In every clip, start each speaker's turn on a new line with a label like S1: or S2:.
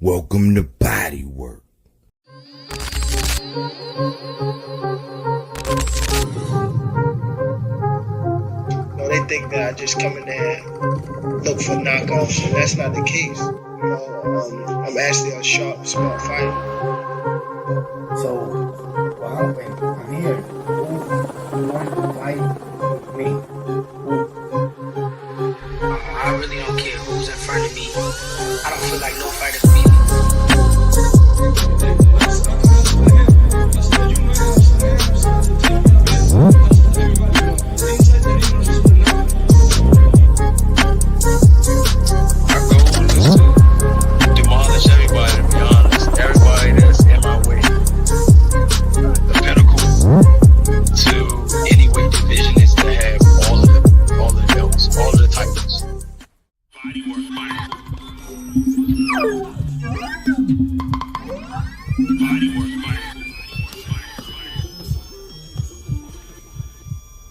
S1: Welcome to Body Work.
S2: No, they think that I just come in there and look for knockoffs, and that's not the case. I'm actually a sharp, smart fighter.
S3: So, I'm here. Who wanted to fight me?
S4: I really don't care who's in front of me. I don't feel like no fighter can beat me.
S5: Our goal is to demolish everybody, to be honest. Everybody that's in my way. The pinnacle to any weight division is to have all the belts, all of the titles.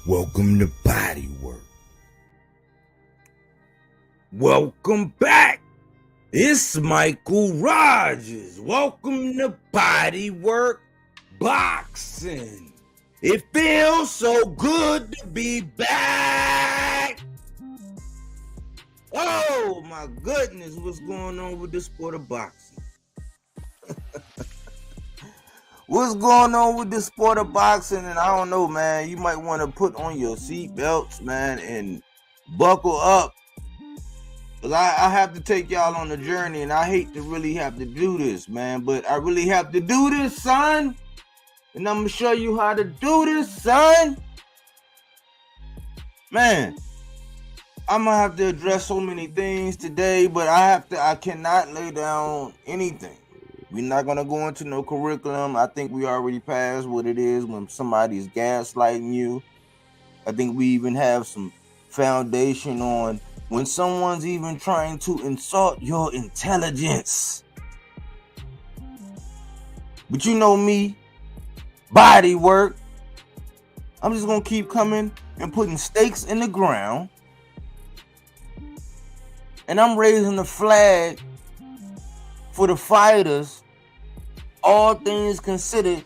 S1: Welcome to Body Work. Welcome back. It's Michael Rogers. Welcome to Body Work Boxing. It feels so good to be back. Oh my goodness, what's going on with the sport of boxing? What's going on with the sport of boxing? And I don't know, man. You might want to put on your seat belts, man, and buckle up. Because I have to take y'all on a journey, and I hate to really have to do this, man. But I really have to do this, son. And I'm going to show you how to do this, son. Man, I'm going to have to address so many things today, but I cannot lay down anything. We're not going to go into no curriculum. I think we already passed what it is when somebody's gaslighting you. I think we even have some foundation on when someone's even trying to insult your intelligence. But you know me, Body Work. I'm just going to keep coming and putting stakes in the ground. And I'm raising the flag for the fighters, all things considered,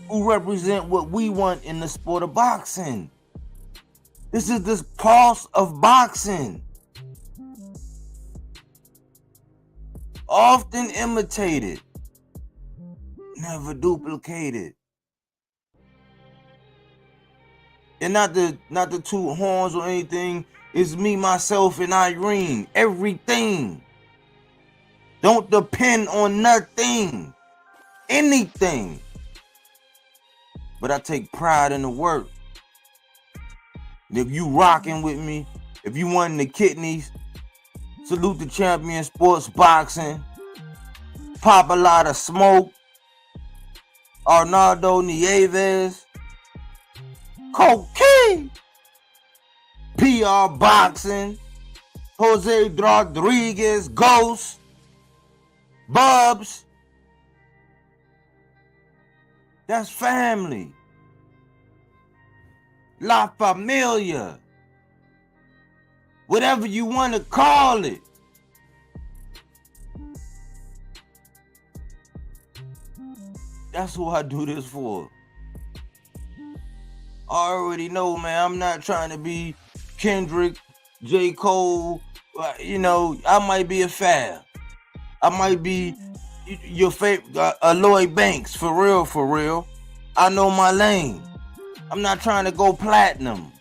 S1: who represent what we want in the sport of boxing. This is the pulse of boxing. Often imitated, never duplicated. And not the two horns or anything. It's me, myself, and Irene. Everything. Don't depend on nothing. Anything. But I take pride in the work. And if you rocking with me, if you wanting the kidneys, salute the champion sports boxing. Pop a lot of smoke. Arnaldo Nieves. Cocaine. PR boxing. Jose Rodriguez. Ghost. Bubs. That's family. La Familia. Whatever you want to call it. That's what I do this for. I already know, man. I'm not trying to be Kendrick, J. Cole. I might be a Fab. I might be your favorite, Lloyd Banks, for real. I know my lane. I'm not trying to go platinum.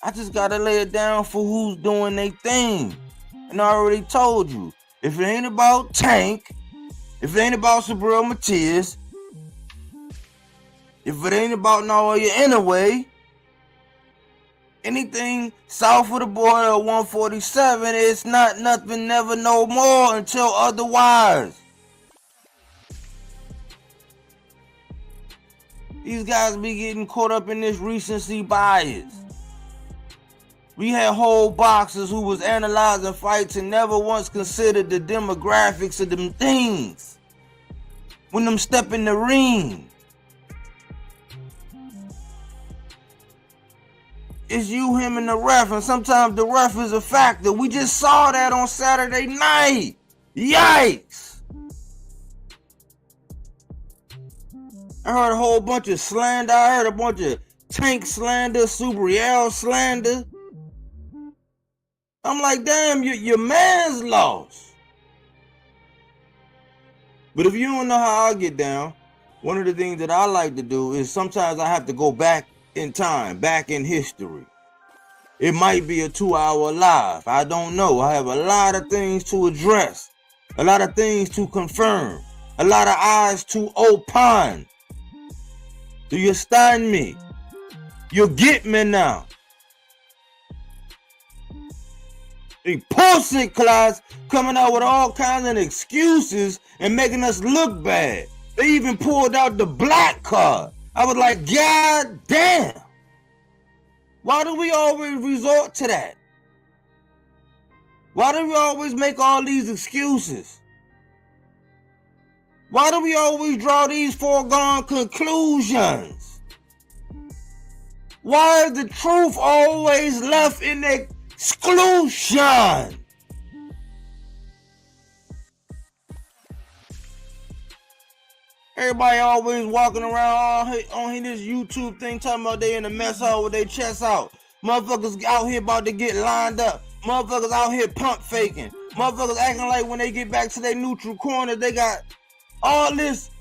S1: I just gotta lay it down for who's doing their thing. And I already told you, if it ain't about Tank, if it ain't about Subriel Matias, if it ain't about Naoya anyway, anything south of the border of 147, it's not nothing, never, no more until otherwise. These guys be getting caught up in this recency bias. We had whole boxers who was analyzing fights and never once considered the demographics of them things when them step in the ring. It's you, him, and the ref, and sometimes the ref is a factor. We just saw that on Saturday night. Yikes! I heard a whole bunch of slander. I heard a bunch of Tank slander, Subriel slander. I'm like, damn, your man's lost. But if you don't know how I get down, one of the things that I like to do is sometimes I have to go back in time, back in history. It might be a 2-hour live. I don't know. I have a lot of things to address, a lot of things to confirm, a lot of eyes to opine. Do you understand me? You get me now. The pussy class coming out with all kinds of excuses and making us look bad. They even pulled out the black card. I was like, God damn. Why do we always resort to that? Why do we always make all these excuses? Why do we always draw these foregone conclusions? Why is the truth always left in exclusion? Everybody always walking around on this YouTube thing talking about they in the mess hall with their chest out. Motherfuckers out here about to get lined up. Motherfuckers out here pump faking. Motherfuckers acting like when they get back to their neutral corner, they got all this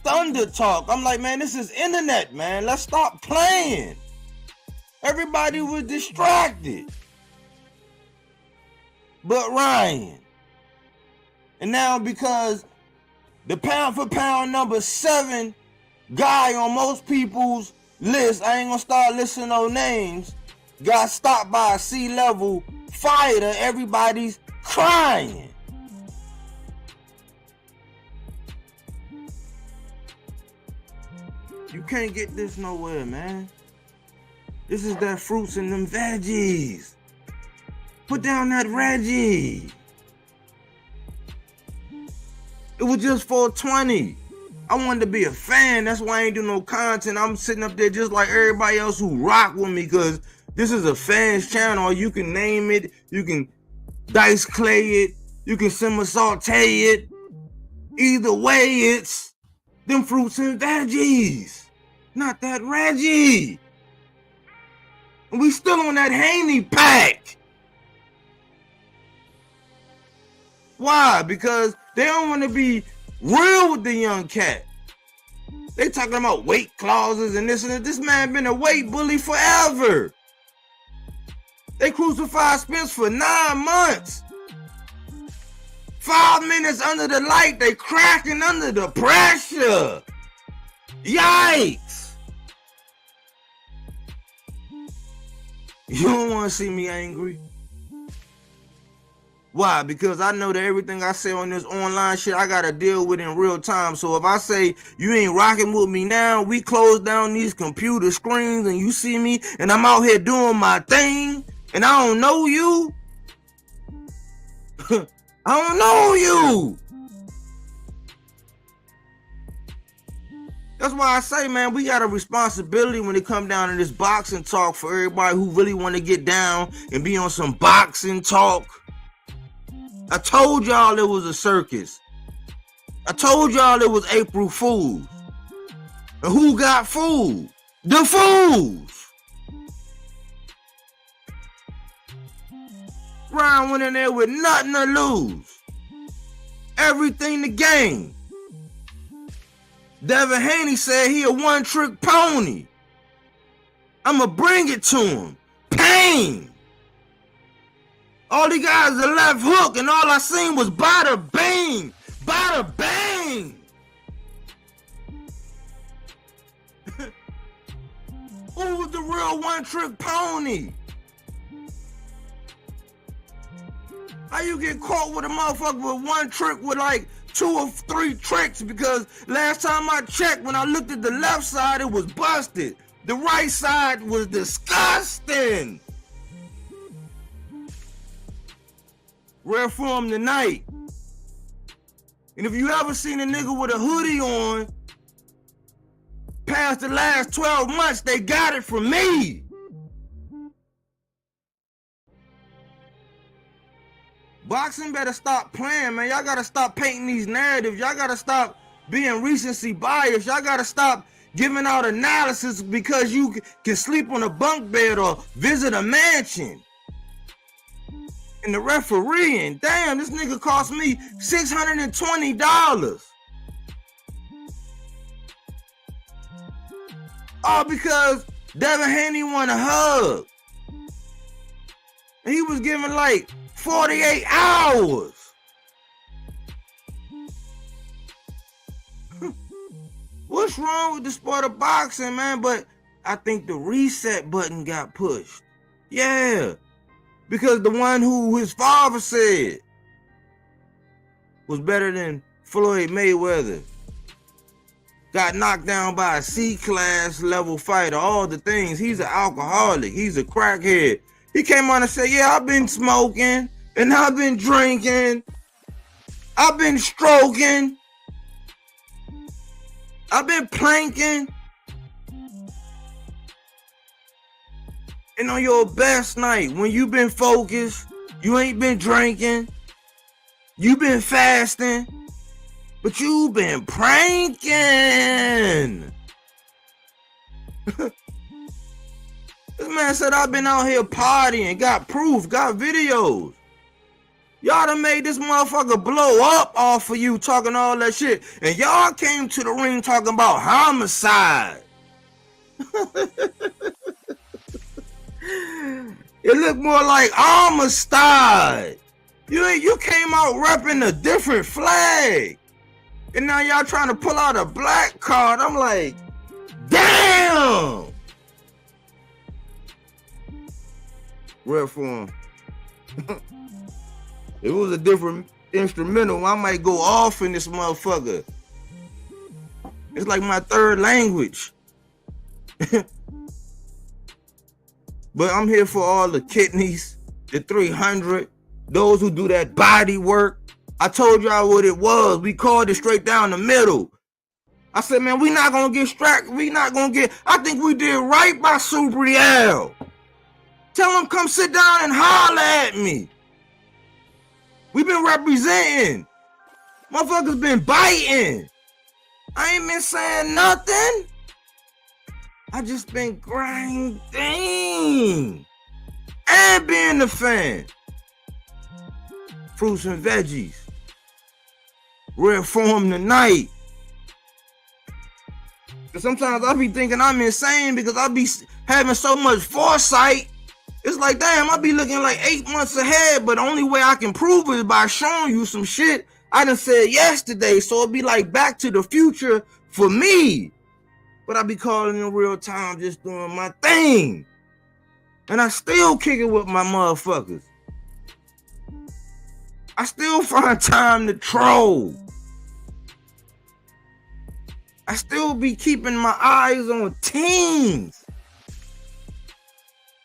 S1: thunder talk. I'm like, man, this is internet, man. Let's stop playing. Everybody was distracted. But Ryan. And now because the pound for pound number 7 guy on most people's list, I ain't gonna start listing no names, got stopped by a C-level fighter, everybody's crying. You can't get this nowhere, man. This is that fruits and them veggies. Put down that Reggie. It was just 420. I wanted to be a fan. That's why I ain't do no content. I'm sitting up there just like everybody else who rock with me because this is a fans channel. You can name it. You can dice clay it. You can simmer saute it. Either way, it's them fruits and veggies. Not that Reggie. And we still on that Haney pack. Why? Because they don't want to be real with the young cat. They talking about weight clauses and this and that. This man been a weight bully forever. They crucified Spence for 9 months. 5 minutes under the light, they cracking under the pressure. Yikes. You don't want to see me angry. Why? Because I know that everything I say on this online shit, I got to deal with in real time. So if I say you ain't rocking with me now, we close down these computer screens and you see me and I'm out here doing my thing and I don't know you. I don't know you. That's why I say, man, we got a responsibility when it come down to this boxing talk for everybody who really want to get down and be on some boxing talk. I told y'all it was a circus. I told y'all it was April Fools. And who got fooled? The fools. Ryan went in there with nothing to lose. Everything to gain. Devin Haney said he a one-trick pony. I'ma bring it to him. Pain. All he got is a left hook, and all I seen was bada bang, bada bang. Who was the real one-trick pony? How you get caught with a motherfucker with one trick with like 2 or 3 tricks? Because last time I checked, when I looked at the left side, it was busted. The right side was disgusting. Rare form tonight. And if you ever seen a nigga with a hoodie on past the last 12 months, they got it from me. Boxing better stop playing, man. Y'all gotta stop painting these narratives. Y'all gotta stop being recency biased. Y'all gotta stop giving out analysis because you can sleep on a bunk bed or visit a mansion. And the refereeing, damn, this nigga cost me $620. All because Devin Haney won a hug. And he was given like 48 hours. What's wrong with the sport of boxing, man? But I think the reset button got pushed. Yeah. Because the one who his father said was better than Floyd Mayweather got knocked down by a C-class level fighter, all the things. He's an alcoholic. He's a crackhead. He came on and said, yeah, I've been smoking and I've been drinking. I've been stroking. I've been planking. And on your best night, when you been focused, you ain't been drinking, you been fasting, but you been pranking. This man said, I've been out here partying, got proof, got videos. Y'all done made this motherfucker blow up off of you talking all that shit. And y'all came to the ring talking about homicide. It looked more like homicide. You came out repping a different flag. And now y'all trying to pull out a black card. I'm like, damn. Rep for him. If it was a different instrumental, I might go off in this motherfucker. It's like my third language. But I'm here for all the kidneys, the 300, those who do that body work. I told y'all what it was. We called it straight down the middle. I said, man, we not going to get strapped. I think we did right by Subriel. Tell him come sit down and holler at me. We've been representing. Motherfuckers been biting. I ain't been saying nothing. I just been grinding and being a fan. Fruits and veggies. Rare form tonight. Cause sometimes I be thinking I'm insane because I be having so much foresight. It's like, damn, I be looking like 8 months ahead, but the only way I can prove it is by showing you some shit I done said yesterday. So it'd be like Back to the Future for me. But I be calling in real time, just doing my thing. And I still kick it with my motherfuckers. I still find time to troll. I still be keeping my eyes on teams.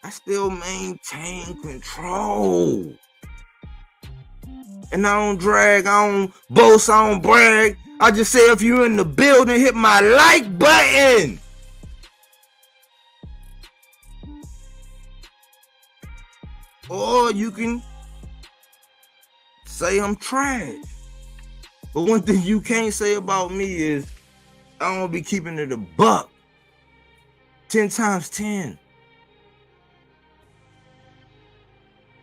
S1: I still maintain control. And I don't drag, I don't boast, I don't brag. I just say if you're in the building, hit my like button. Or you can say I'm trash. But one thing you can't say about me is I don't be keeping it a buck. 10 times 10.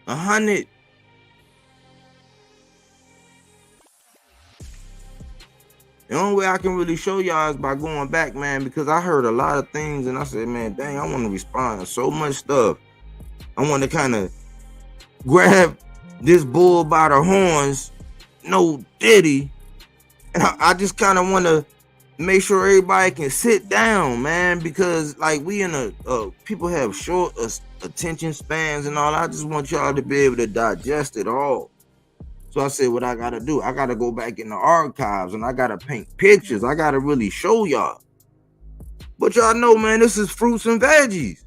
S1: 100. The only way I can really show y'all is by going back, man, because I heard a lot of things and I said, man, dang, I want to respond to so much stuff. I want to kind of grab this bull by the horns, no diddy. And I just kind of want to make sure everybody can sit down, man, because like we in a people have short attention spans and all. I just want y'all to be able to digest it all. So I said, what I gotta do, I gotta go back in the archives and I gotta paint pictures. I gotta really show y'all. But y'all know, man, this is fruits and veggies.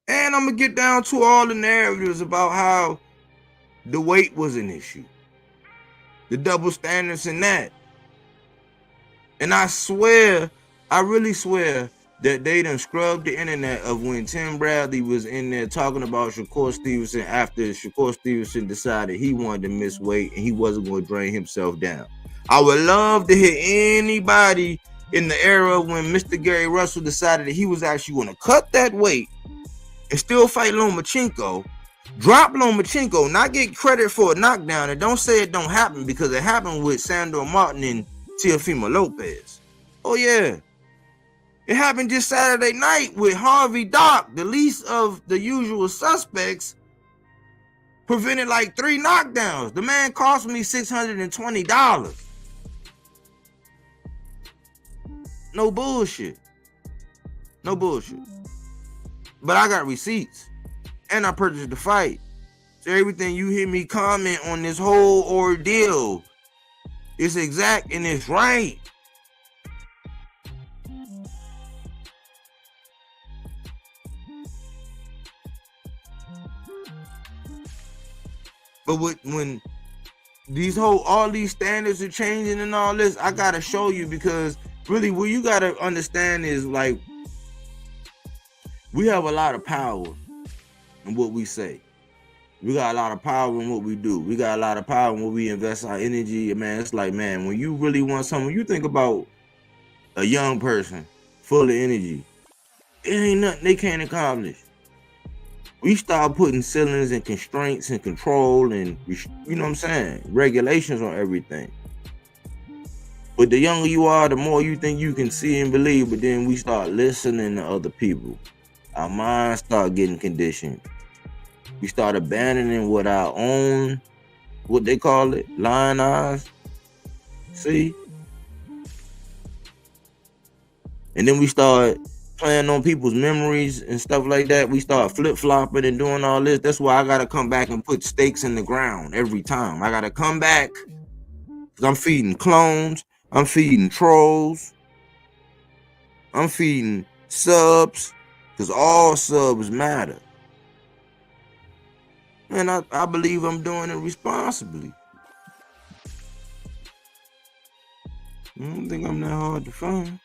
S1: And I'm gonna get down to all the narratives about how the weight was an issue, the double standards in that. And I swear, I really swear that they done scrubbed the internet of when Tim Bradley was in there talking about Shakur Stevenson after Shakur Stevenson decided he wanted to miss weight and he wasn't going to drain himself down. I would love to hear anybody in the era when Mr. Gary Russell decided that he was actually going to cut that weight and still fight Lomachenko, drop Lomachenko, not get credit for a knockdown, and don't say it don't happen, because it happened with Sandor Martin and Teofimo Lopez. Oh yeah, it happened just Saturday night with Harvey Dock, the least of the usual suspects, prevented like 3 knockdowns. The man cost me $620. No bullshit. No bullshit. But I got receipts. And I purchased the fight. So everything you hear me comment on this whole ordeal is exact and it's right. But when all these standards are changing and all this, I gotta show you, because really what you gotta understand is, like, we have a lot of power in what we say. We got a lot of power in what we do. We got a lot of power in what we invest our energy. Man, it's like, man, when you really want something, you think about a young person full of energy, it ain't nothing they can't accomplish. We start putting ceilings and constraints and control and, you know what I'm saying, regulations on everything. But the younger you are, the more you think you can see and believe, but then we start listening to other people. Our minds start getting conditioned. We start abandoning what our own, what they call it, lion eyes, see? And then we start playing on people's memories and stuff like that. We start flip-flopping and doing all this. That's why I gotta come back and put stakes in the ground every time. I gotta come back, because I'm feeding clones, I'm feeding trolls, I'm feeding subs, because all subs matter. And I believe I'm doing it responsibly. I don't think I'm that hard to find.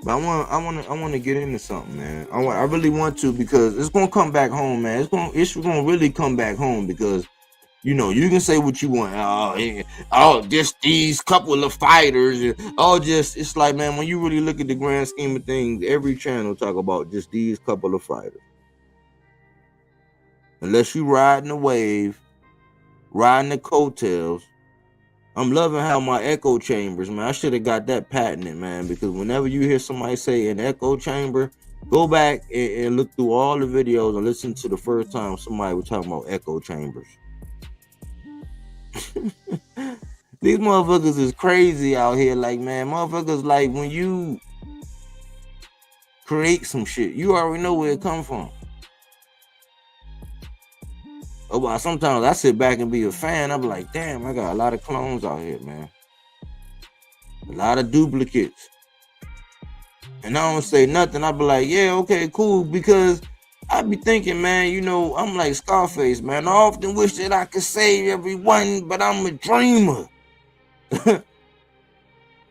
S1: But I want to get into something, man. I really want to, because it's gonna come back home, man. It's gonna really come back home, because, you know, you can say what you want. Just these couple of fighters. It's like, man, when you really look at the grand scheme of things, every channel talk about just these couple of fighters. Unless you riding the wave, riding the coattails. I'm loving how my echo chambers, man. I should have got that patented, man, because whenever you hear somebody say an echo chamber, go back and look through all the videos and listen to the first time somebody was talking about echo chambers. These motherfuckers is crazy out here. Like, man, motherfuckers, like, when you create some shit, you already know where it come from. Oh, well, sometimes I sit back and be a fan. I be like, damn, I got a lot of clones out here, man. A lot of duplicates. And I don't say nothing. I be like, yeah, okay, cool. Because I be thinking, man, you know, I'm like Scarface, man. I often wish that I could save everyone, but I'm a dreamer.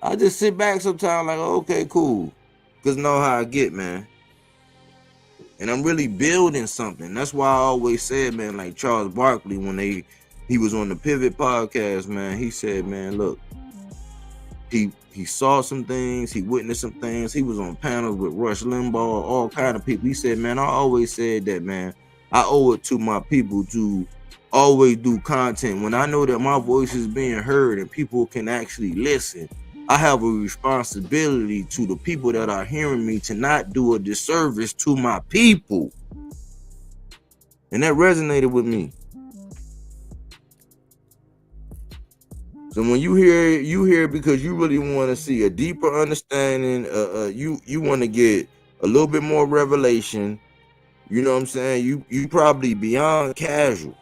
S1: I just sit back sometimes like, okay, cool. Because know how I get, man. And I'm really building something. That's why I always said, man, like Charles Barkley, when he was on the Pivot podcast, man, he said, man, look, he saw some things, he witnessed some things. He was on panels with Rush Limbaugh, all kind of people. He said, man, I always said that, man, I owe it to my people to always do content. When I know that my voice is being heard and people can actually listen, I have a responsibility to the people that are hearing me to not do a disservice to my people. And that resonated with me. So when you hear because you really want to see a deeper understanding, you want to get a little bit more revelation. You know what I'm saying? You probably beyond casual.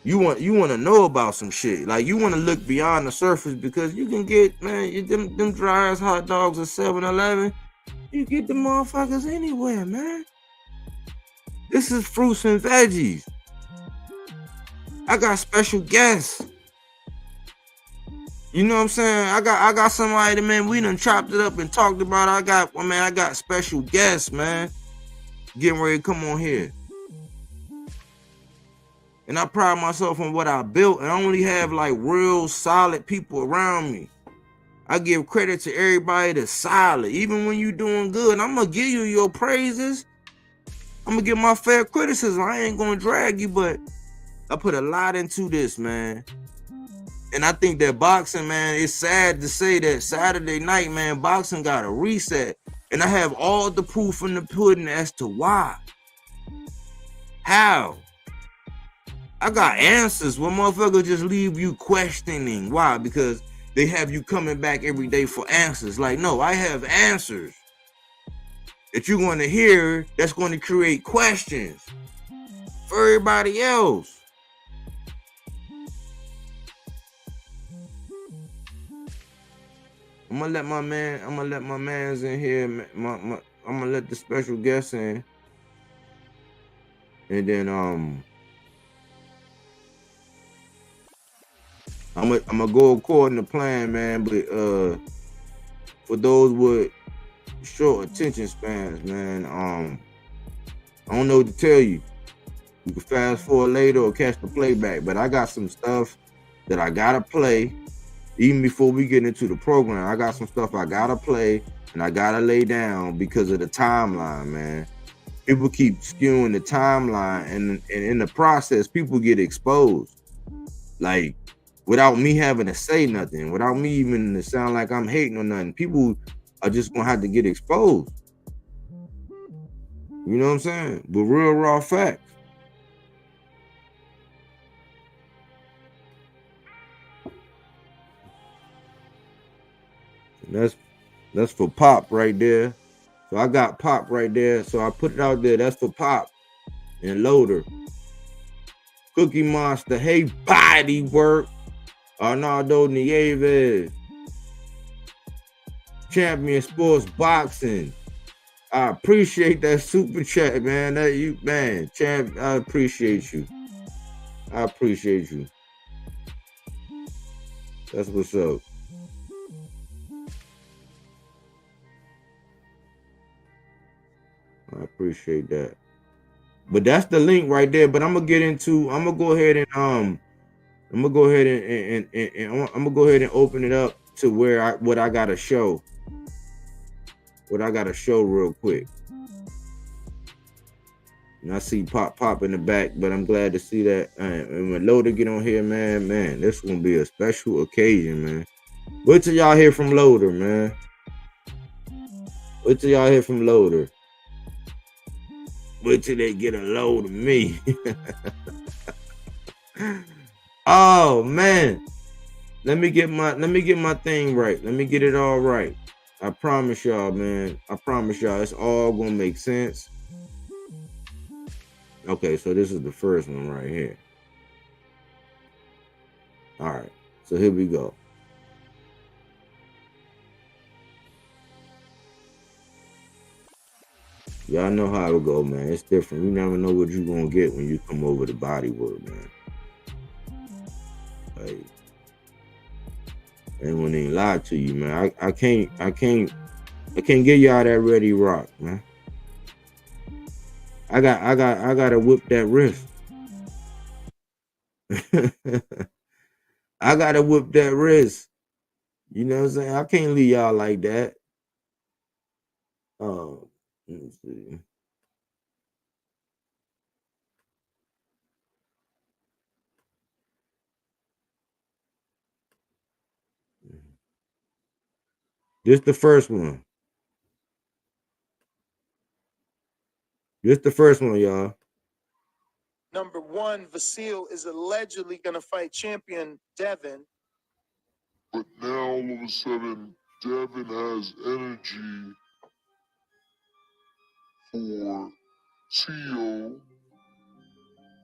S1: You want to know about some shit. Like, you want to look beyond the surface, because you can get, man, them dry ass hot dogs at 7-Eleven. You get the motherfuckers anywhere, man. This is fruits and veggies. I got special guests. You know what I'm saying? I got somebody that, man, we done chopped it up and talked about it. I got special guests, man. Getting ready to come on here. And I pride myself on what I built, and I only have like real solid people around me. I give credit to everybody that's solid. Even when you doing good, I'm gonna give you your praises. I'm gonna give my fair criticism. I ain't gonna drag you, but I put a lot into this, man. And I think that boxing, man, it's sad to say that Saturday night, man, boxing got a reset. And I have all the proof in the pudding as to why. How? I got answers when motherfuckers just leave you questioning. Why? Because they have you coming back every day for answers. Like, no, I have answers that you're going to hear that's going to create questions for everybody else. I'm gonna let my mans in here. I'm gonna let the special guests in, and then I'm gonna go according to plan, man. But for those with short attention spans, man, I don't know what to tell you. You can fast forward later or catch the playback, but I got some stuff that I gotta play. Even before we get into the program, I got some stuff I gotta play and I gotta lay down because of the timeline, man. People keep skewing the timeline, and in the process, people get exposed. Like, without me having to say nothing, without me even to sound like I'm hating or nothing, people are just gonna have to get exposed. You know what I'm saying? But real raw facts. That's for Pop right there. So I got Pop right there. So I put it out there. That's for Pop and Loader. Cookie Monster, hey, body work. Arnaldo Nieves. Champion Sports Boxing. I appreciate that super chat, man. Champ, I appreciate you. I appreciate you. That's what's up. I appreciate that. But that's the link right there. But I'm gonna go ahead and I'm gonna go ahead and open it up to what I gotta show. What I gotta show real quick. And I see Pop in the back, but I'm glad to see that. And when Loader get on here, man, this is gonna be a special occasion, man. Wait till y'all hear from Loader, man. Wait till y'all hear from Loader. Wait till they get a load of me. Oh man. Let me get my thing right. Let me get it all right. I promise y'all, man. I promise y'all it's all gonna make sense. Okay, so this is the first one right here. All right, so here we go. Y'all know how it go, man. It's different. You never know what you're gonna get when you come over to body work, man. Like, I ain't gonna even lie to you, man. I can't give y'all that ready rock, man. I gotta whip that wrist. I gotta whip that wrist. You know what I'm saying? I can't leave y'all like that. Let me see. This the first one. This the first one, y'all.
S2: Number one, Vasil is allegedly going to fight champion Devin.
S6: But now all of a sudden, Devin has energy for Tio,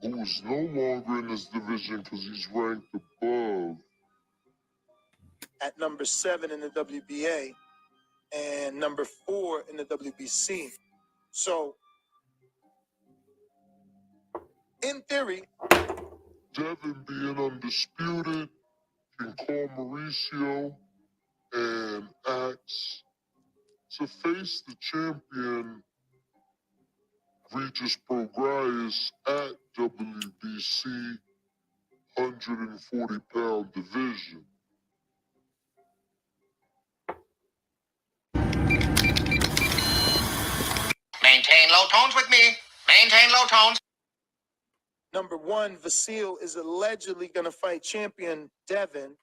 S6: who is no longer in this division because he's ranked above.
S2: At number 7 in the WBA and number 4 in the WBC. So, in theory,
S6: Devin being undisputed can call Mauricio and ask to face the champion Regis Prograis at WBC 140-pound division.
S7: Maintain low tones with me. Maintain low tones. Number one, Vasil is allegedly going to fight champion Devin.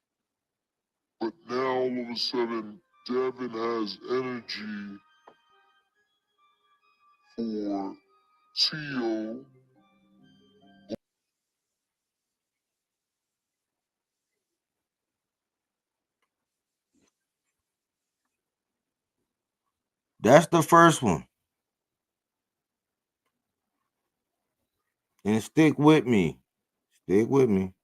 S6: But now all of a sudden, Devin has energy for Tio.
S1: That's the first one. And stick with me. Stick with me.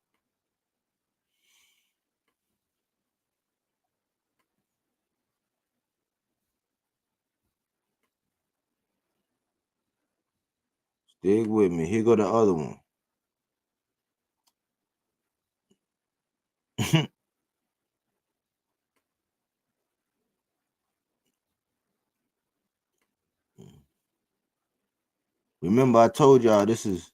S1: Stick with me. Here go the other one. Remember, I told y'all this is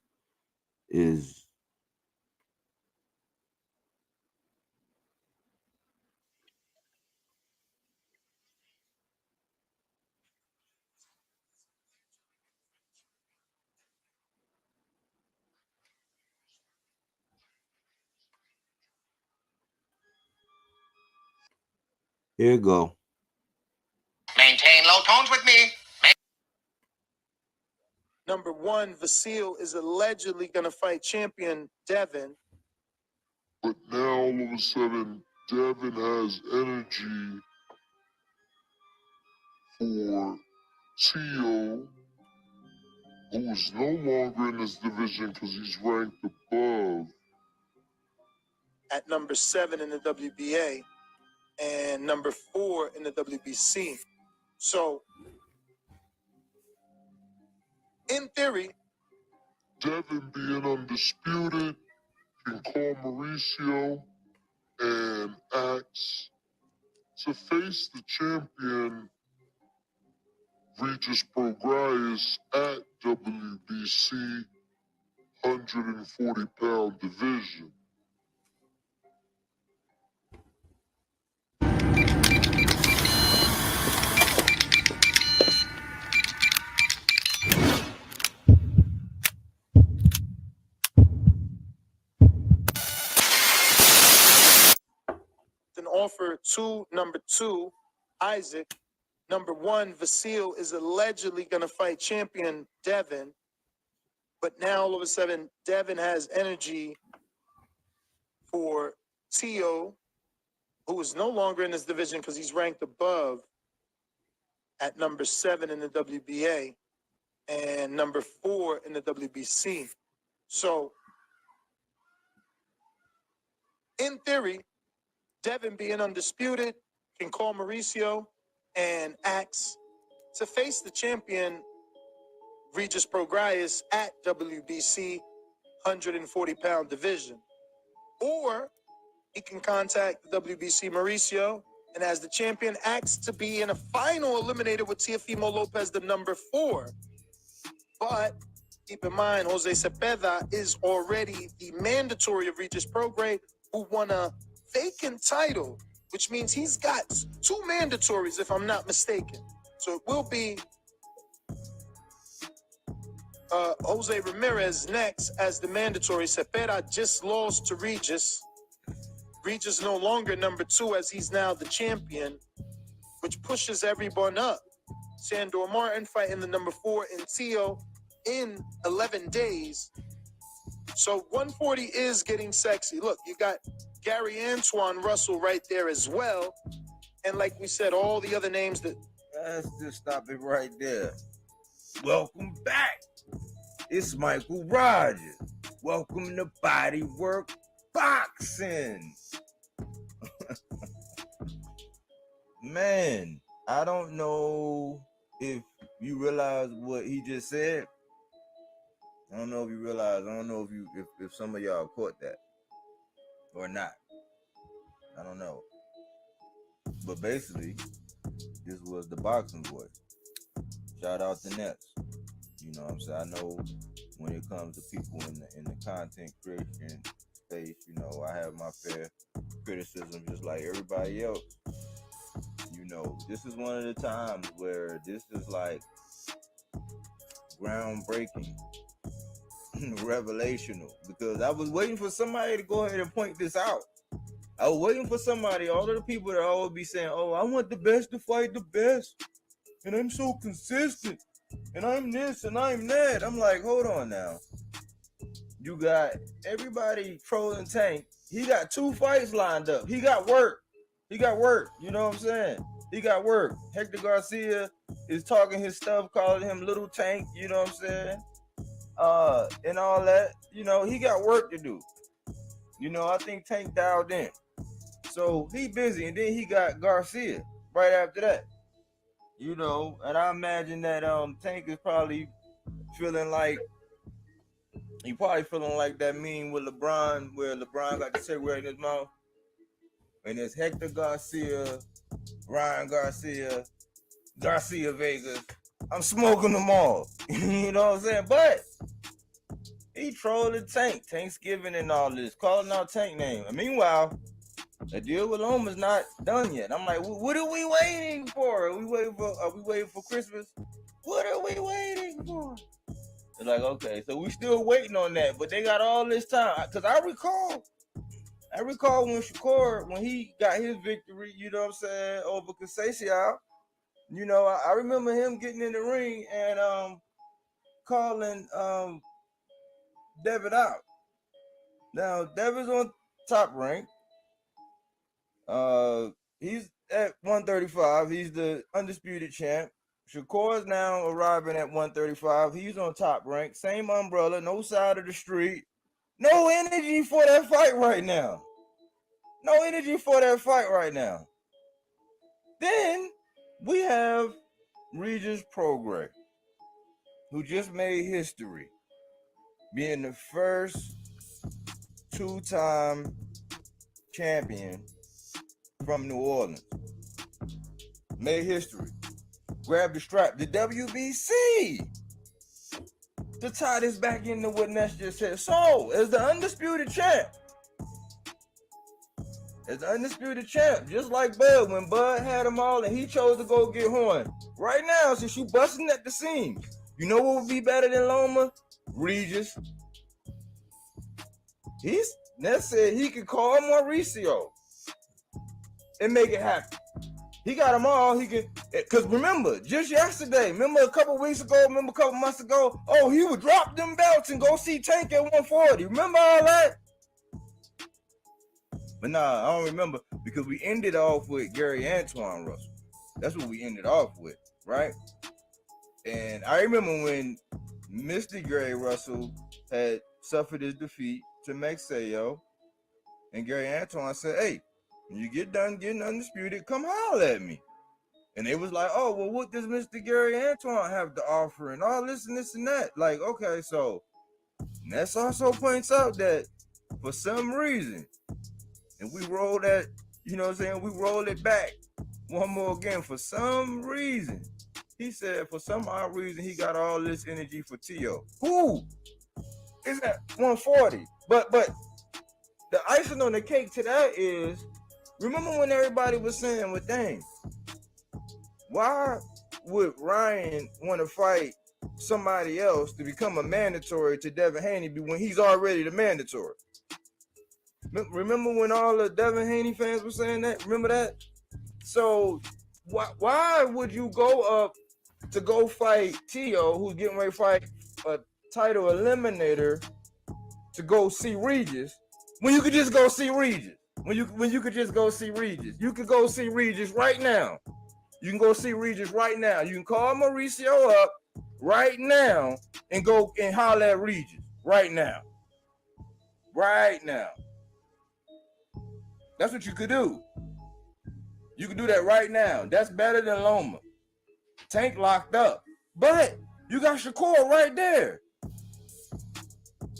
S1: here you go.
S7: Maintain low tones with me. Number one, Vasil is allegedly going to fight champion Devin.
S6: But now all of a sudden, Devin has energy for Tio, who is no longer in this division because he's ranked above.
S7: At number 7 in the WBA and number 4 in the WBC. So, in theory,
S6: Devin being undisputed can call Mauricio and ask to face the champion Regis Prograis at WBC 140-pound division.
S7: an offer to number 2, Isaac. Number 1, Vasil is allegedly going to fight champion Devin. But now all of a sudden, Devin has energy for Tio, who is no longer in this division because he's ranked above at number 7 in the WBA and number 4 in the WBC. So, in theory, Devin being undisputed can call Mauricio and ask to face the champion Regis Prograis at WBC 140-pound division. Or he can contact the WBC Mauricio and as the champion acts to be in a final eliminator with Teofimo Lopez, the number 4. But keep in mind, Jose Cepeda is already the mandatory of Regis Prograis, who won a vacant title, which means he's got 2 mandatories, if I'm not mistaken. So it will be Jose Ramirez next as the mandatory. Cepeda just lost to Regis. Regis no longer number 2 as he's now the champion, which pushes everyone up. Sandor Martin fighting the number 4 in Tio in 11 days. So 140 is getting sexy. Look, you got Gary Antoine Russell right there as well. And like we said, all the other names that...
S1: Let's just stop it right there. Welcome back. It's Michael Rogers. Welcome to Bodywork Boxing. Man, I don't know if you realize what he just said. I don't know if you realize. I don't know if some of y'all caught that or not. I don't know. But basically, this was the boxing voice. Shout out to Nets. You know what I'm saying? I know when it comes to people in the content creation space, you know, I have my fair criticism just like everybody else. You know, this is one of the times where this is like groundbreaking, revelational, because I was waiting for somebody to go ahead and point this out. I was waiting for somebody, all of the people that always be saying, oh, I want the best to fight the best, and I'm so consistent, and I'm this and I'm that. I'm like, hold on now. You got everybody trolling Tank. He got 2 fights lined up. He got work. You know what I'm saying? He got work. Hector Garcia is talking his stuff, calling him Little Tank, you know what I'm saying? And all that. You know, he got work to do. You know, I think Tank dialed in. So he busy, and then he got Garcia right after that. You know, and I imagine that Tank is probably feeling like that meme with LeBron, where LeBron got the cigarette in his mouth, and it's Hector Garcia, Ryan Garcia, Garcia Vegas. I'm smoking them all. You know what I'm saying? But he trolling Tank, Thanksgiving and all this, calling out Tank name. And meanwhile, the deal with Loma's not done yet. I'm like, what are we waiting for? Are we waiting for Christmas? What are we waiting for? It's like, okay, so we still waiting on that, but they got all this time. Because I recall when Shakur, when he got his victory, you know what I'm saying, over Garcia, you know, I remember him getting in the ring and calling Devin out. Now, Devin's on top rank. He's at 135. He's the undisputed champ. Shakur is now arriving at 135. He's on top rank. Same umbrella, no side of the street. No energy for that fight right now. Then we have Regis Prograis, who just made history, being the first 2-time champion from New Orleans. Made history. Grabbed the strap. The WBC. To tie this back into what Ness just said. So, as the undisputed champ, just like Bud, when Bud had them all and he chose to go get Horn. Right now, since you busting at the seams, you know what would be better than Loma? Regis. Ness said he could call Mauricio and make it happen. He got them all. He can, because remember, just yesterday, a couple months ago, oh, he would drop them belts and go see Tank at 140. Remember all that? But nah, I don't remember, because we ended off with Gary Antoine Russell. That's what we ended off with, right? And I remember when Mr. Gary Russell had suffered his defeat to Maxayo, and Gary Antoine said, hey, when you get done getting undisputed, come holler at me. And they was like, oh, well, what does Mr. Gary Antoine have to offer and all this and this and that? Like, okay, so Ness also points out that for some reason, and we roll that, you know what I'm saying, we roll it back one more again. For some reason, he said for some odd reason, he got all this energy for Tio. Who is at 140? But the icing on the cake to that is, remember when everybody was saying, well, dang, why would Ryan want to fight somebody else to become a mandatory to Devin Haney when he's already the mandatory? Remember when all the Devin Haney fans were saying that? Remember that? So why would you go up to go fight Tio, who's getting ready to fight a title eliminator, to go see Regis, when you could just go see Regis? When you could just go see Regis. You could go see Regis right now. You can go see Regis right now. You can call Mauricio up right now and go and holler at Regis right now. Right now. That's what you could do. You could do that right now. That's better than Loma. Tank locked up. But you got Shakur right there.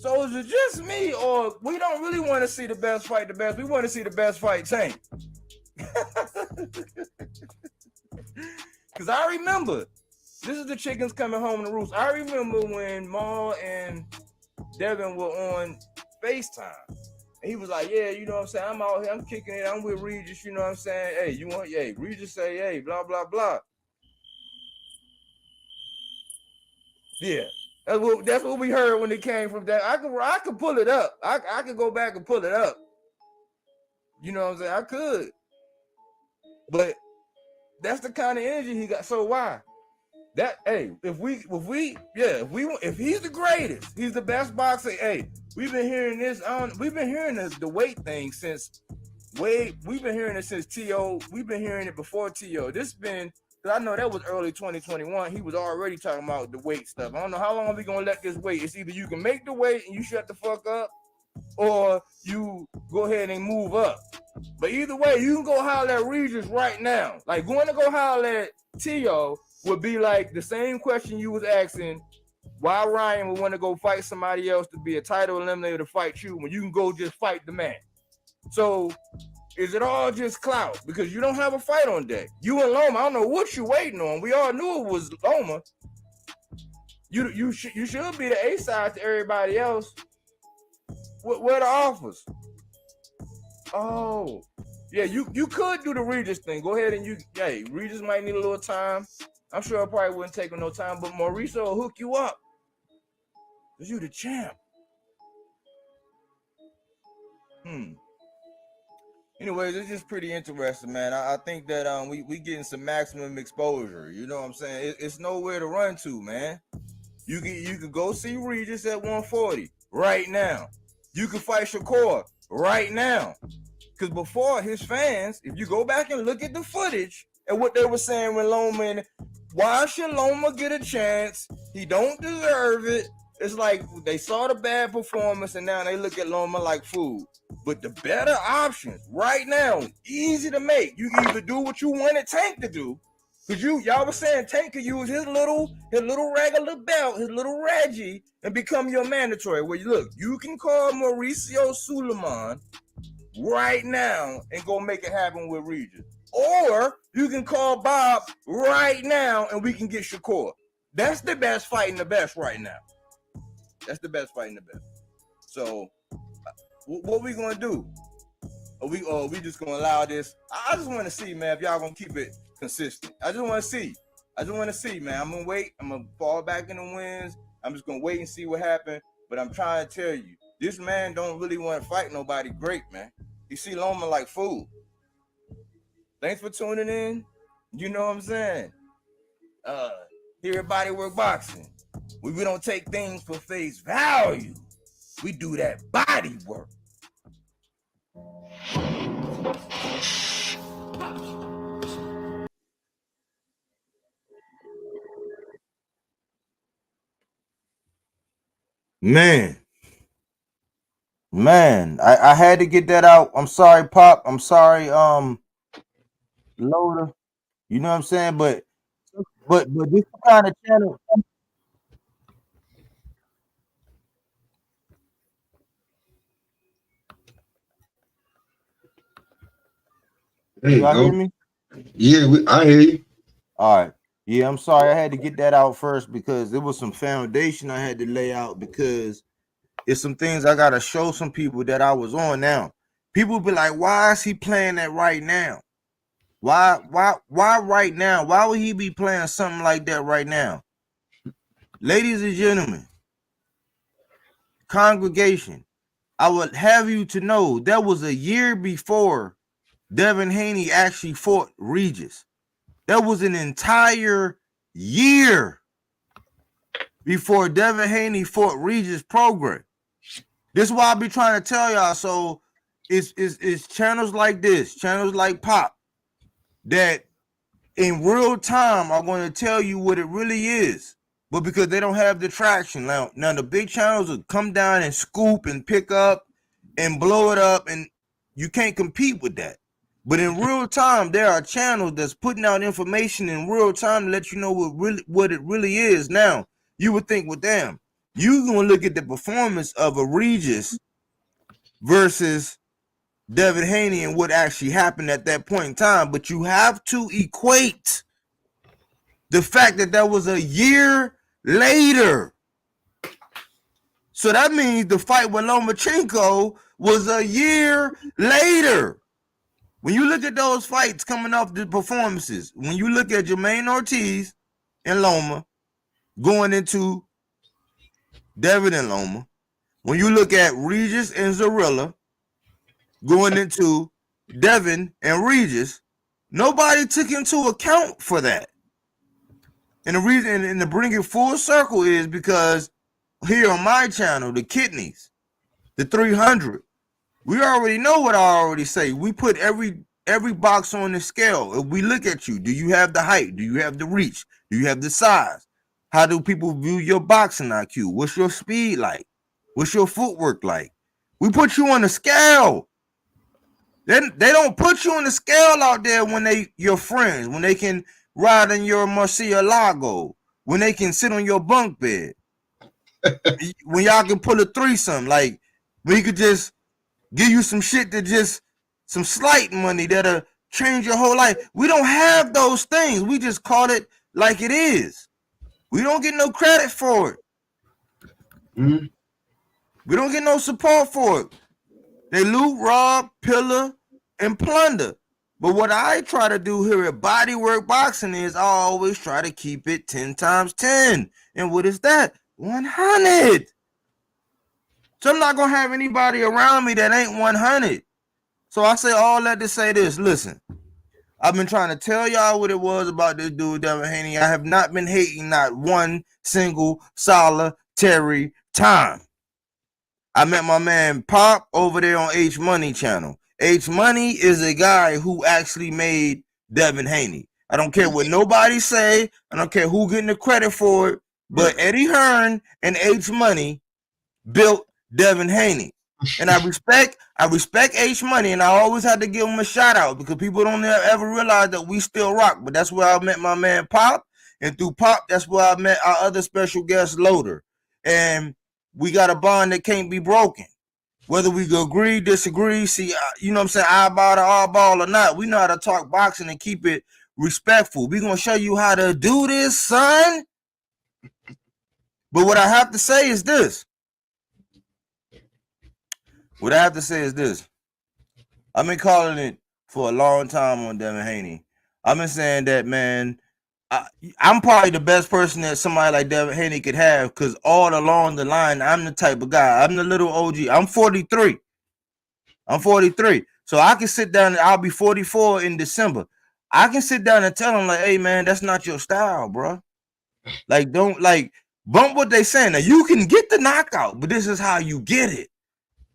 S1: So is it just me, or we don't really want to see the best fight the best? We want to see the best fight Tank. Because I remember, this is the chickens coming home to roost. I remember when Maul and Devin were on FaceTime. And he was like, yeah, you know what I'm saying? I'm out here, I'm kicking it, I'm with Regis, you know what I'm saying? Hey, you want, hey, Regis say, hey, blah, blah, blah. Yeah. That's what we heard when it came from that. I could pull it up. I could go back and pull it up. You know what I'm saying? I could. But that's the kind of energy he got. So why? That, hey, if he's the greatest, he's the best boxer. Hey, we've been hearing this. We've been hearing the weight thing since we've been hearing it since T.O. We've been hearing it before T.O. This been, because I know that was early 2021. He was already talking about the weight stuff. I don't know how long are we gonna let this wait. It's either you can make the weight and you shut the fuck up, or you go ahead and move up. But either way, you can go holler at Regis right now. Like, going to go holler at T.O. would be like the same question you was asking why Ryan would want to go fight somebody else to be a title eliminator to fight you when you can go just fight the man. So is it all just clout? Because you don't have a fight on deck. You and Loma, I don't know what you're waiting on. We all knew it was Loma. You should be the A side to everybody else. Where the offers? Oh, yeah, you could do the Regis thing. Go ahead and Regis might need a little time. I'm sure it probably wouldn't take him no time, but Mauricio will hook you up. Because you the champ. Anyways, it's just pretty interesting, man. I think that we getting some maximum exposure. You know what I'm saying? It's nowhere to run to, man. You could go see Regis at 140 right now. You can fight Shakur right now. Because before, his fans, if you go back and look at the footage and what they were saying when Loma, why should Loma get a chance? He don't deserve it. It's like they saw the bad performance and now they look at Loma like food. But the better options right now, easy to make. You can either do what you wanted Tank to do, because y'all was saying Tank could use his little regular belt, his little Reggie, and become your mandatory. Well, look, you can call Mauricio Suleiman right now and go make it happen with Regis. Or you can call Bob right now and we can get Shakur. That's the best fighting the best right now. That's the best fighting the best. So what we gonna do? Are we just gonna allow this? I just want to see, man, if y'all gonna keep it consistent. I just want to see, man. I'm gonna wait. I'm gonna fall back in the wins. I'm just gonna wait and see what happens. But I'm trying to tell you, this man don't really want to fight nobody great, man. He see Loma like food. Thanks for tuning in. You know what I'm saying? Here at Body Work Boxing, we don't take things for face value. We do that body work. Man, I had to get that out. I'm sorry, Pop. I'm sorry, Loader. You know what I'm saying? But this kind of channel.
S8: There you
S1: Y'all
S8: go.
S1: hear me?
S8: Yeah, I hear you.
S1: All right. Yeah, I'm sorry. I had to get that out first because there was some foundation I had to lay out, because it's some things I gotta show some people that I was on now. People be like, why is he playing that right now? Why right now? Why would he be playing something like that right now? Ladies and gentlemen, congregation, I would have you to know that was a year before Devin Haney actually fought Regis. That was an entire year before Devin Haney fought Regis program. This is why I be trying to tell y'all. So it's channels like this, channels like Pop, that in real time are going to tell you what it really is. But because they don't have the traction now the big channels will come down and scoop and pick up and blow it up, and you can't compete with that. But in real time, there are channels that's putting out information in real time to let you know what it really is. Now, you would think, well, damn, You gonna look at the performance of a Regis versus Devin Haney and what actually happened at that point in time, but you have to equate the fact that that was a year later. So that means the fight with Lomachenko was a year later. When you look at those fights coming off the performances, when you look at Jermaine Ortiz and Loma going into Devin and Loma, when you look at Regis and Zarilla going into Devin and Regis, nobody took into account for that. And the reason, and to bring it full circle, is because here on my channel, the kidneys, the 300, we already know what I already say. We put every box on the scale. If we look at you, do you have the height? Do you have the reach? Do you have the size? How do people view your boxing IQ? What's your speed like? What's your footwork like? We put you on the scale. Then they don't put you on the scale out there when your friends, when they can ride in your Murcielago, when they can sit on your bunk bed, when y'all can pull a threesome, like we could just give you some shit that just some slight money that'll change your whole life. We don't have those things. We just call it like it is. We don't get no credit for it.
S8: Mm-hmm.
S1: We don't get no support for it. They loot, rob, pillar, and plunder. But what I try to do here at Bodywork Boxing is I always try to keep it 10 times 10. And what is that? 100. So I'm not going to have anybody around me that ain't 100. So I say all that to say this. Listen, I've been trying to tell y'all what it was about this dude, Devin Haney. I have not been hating not one single solitary time. I met my man Pop over there on H Money channel. H Money is a guy who actually made Devin Haney. I don't care what nobody say. I don't care who getting the credit for it. But Eddie Hearn and H Money built Devin Haney. And I respect H Money, and I always had to give him a shout out because people don't ever realize that we still rock. But that's where I met my man Pop, and through Pop, that's where I met our other special guest Loader. And we got a bond that can't be broken. Whether we agree, disagree, see, you know what I'm saying, eyeball to eyeball or not, we know how to talk boxing and keep it respectful. We're going to show you how to do this, son. But what I have to say is this. I've been calling it for a long time on Devin Haney. I've been saying that, man, I'm probably the best person that somebody like Devin Haney could have because all along the line, I'm the type of guy. I'm the little OG. I'm 43. So I can sit down, and I'll be 44 in December. I can sit down and tell them, like, hey, man, that's not your style, bro. Like, don't, like, bump what they saying. Now, you can get the knockout, but this is how you get it.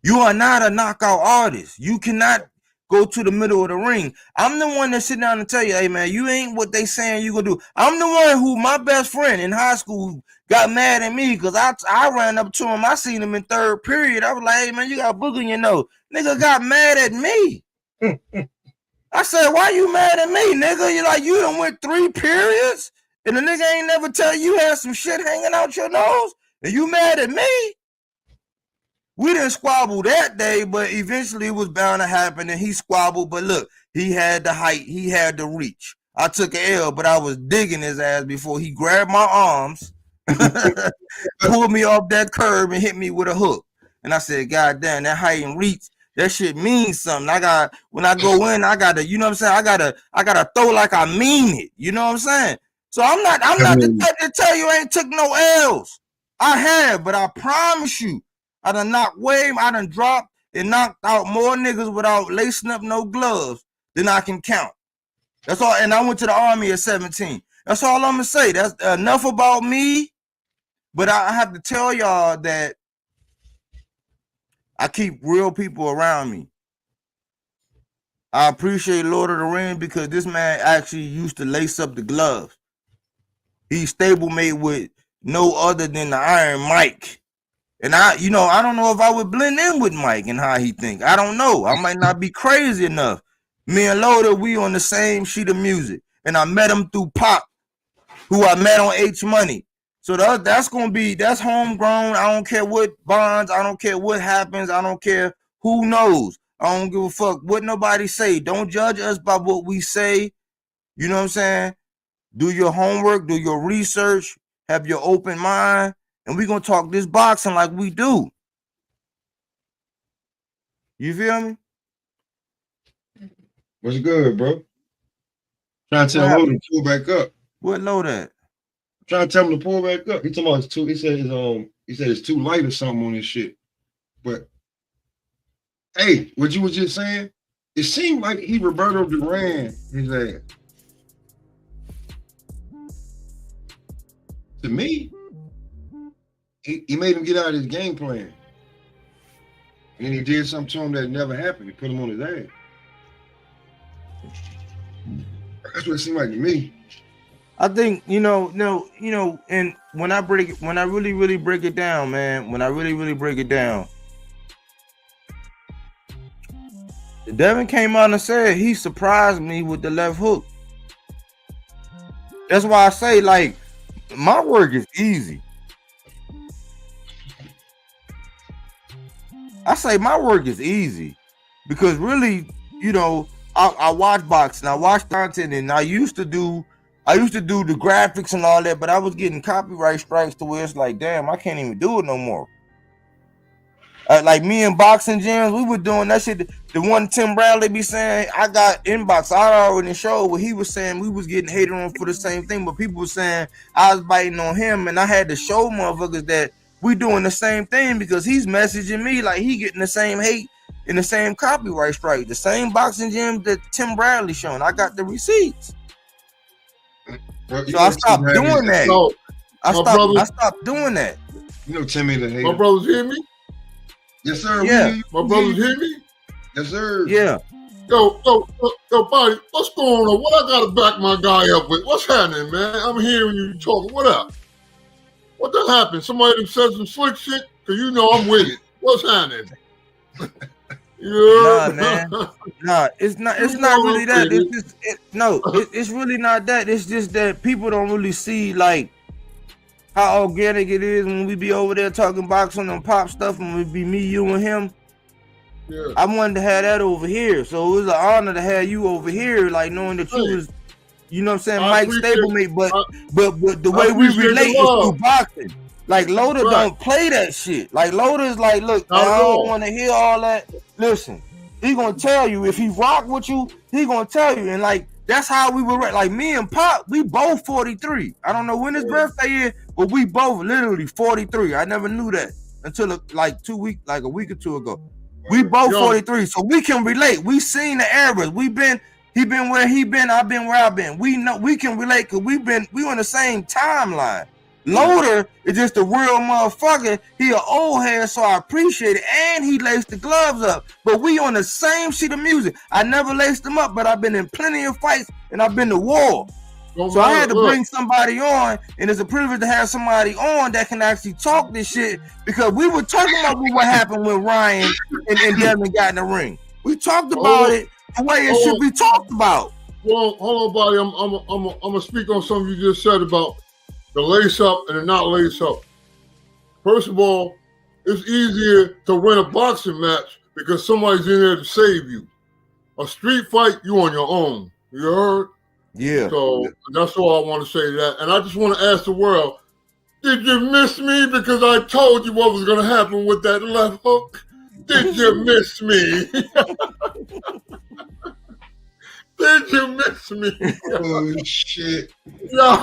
S1: You are not a knockout artist. You cannot go to the middle of the ring. I'm the one that sit down and tell you, hey, man, you ain't what they saying you gonna do. I'm the one who, my best friend in high school got mad at me because I ran up to him. I seen him in third period. I was like, hey, man, you got a booger in your nose. Nigga got mad at me. I said, why you mad at me, nigga? You like, you done went 3 periods and the nigga ain't never tell you had some shit hanging out your nose and you mad at me? We didn't squabble that day, but eventually it was bound to happen, and he squabbled. But look, he had the height, he had the reach. I took an L, but I was digging his ass before he grabbed my arms, pulled me off that curb, and hit me with a hook. And I said, God damn, that height and reach, that shit means something. When I go in, I gotta, you know what I'm saying? I gotta throw like I mean it. You know what I'm saying? So I'm not the type to tell you I ain't took no L's. I have, but I promise you, I done dropped and knocked out more niggas without lacing up no gloves than I can count. That's all. And I went to the Army at 17. That's all I'm gonna say. That's enough about me. But I have to tell y'all that I keep real people around me. I appreciate Lord of the Rings because this man actually used to lace up the gloves. He's stablemate with no other than the Iron Mike. And I don't know if I would blend in with Mike and how he think. I don't know. I might not be crazy enough. Me and Loader, we on the same sheet of music. And I met him through Pop, who I met on H Money. So that's homegrown. I don't care what bonds. I don't care what happens. I don't care who knows. I don't give a fuck what nobody say. Don't judge us by what we say. You know what I'm saying? Do your homework. Do your research. Have your open mind. And we're going to talk this boxing like we do. You feel me?
S8: What's good, bro? Trying to tell him to pull back up.
S1: What load at?
S8: Trying to tell him to pull back up. He talking about it's too. He said it's too light or something on this shit. But hey, what you was just saying, it seemed like he Roberto Duran his ass. To me, he made him get out of his game plan. And he did something to him that never happened. He put him on his ass. That's what it seemed like to me.
S1: I think and when I really break it down, man, Devin came out and said he surprised me with the left hook. That's why I say, like, my work is easy. I say my work is easy because really, I watch boxing, I watch content, and I used to do the graphics and all that, but I was getting copyright strikes to where it's like, damn, I can't even do it no more. Like me and Boxing Gems, we were doing that shit. The one Tim Bradley be saying, I got inbox. I already showed what he was saying. We was getting hated on for the same thing, but people were saying I was biting on him, and I had to show motherfuckers that we doing the same thing because he's messaging me like he getting the same hate and the same copyright strike, the same Boxing Gems that Tim Bradley showing. I got the receipts. So I stopped doing that.
S9: So,
S1: I stopped doing that.
S8: You know Timmy the hater.
S9: My brothers hear me?
S8: Yes, sir.
S1: Yeah.
S9: My brothers hear me?
S8: Yes, sir.
S1: Yeah.
S9: Yo, buddy, what's going on? What I gotta back my guy up with? What's happening, man? I'm hearing you talking. What up? What that happened? Somebody that said some slick shit? Cause you know I'm with it. What's happening?
S1: Nah, man. Nah, it's not really that. It's really not that. It's just that people don't really see like how organic it is when we be over there talking boxing and pop stuff and we be me, you, and him.
S9: Yeah.
S1: I wanted to have that over here. So it was an honor to have you over here, like knowing that you was, you know what I'm saying, Mike stablemate, but the way we relate is through boxing. Like Loader don't play that shit. Like Loader's like, look, I don't want to hear all that. Listen, he gonna tell you if he rock with you, he gonna tell you. And like that's how we were. Like me and Pop, we both 43. I don't know when his birthday is, but we both literally 43. I never knew that until like a week or two ago. We both 43, so we can relate. We seen the eras. He been where he been. I've been where I've been. We know we can relate because we on the same timeline. Loader is just a real motherfucker. He an old head, so I appreciate it. And he laced the gloves up. But we on the same sheet of music. I never laced them up, but I've been in plenty of fights and I've been to war. So I had to bring somebody on, and it's a privilege to have somebody on that can actually talk this shit because we were talking about what happened when Ryan and Devin got in the ring. We talked about it the way it should be talked about.
S9: Well, hold on, buddy. I'm gonna speak on something you just said about the lace up and the not lace up. First of all, it's easier to win a boxing match because somebody's in there to save you. A street fight, you on your own. You heard?
S1: Yeah.
S9: So that's all I want to say to that. And I just want to ask the world, did you miss me because I told you what was going to happen with that left hook? Did you miss me? Did you miss me?
S8: Oh, shit.
S9: Yo,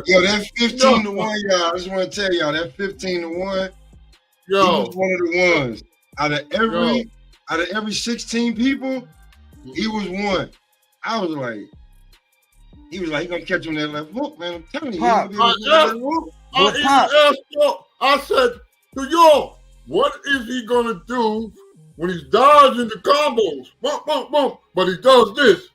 S8: that 15 to 1, y'all. I just want to tell y'all, that 15 to 1, he was one of the ones. Out of every 16 people, he was one. I was like, he gonna catch him that left hook, man. I'm telling you.
S9: I said to y'all, what is he gonna do when he's dodging the combos? Boom, boom, boom. But he does this,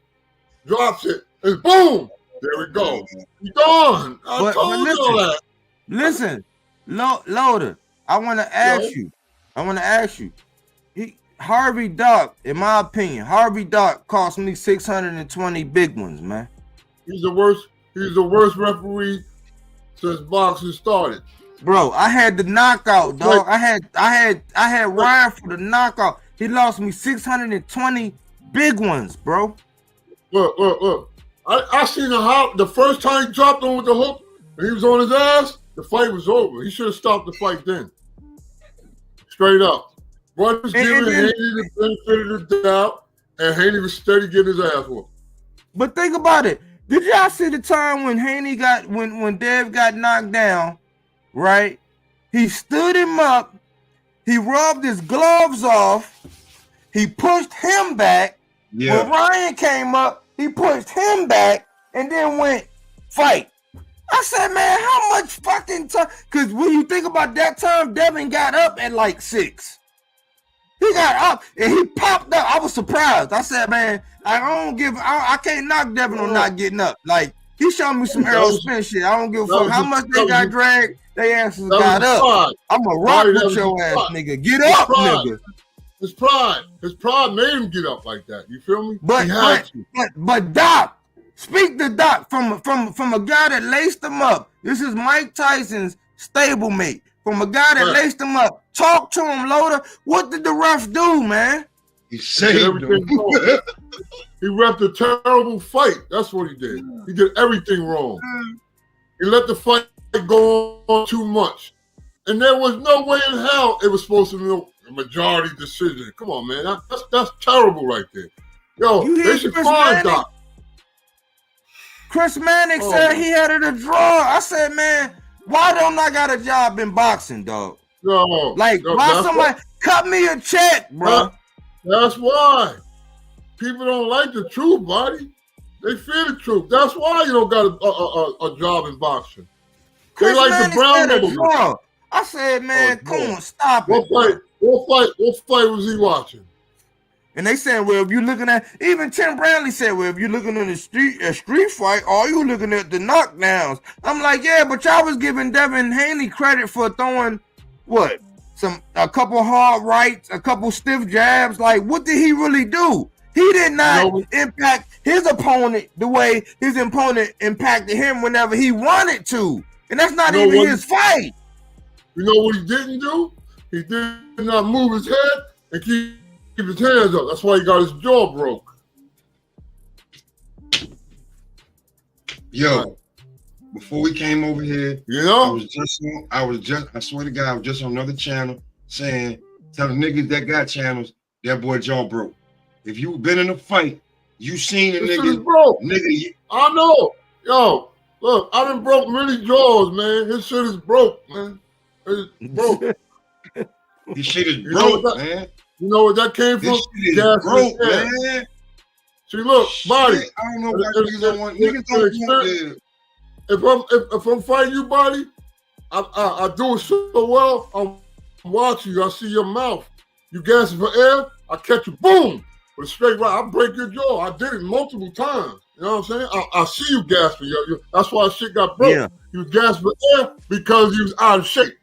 S9: drops it, and boom, there we go. He's gone. I told you all that.
S1: Listen, Loader, I want to ask you. Harvey Dock, in my opinion, cost me 620 big ones, man.
S9: He's the worst referee since boxing started.
S1: Bro, I had the knockout, dog. I had Ryan for the knockout. He lost me 620 big ones, bro.
S9: Look. I seen the first time he dropped him with the hook, and he was on his ass, the fight was over. He should have stopped the fight then. Straight up. Brothers giving Haney the benefit of the doubt, and Haney was steady getting his ass whooped.
S1: But think about it. Did y'all see the time when Haney when Dev got knocked down, right? He stood him up, he rubbed his gloves off, he pushed him back. Yeah. When Ryan came up, he pushed him back and then went fight. I said, man, how much fucking time? Because when you think about that time, Devin got up at like 6. He got up and he popped up. I was surprised. I said, man, I can't knock Devin on not getting up. Like, he showed me some arrow spin shit. I don't give a fuck how much they got dragged. They asses got up. I'm going to rock with your ass, nigga. Get up, nigga.
S9: His pride made him get up like that. You feel me?
S1: But Doc, speak to Doc from a guy that laced him up. This is Mike Tyson's stablemate. From a guy that laced him up. Talk to him, Loader. What did the ref do, man?
S8: He saved him.
S9: He refed a terrible fight. That's what he did. He did everything wrong. He let the fight go on too much. And there was no way in hell it was supposed to be a majority decision. Come on, man. That's terrible right there. Yo, they should find Doc.
S1: Chris Mannix said he had it a draw. I said, man, why don't I got a job in boxing, dog? Why somebody cut me a check, bro?
S9: That's why. People don't like the truth, buddy. They fear the truth. That's why you don't got a job in boxing. They
S1: Chris
S9: like
S1: Mannix
S9: the brown
S1: said a draw. I said, man, come on, stop it.
S9: What fight was he watching?
S1: And they said, well, if you're looking at, even Tim Bradley said, well, if you're looking at a street fight, are you looking at the knockdowns? I'm like, yeah, but y'all was giving Devin Haney credit for throwing, a couple hard rights, a couple stiff jabs. Like, what did he really do? He did not impact his opponent the way his opponent impacted him whenever he wanted to. And that's not even his fight.
S9: You know what he didn't do? He did not move his head and keep his hands up. That's why he got his jaw broke.
S8: Yo, before we came over here, I swear to God, I was just on another channel telling niggas that got channels, that boy jaw broke. If you been in a fight, you seen a nigga
S9: broke.
S8: I
S9: know. Yo, look, I done broke many jaws, man. His shit is broke, man. It's broke.
S8: This shit is broke, man.
S9: You know what that came from?
S8: This shit is broke, man.
S9: See, look, body.
S8: I don't know why niggas don't want this.
S9: If I'm fighting you, body, I do it so well. I'm watching you. I see your mouth. You gasping for air. I catch you, boom, with a straight right. I break your jaw. I did it multiple times. You know what I'm saying? I see you gasping. That's why shit got broke. Yeah. You was gasping for air because he was out of shape.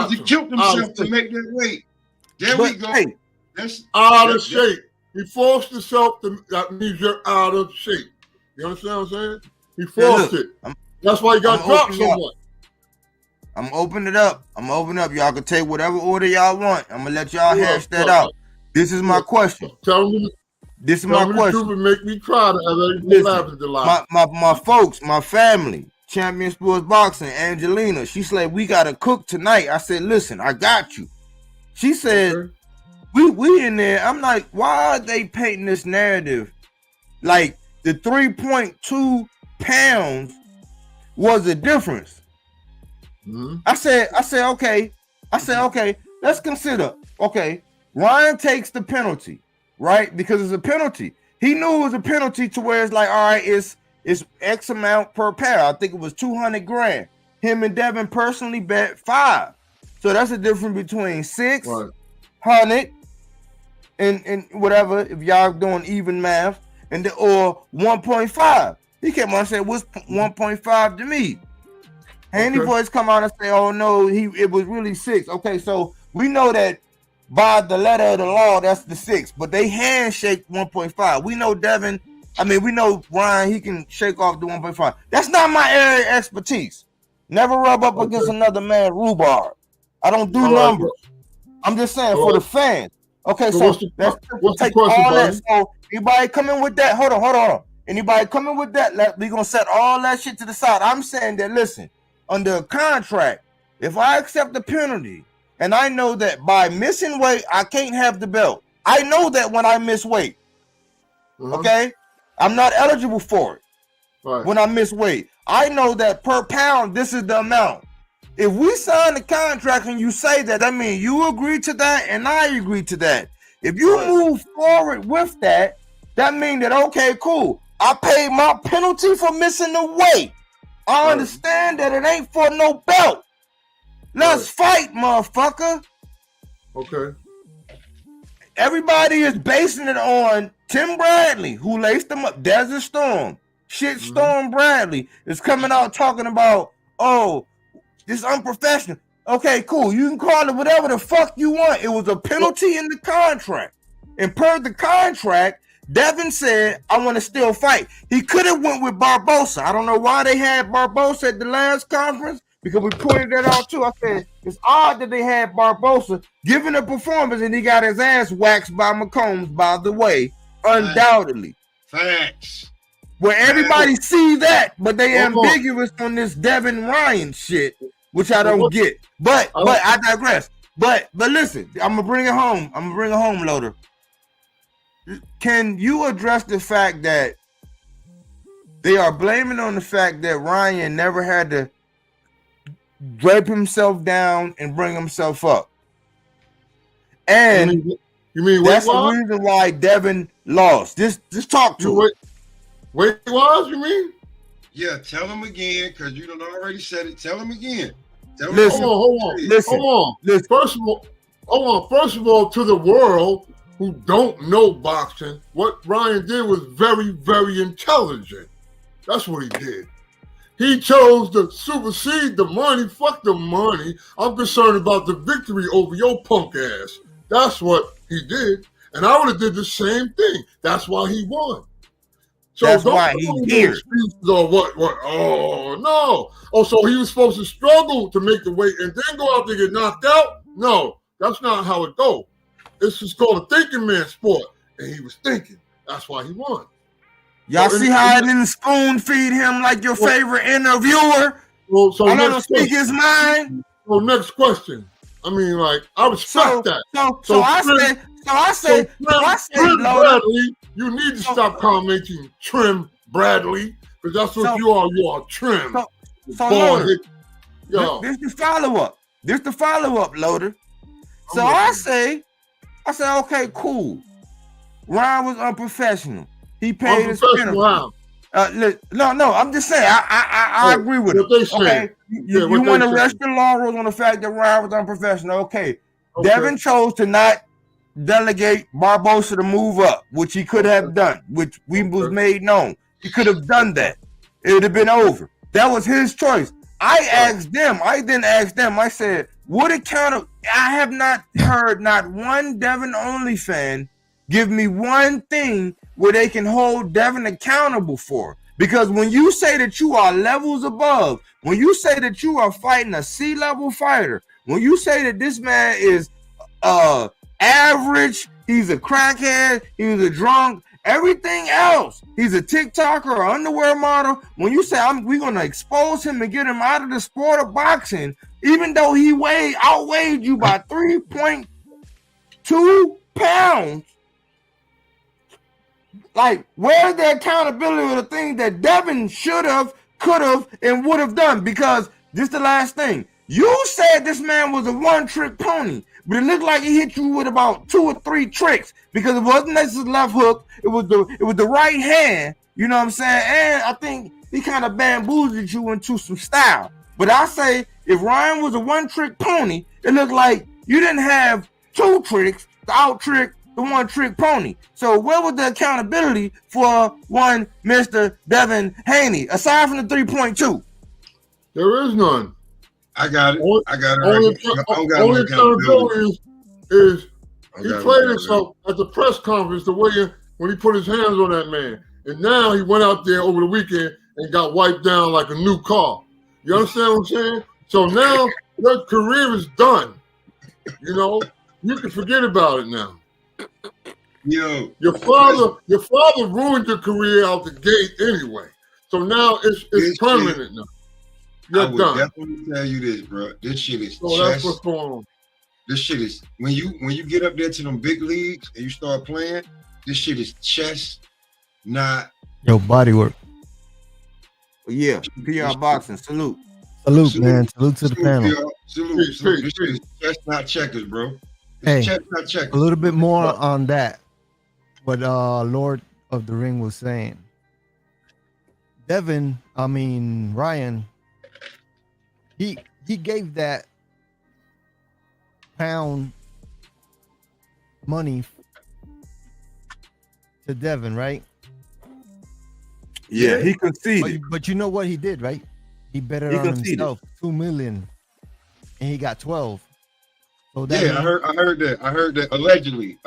S8: He killed himself to make that weight. There we go.
S1: Hey,
S9: that's out of shape. He forced himself to. That means you're out of shape. You understand what I'm saying? He forced it. That's why he got dropped so much.
S1: I'm opening it up. Y'all can take whatever order y'all want. I'm gonna let y'all hash that out. This is my question.
S9: Tell me.
S1: This is my question.
S9: It make me cry to have everything
S1: my folks, my family. Champion Sports Boxing, Angelina. She said, we got to cook tonight. I said, listen, I got you. She said, we in there. I'm like, why are they painting this narrative? Like the 3.2 pounds was the difference. Mm-hmm. I said, okay. Let's consider. Okay. Ryan takes the penalty, right? Because it's a penalty. He knew it was a penalty to where it's like, all right, it's X amount per pair. I think it was 200 grand. Him and Devin personally bet 5. So that's the difference between 600 and whatever, if y'all doing even math, or 1.5. He came on and said, what's 1.5 to me? Haney boys come out and say, oh no, it was really 6. Okay, so we know that by the letter of the law, that's the 6, but they handshake 1.5. We know Devin I mean, we know Ryan, he can shake off the 1.5. That's not my area of expertise. Never rub up against another man rhubarb. I don't do numbers. I'm just saying for the fans. Okay, so let's take all that. So anybody coming with that? Hold on. Anybody coming with that? We gonna set all that shit to the side. I'm saying that, listen, under a contract, if I accept the penalty and I know that by missing weight, I can't have the belt. I know that when I miss weight, okay, I'm not eligible for it. Right. When I miss weight, I know that per pound, this is the amount. If we sign the contract and you say that, I mean, you agree to that and I agree to that. If you move forward with that, that means that, okay, cool. I paid my penalty for missing the weight. I understand that it ain't for no belt. Let's fight, motherfucker. Okay. Everybody is basing it on Tim Bradley, who laced them up. Desert Storm. Storm Bradley is coming out talking about, oh, this unprofessional. Okay, cool. You can call it whatever the fuck you want. It was a penalty in the contract. And per the contract, Devin said, I want to still fight. He could have went with Barbosa. I don't know why they had Barbosa at the last conference, because we pointed that out too. I said, it's odd that they had Barbosa giving a performance and he got his ass waxed by McCombs, by the way, undoubtedly.
S8: Facts.
S1: Where everybody see that, but they ambiguous on this Devin Ryan shit, which I don't get. But I digress. But listen, I'm gonna bring it home. Loader. Can you address the fact that they are blaming on the fact that Ryan never had to drape himself down and bring himself up? And
S9: you mean
S1: that's the reason why Devin lost. Just talk to it.
S9: Weight-wise, you mean?
S8: Yeah, tell him again, because you done already said it. Tell him again.
S9: Hold on. First of all, to the world who don't know boxing, what Ryan did was very, very intelligent. That's what he did. He chose to supersede the money. Fuck the money. I'm concerned about the victory over your punk ass. That's what he did. And I would have did the same thing. That's why he won. So that's why he's here. Or what? Oh, no. Oh, so he was supposed to struggle to make the weight and then go out there and get knocked out? No, that's not how it goes. It's just called a thinking man sport. And he was thinking. That's why he won.
S1: Y'all see how I didn't spoon feed him like your favorite interviewer?
S9: So
S1: I let him speak his mind.
S9: Well, next question. I mean, like, I respect that.
S1: So I say,
S9: Bradley, you need to stop commenting Trim Bradley, because that's what you are. You are Trim.
S1: This the follow-up. Loader. So I say, okay, cool. Ryan was unprofessional. He paid his penalty. No, I'm just saying. I agree with him. Okay, you want to rest your laurels on the fact that Ryan was unprofessional. Okay. Devin chose to not delegate Barbosa to move up, which he could have done, which was made known. He could have done that. It would have been over. That was his choice. I asked them. I said, what account? I have not heard not one Devin only fan give me one thing where they can hold Devin accountable for. Because when you say that you are levels above, when you say that you are fighting a C-level fighter, when you say that this man is average, he's a crackhead, he's a drunk, everything else, he's a TikToker or underwear model, when you say we're going to expose him and get him out of the sport of boxing, even though he outweighed you by 3.2 pounds, like, where's the accountability of the things that Devin should have, could have, and would have done? Because this is the last thing. You said this man was a one-trick pony, but it looked like he hit you with about 2 or 3 tricks, because it wasn't just his left hook, it was the right hand, you know what I'm saying? And I think he kind of bamboozled you into some style. But I say, if Ryan was a one-trick pony, it looked like you didn't have 2 tricks to out-trick the one-trick pony. So where was the accountability for one Mr. Devin Haney, aside from the 3.2?
S9: There is none.
S8: I got it.
S9: Only accountability is he played himself at the press conference the way when he put his hands on that man. and now he went out there over the weekend and got wiped down like a new car. You understand what I'm saying? So now your career is done. You know, you can forget about it now.
S8: Yo,
S9: Your father ruined your career out the gate anyway. So now it's permanent now. You're
S8: I would
S9: done.
S8: definitely tell you this, bro. This shit is
S9: So
S8: chess.
S9: that's what's going on.
S8: This shit is when you get up there to them big leagues and you start playing. This shit is chess, not
S10: Yo, body work.
S1: Yeah, PR boxing. Salute.
S10: Salute, man. Salute to the panel.
S8: PR. Salute. This shit is chess, not checkers, bro.
S10: Hey,
S8: It's chess, not checkers.
S10: a little bit more on that. What Lord of the Ring was saying. Ryan, he gave that pound money to Devin, right?
S1: Yeah, he conceded.
S10: But you know what he did, right? He bet it on himself, $2 million, and he got 12. So that
S8: I heard that. Allegedly.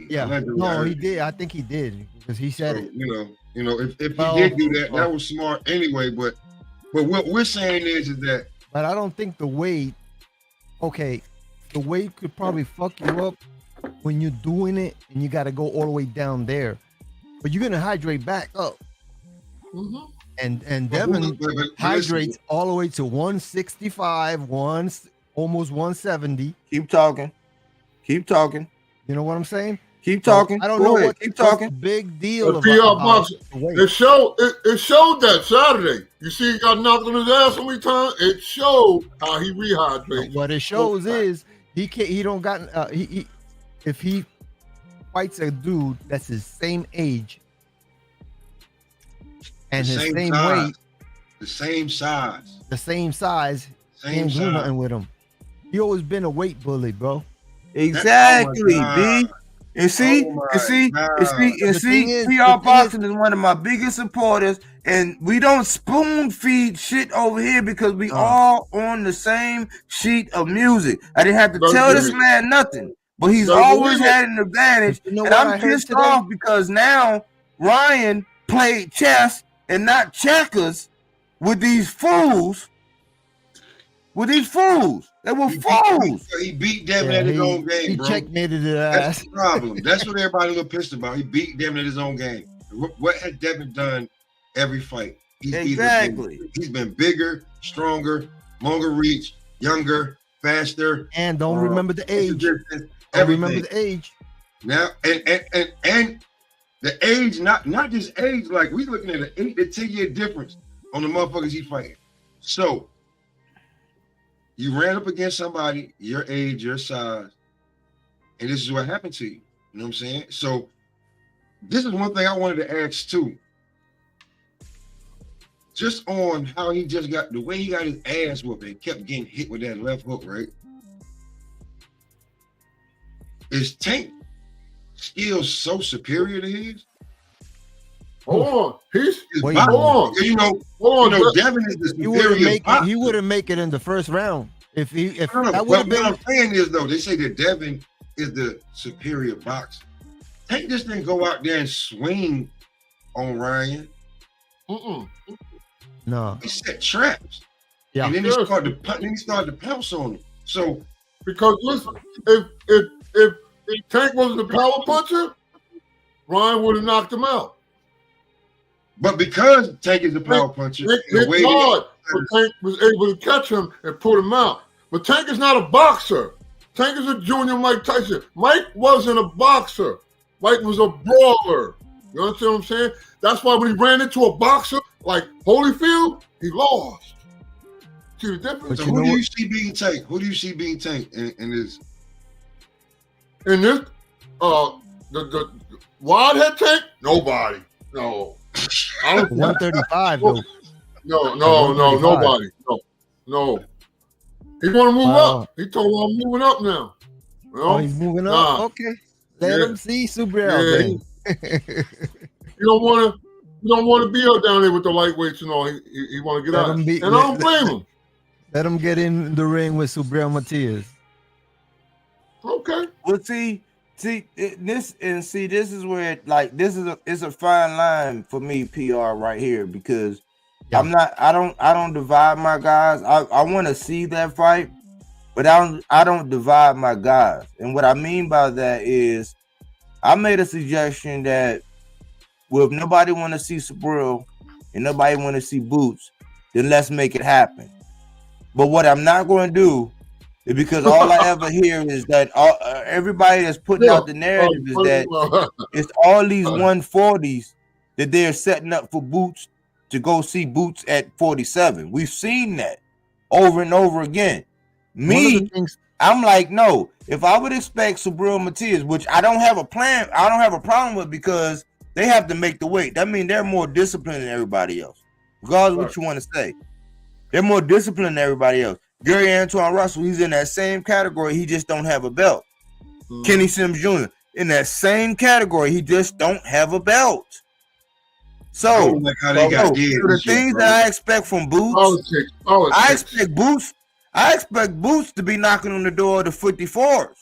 S10: Yeah.
S8: Allegedly,
S10: he did. I think he did because he said it.
S8: You know, if he did do that, that was smart anyway. But what we're saying is that.
S10: But I don't think the weight. Okay, the weight could probably fuck you up when you're doing it, and you got to go all the way down there. But you're gonna hydrate back up.
S9: Mm-hmm.
S10: And Devin hydrates all the way to 165, almost 170.
S1: Keep talking. You
S10: know what I'm saying?
S1: Keep talking.
S10: I don't know what.
S1: Keep talking.
S10: Big deal.
S9: The PR boxing. It showed that Saturday. You see, he got knocked on his ass so many times. It showed how he rehydrates.
S10: What it shows is he don't got if he fights a dude that's his same age and his same weight,
S8: the same size,
S10: he ain't do nothing with him. He always been a weight bully, bro.
S1: Exactly, B. And see, PR Boxing is one of my biggest supporters, and we don't spoon feed shit over here because we all on the same sheet of music. I didn't have to tell this man nothing, but he's always had an advantage, and I'm pissed off because now Ryan played chess and not checkers with these fools. They were fools.
S8: He beat Devin at his own game, bro.
S10: He checkmated his ass.
S8: That's the problem. That's what everybody a little pissed about. He beat Devin at his own game. What has Devin done every fight? He's been bigger, stronger, longer reach, younger, faster.
S10: And don't remember the age. Remember the age.
S8: Now, and the age, not just age, like we looking at an 8 to 10 year difference on the motherfuckers he's fighting. So you ran up against somebody your age, your size, and this is what happened to you. You know what I'm saying? So this is one thing I wanted to ask too. Just on how he just got the way he got his ass whooped and kept getting hit with that left hook, right? Is Tank skills so superior to his?
S9: Hold on.
S8: You know, Devin is the superior boxer.
S10: He wouldn't make it in the first round. If
S8: that would have been. What I'm saying is though, they say that Devin is the superior boxer. Tank just didn't go out there and swing on Ryan.
S10: No.
S8: He set traps.
S10: Yeah.
S8: And then he started to pounce on him. So
S9: because listen, if Tank wasn't a power puncher, Ryan would have knocked him out.
S8: But because Tank is a power puncher,
S9: it's hard. But Tank was able to catch him and put him out. But Tank is not a boxer. Tank is a junior Mike Tyson. Mike wasn't a boxer. Mike was a brawler. You understand what I'm saying? That's why when he ran into a boxer like Holyfield, he lost. See the difference?
S8: So who do you see being Tank? Who do you see being Tank in this?
S9: In this, the Wildhead Tank? Nobody. No.
S10: 135 though.
S9: No, nobody. No. He want to move up. He told me I'm moving up now. You know?
S10: Oh, he's moving up. Okay. Let him see Subriel.
S9: You don't want to be out down there with the lightweights and all. He want to get out. And I don't blame him.
S10: Let him get in the ring with Subriel Matias.
S9: Okay.
S1: Well, see, this is where it's a fine line for me, PR, right here, because I don't divide my guys. I want to see that fight, but I don't divide my guys. And what I mean by that is I made a suggestion that, well, if nobody want to see Subriel and nobody want to see Boots, then let's make it happen. But what I'm not going to do is, because all I ever hear is that everybody that's putting out the narrative is that it's all these 140s that they're setting up for Boots to go see Boots at 47. We've seen that over and over again. I'm like, no. If I would expect Subriel Matias, which I don't have a problem with, because they have to make the weight. That means they're more disciplined than everybody else. Regardless of what you want to say. They're more disciplined than everybody else. Gary Antoine Russell, he's in that same category. He just don't have a belt. Kenny Sims Jr. in that same category. He just don't have a belt. So, the things that I expect from Boots, I expect Boots to be knocking on the door of the 54s.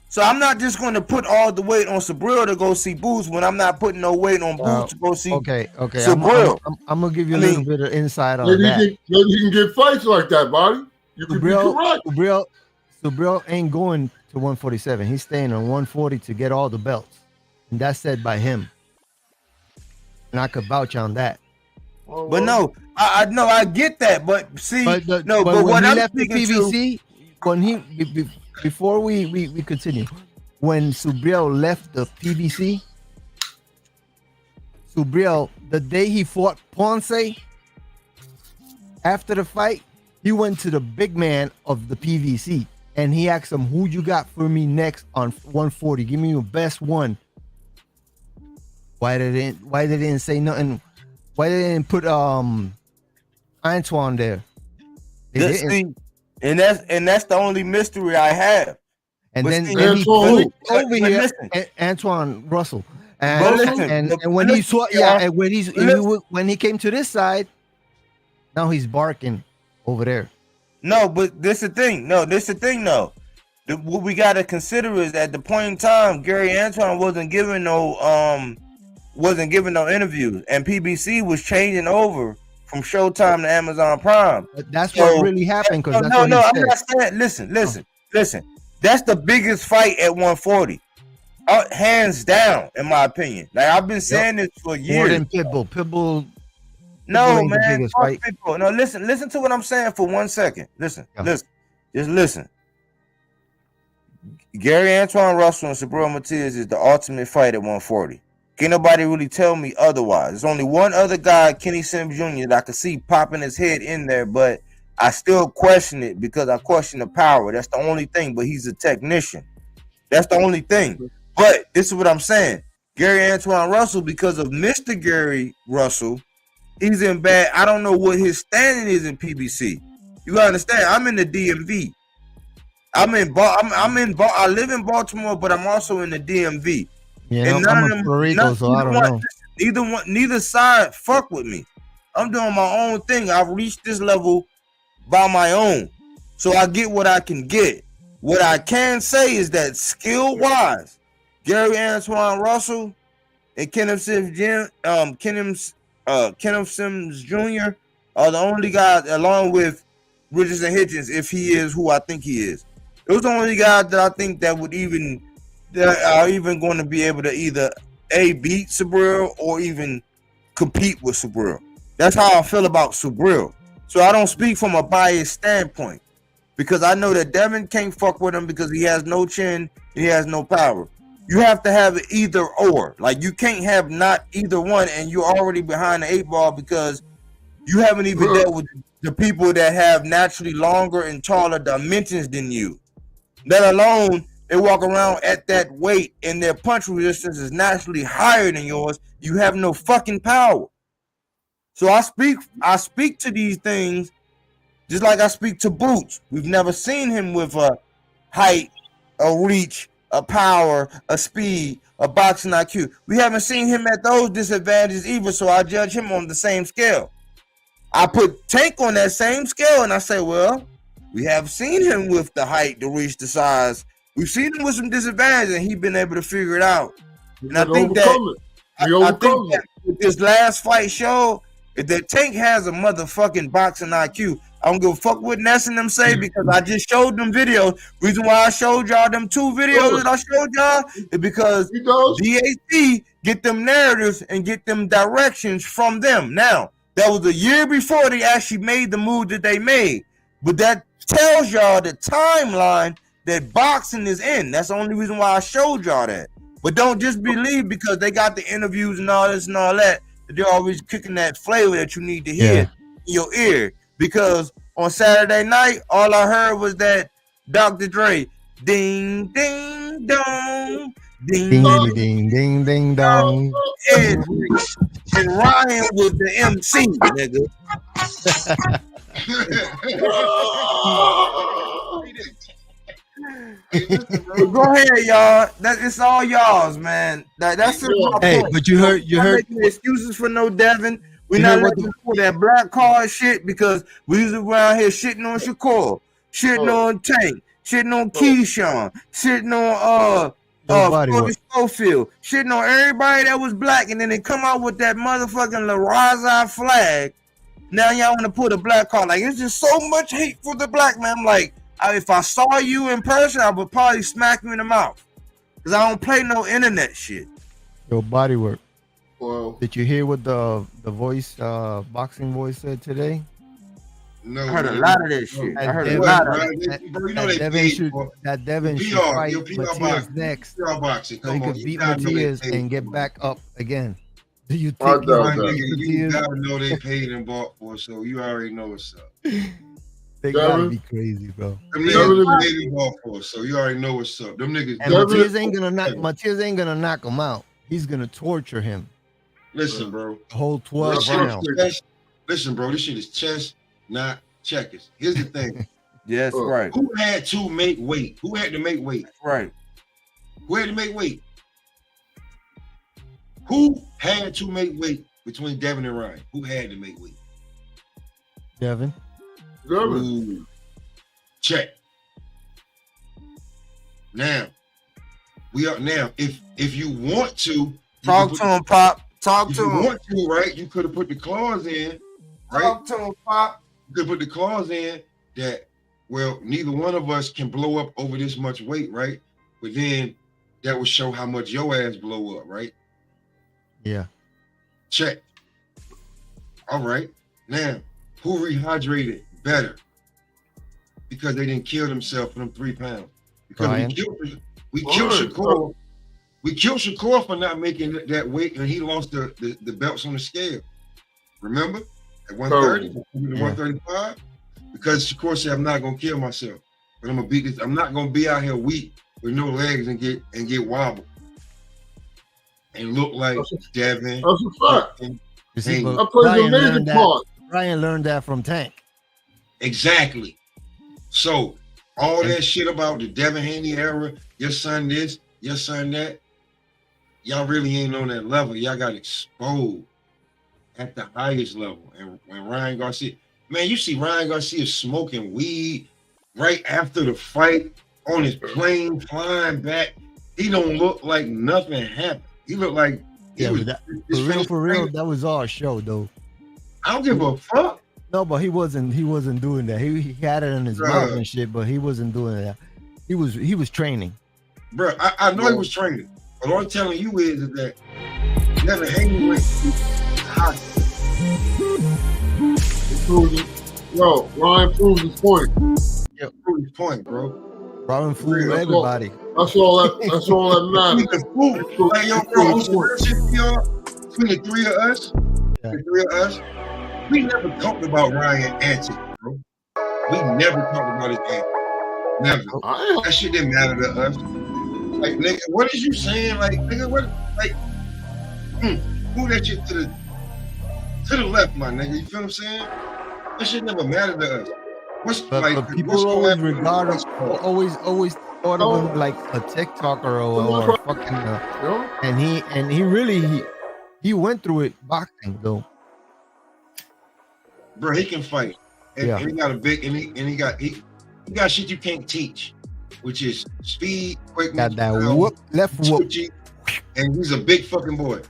S1: So I'm not just going to put all the weight on Subriel to go see Boots when I'm not putting no weight on Boots to go see Subriel.
S10: I'm going to give you a little bit of insight on that.
S9: Maybe you can get fights like that, buddy. You can be correct.
S10: Subriel ain't going to 147. He's staying on 140 to get all the belts. And that's said by him. And I could vouch on that.
S1: But no, I get that. But see,
S10: but when he left the PBC, before we continue, when Subriel left the PBC, the day he fought Ponce, after the fight, he went to the big man of the PBC and he asked him, "Who you got for me next on 140? Give me your best one." Why they didn't say nothing? Why they didn't put Antoine there?
S1: And that's the only mystery I have.
S10: And then he put over here Antoine Russell. And when he saw, and when he came to this side, now he's barking over there.
S1: No, but this the thing. What we got to consider is, at the point in time, Gary Antoine wasn't giving no interviews, and PBC was changing over from Showtime to Amazon Prime.
S10: But that's what really happened.
S1: I'm not saying. Listen. That's the biggest fight at 140, hands down, in my opinion. Like, I've been saying this for years.
S10: More than Pitbull. Pitbull.
S1: No, man. Pitbull. No, listen to what I'm saying for 1 second. Listen. Just listen. Gary Antoine Russell and Subriel Matias is the ultimate fight at 140. Can't nobody really tell me otherwise. There's only one other guy, Kenny Sims Jr., that I could see popping his head in there, but I still question it because I question the power. That's the only thing. But he's a technician. That's the only thing. But this is what I'm saying. Gary Antoine Russell, because of Mr. Gary Russell, he's in bad. I don't know what his standing is in PBC. You gotta understand. I'm in the DMV. I live in Baltimore, but I'm also in the DMV.
S10: Yeah, and I'm in Puerto Rico, so I don't know.
S1: Neither side fuck with me. I'm doing my own thing. I've reached this level by my own, so I get what I can get. What I can say is that skill-wise, Gary Antoine Russell and Kenneth Sims Jr. are the only guys, along with Richardson Hitchens, if he is who I think he is. Those are the only guys that I think that are even going to be able to either beat Subriel or even compete with Subriel. That's how I feel about Subriel. So I don't speak from a biased standpoint, because I know that Devin can't fuck with him because he has no chin, he has no power. You have to have it either or. Like, you can't have not either one, and you're already behind the 8 ball because you haven't even dealt with the people that have naturally longer and taller dimensions than you. Let alone they walk around at that weight and their punch resistance is naturally higher than yours. You have no fucking power. So I speak to these things just like I speak to Boots. We've never seen him with a height, a reach, a power, a speed, a boxing IQ. We haven't seen him at those disadvantages either, so I judge him on the same scale. I put Tank on that same scale and I say, well, we have seen him with the height, the reach, the size, We've seen him with some disadvantages, and he's been able to figure it out. And I think
S9: overcome
S1: that
S9: it.
S1: I think that with this last fight show, if that Tank has a motherfucking boxing IQ, I don't give a fuck what Ness and them say because I just showed them videos. Reason why I showed y'all them 2 videos that I showed y'all is because DAC get them narratives and get them directions from them. Now, that was a year before they actually made the move that they made. But that tells y'all the timeline that boxing is in. That's the only reason why I showed y'all that. But don't just believe because they got the interviews and all this and all that they're always kicking that flavor that you need to hear in your ear. Because on Saturday night, all I heard was that Dr. Dre, ding, ding, dong, ding,
S10: ding, ding, ding, ding, dong.
S1: And Ryan was the MC, nigga. Go ahead, y'all. It's all y'all's, man. That's it.
S10: Hey, but you heard
S1: making excuses for no Devin. We're not looking for that black card shit because we was around here shitting on Shakur, shitting on Tank, shitting on Keyshawn, shitting on Schofield, shitting on everybody that was black, and then they come out with that motherfucking La Raza flag. Now y'all want to put a black card. Like, it's just so much hate for the black man. I'm like, if I saw you in person, I would probably smack you in the mouth. Because I don't play no internet shit.
S10: Your body work.
S9: Well,
S10: did you hear what the voice, boxing voice said today?
S8: No,
S1: I heard a lot of that shit. I heard a lot of it.
S10: That Devin should fight Matias next. So he could beat Matias and get back up again. Do you think
S8: you gotta know they paid and bought for, so you already know what's up.
S10: They gotta be crazy, bro.
S8: Them niggas paid and bought for, so you already know what's up. Them niggas.
S10: And Matias ain't gonna knock him out. He's gonna torture him.
S8: Listen, bro.
S10: The whole 12 rounds.
S8: Listen, bro. This shit is chess, not checkers. Here's the thing.
S1: Yes, right.
S8: Who had to make weight? Who had to make weight?
S1: Right.
S8: Who had to make weight? Who had to make weight between Devin and Ryan? Who had to make weight?
S10: Devin.
S8: Ooh. Check. Now, we are now. If you want to
S1: talk to him, Pop. Talk to him.
S8: If you want to, right? You could have put the clause in, right?
S1: Talk to him, Pop.
S8: You could put the clause in that, well, neither one of us can blow up over this much weight, right? But then that would show how much your ass blow up, right?
S10: Yeah.
S8: Check. All right. Now, who rehydrated better? Because they didn't kill themselves for them 3 pounds. Because we killed Shakur. We killed Shakur for not making that weight, and he lost the belts on the scale. Remember? At 130, 135? Because Shakur said, I'm not gonna kill myself, but I'm gonna beat this. I'm not gonna be out here weak with no legs and get wobbled. And look like Devin.
S9: That's a fact.
S10: I played the amazing part. Ryan learned that from Tank.
S8: Exactly. So all that shit about the Devin Haney era, your son this, your son that, y'all really ain't on that level. Y'all got exposed at the highest level. And when Ryan Garcia, man, you see Ryan Garcia smoking weed right after the fight on his plane flying back. He don't look like nothing happened. He looked like
S10: for real, that was our show though.
S8: I don't give a fuck.
S10: No, but he wasn't doing that. He had it in his mouth and shit, but he wasn't doing that. He was training.
S8: Bro, I know he was training. But all I'm telling you is that Devin Haney went hot.
S9: Yo, Ryan proves his point.
S8: Yeah, proves his point, bro.
S10: Ryan fooled everybody.
S9: That's all that matters.
S8: Like, yo, bro, between the three of us, we never talked about Ryan antics, bro. We never talked about his antics. Never. That shit didn't matter to us. Like, nigga, what is you saying? Like, nigga, what? Like, move that shit to the left, my nigga. You feel what I'm saying? That shit never mattered to us.
S10: But people always regard us, always thought of him like a TikToker or fucking, and he really went through it boxing though.
S8: Bro, he can fight, and he got a big, and he got shit you can't teach. which is speed, quickness,
S10: Got that
S8: power,
S10: whoop, left whoop.
S8: agility, and he's a big fucking boy.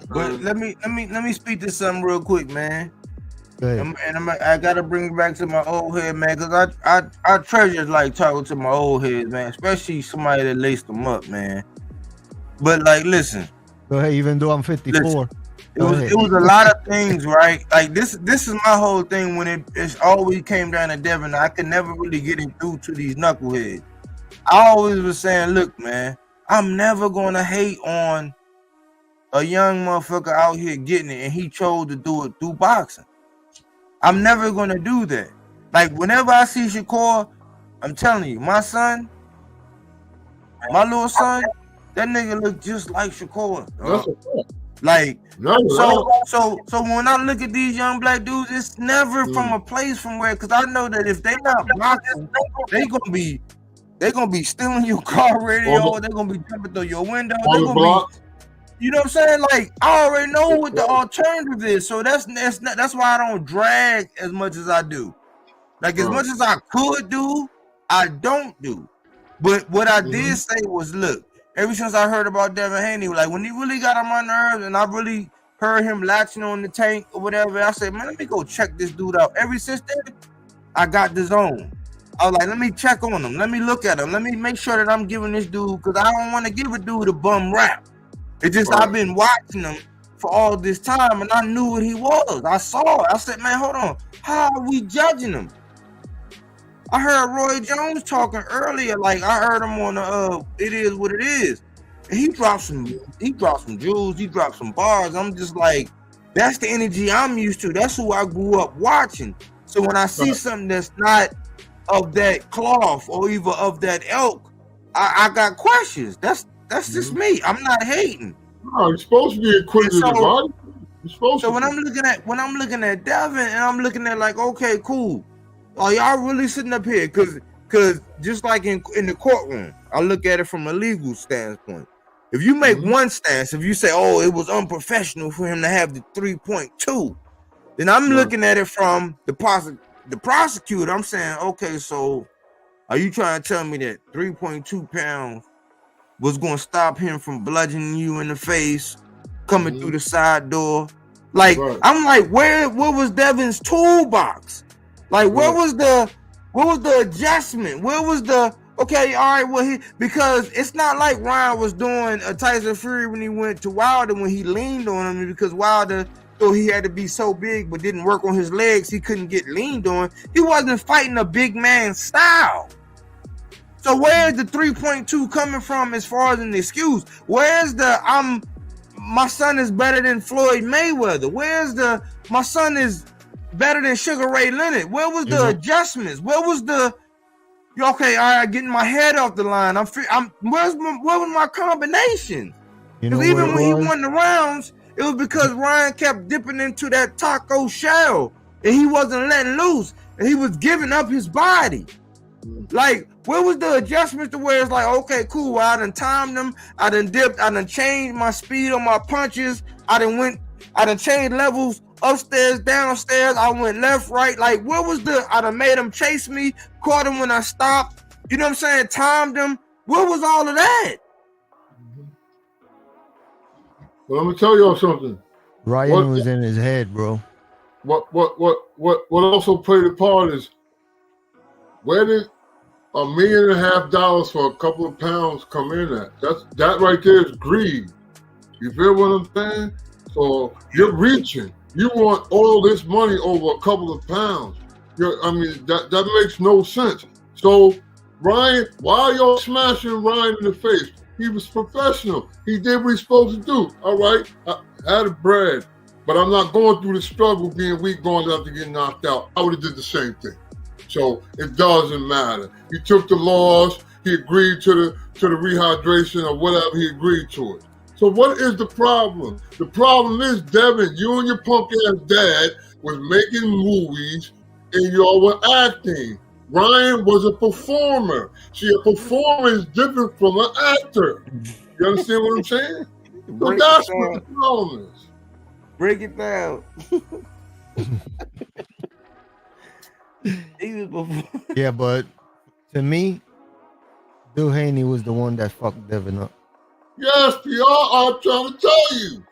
S1: But let me speak to something real quick, man.
S10: Good.
S1: I gotta bring it back to my old head, man, because I treasure like talking to my old heads, man, especially somebody that laced them up, man. But like, listen.
S10: Go ahead, even though I'm 54.
S1: Listen, it was a lot of things, right? Like this is my whole thing when it always came down to Devin. I could never really get it through to these knuckleheads. I always was saying, look, man, I'm never gonna hate on a young motherfucker out here getting it, and he chose to do it through boxing. I'm never gonna do that. Like whenever I see Shakur, I'm telling you, my son, my little son, that nigga look just like Shakur. Like so when I look at these young black dudes, it's never from a place from where, because I know that if they not boxing, they gonna be stealing your car radio, they're gonna be jumping through your window, they're gonna be, you know what I'm saying? Like I already know what the alternative is, so that's why I don't drag as much as I do. Like as much as I could do, I don't do. But what I did say was, look, ever since I heard about Devin Haney, like when he really got on my nerves and I really heard him latching on the tank or whatever, I said, man, let me go check this dude out. Ever since then, I got the zone. I was like, let me check on him. Let me look at him. Let me make sure that I'm giving this dude, because I don't want to give a dude a bum rap. It's just I've been watching him for all this time and I knew what he was. I saw it. I said, man, hold on. How are we judging him? I heard Roy Jones talking earlier. Like I heard him on the It Is What It Is. And he dropped some jewels, he dropped some bars. I'm just like, that's the energy I'm used to. That's who I grew up watching. So when I see something that's not of that cloth or even of that elk, I got questions. That's just me. I'm not hating.
S9: No, you're supposed to be inquisitive, right? You're supposed to.
S1: When I'm looking at Devin and I'm looking at like, okay, cool. Are y'all really sitting up here? Cause just like in the courtroom, I look at it from a legal standpoint. If you make one stance, if you say, oh, it was unprofessional for him to have the 3.2, then I'm looking at it from the prosecutor. I'm saying, okay, so are you trying to tell me that 3.2 pounds was going to stop him from bludgeoning you in the face, coming through the side door? Like, I'm like, what was Devin's toolbox? Like, what was the adjustment? Where was the, okay, all right, because it's not like Ryan was doing a Tyson Fury when he went to Wilder, when he leaned on him, because Wilder, though he had to be so big but didn't work on his legs, he couldn't get leaned on. He wasn't fighting a big man style. So where's the 3.2 coming from as far as an excuse? Where's the my son is better than Floyd Mayweather? Where's the my son is better than Sugar Ray Leonard? Where was the adjustments? Where was the okay, all right, getting my head off the line? Where was my combination? Because even when he won the rounds, it was because Ryan kept dipping into that taco shell and he wasn't letting loose and he was giving up his body. Like, where was the adjustments to where it's like, okay, cool, I done timed them, I done dipped, I done changed my speed on my punches, I done changed levels upstairs, downstairs, I went left, right. Like, where was I done made him chase me, caught him when I stopped, you know what I'm saying, timed him. Where was all of that?
S9: Well, I'm gonna tell y'all something.
S10: Ryan was in his head, bro.
S9: What also played a part is, where did $1.5 million for a couple of pounds come in at? That right there is greed. You feel what I'm saying? So you're reaching. You want all this money over a couple of pounds. That makes no sense. So Ryan, why y'all smashing Ryan in the face? He was professional. He did what he's supposed to do. All right, I had a bread, but I'm not going through the struggle being weak, going out to get knocked out. I would have did the same thing. So it doesn't matter. He took the loss. He agreed to the rehydration or whatever he agreed to it. So what is the problem? The problem is, Devin, you and your punk ass dad was making movies and y'all were acting. Ryan was a performer. See, a performer is different from an actor. You understand what I'm saying? So that's what the problem is.
S1: Break it down.
S10: Yeah, but to me, Bill Haney was the one that fucked Devin up.
S9: Yes, PR, I'm trying to tell you.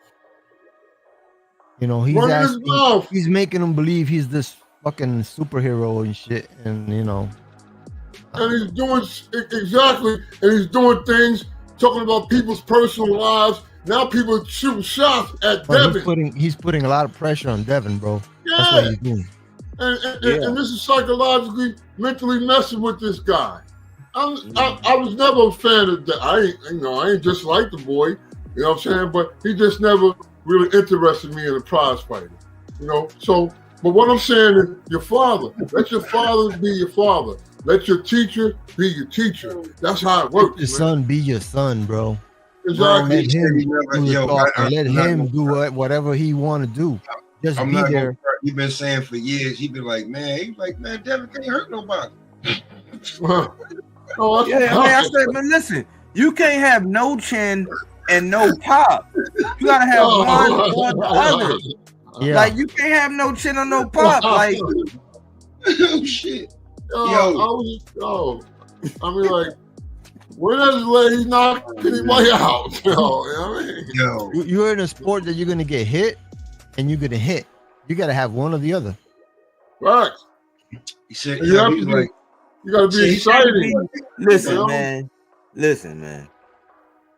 S10: You know, he's
S9: Running his
S10: asking,
S9: mouth.
S10: he's making him believe he's this fucking superhero and shit, and you know.
S9: And he's doing exactly, and he's doing things, talking about people's personal lives. Now people shooting shots at
S10: But
S9: Devin.
S10: he's putting a lot of pressure on Devin, bro. That's
S9: Yeah.
S10: what he's doing.
S9: And this is psychologically, mentally messing with this guy. I was never a fan of that. I ain't just like the boy, you know what I'm saying? But he just never really interested me in a prize fighter, you know? So, but what I'm saying is your father, let your father be your father. Let your teacher be your teacher. That's how it works.
S10: Let your son be your son, bro.
S9: Exactly.
S10: Let him do the talking. Let him do whatever he want to do. Just
S8: I'm
S10: be
S8: not
S10: there.
S8: You've been saying for years. He been like, man, Devin can't hurt nobody.
S9: Oh,
S1: yeah, man, I said, but listen, you can't have no chin and no pop. You gotta have one or the other.
S10: Yeah.
S1: Like you can't have no chin or no pop. Like
S8: oh shit.
S9: I mean, like, when is he knocking anybody out? You know what I mean?
S8: Yo.
S10: You're in a sport that you're gonna get hit and you're gonna hit. You gotta have one or the other.
S9: Right.
S8: He said,
S9: you gotta be exciting.
S1: Listen,
S9: you know?
S1: man. Listen, man.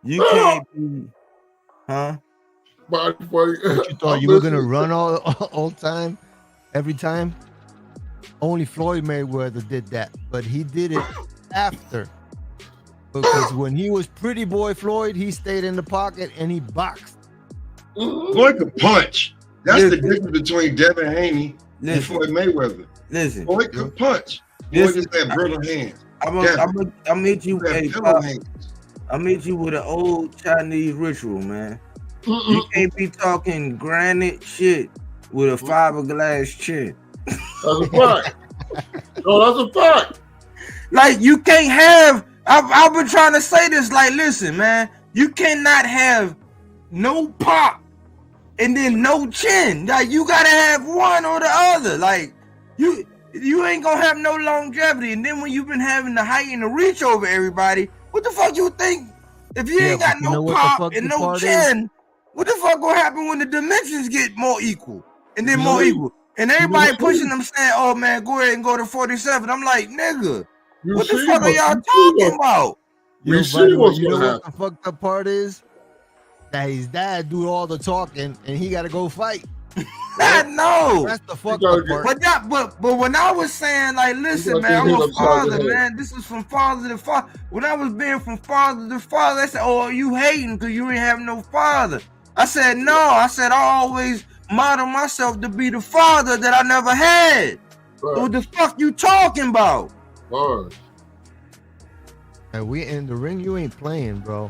S1: You can't be, huh?
S9: But
S10: you thought you were gonna run all time, every time? Only Floyd Mayweather did that, but he did it after. Because when he was Pretty Boy Floyd, he stayed in the pocket and he boxed.
S8: Floyd could punch. That's the difference between Devin Haney and Floyd Mayweather.
S1: Listen,
S8: Floyd could punch. Floyd just had brittle hands.
S1: I'll meet you. I'll meet you with an old Chinese ritual, man. You can't be talking granite shit with a fiberglass chin.
S9: That's a fact. No, that's a fact.
S1: Like you can't have. I've been trying to say this. Like, listen, man, you cannot have no pop and then no chin. Like, you gotta have one or the other. Like, you ain't gonna have no longevity. And then when you've been having the height and the reach over everybody, what the fuck you think? If you ain't got no pop and no chin, what the fuck gonna happen when the dimensions get more equal and then more equal? And everybody pushing them saying, "Oh man, go ahead and go to 47." I'm like, nigga. What the fuck are y'all talking about?
S10: You know what the fucked up part is? That his dad do all the talking and he got to go fight.
S1: I know.
S10: That's the fucked up part.
S1: But when I was saying, like, listen, man, I'm a father, man. This is from father to father. When I was being from father to father, they said, "Oh, you hating because you ain't have no father." I said, "No." I said, "I always model myself to be the father that I never had." Right. So what the fuck you talking about?
S10: And we in the ring, you ain't playing, bro.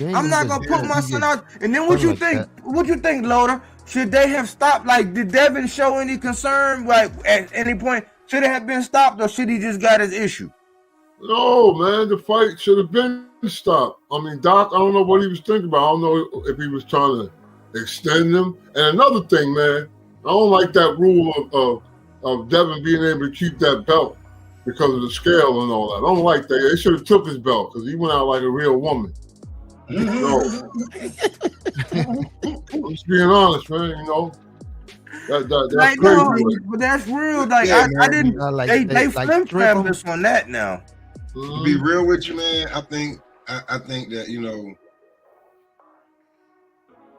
S1: I'm not gonna put my son out. And then what you think? What you think, Loader? Should they have stopped? Like, did Devin show any concern? Like, at any point, should it have been stopped, or should he just got his issue?
S9: No, man, the fight should have been stopped. I mean, Doc, I don't know what he was thinking about. I don't know if he was trying to extend them. And another thing, man, I don't like that rule of Devin being able to keep that belt because of the scale and all that. I don't like that. They should have took his belt because he went out like a real woman. No. Just being honest, man, you know. That's
S1: like,
S9: crazy.
S1: No, but that's real. Like, yeah, I didn't. They flim-flammed us on that now.
S8: To be real with you, man, I think that, you know,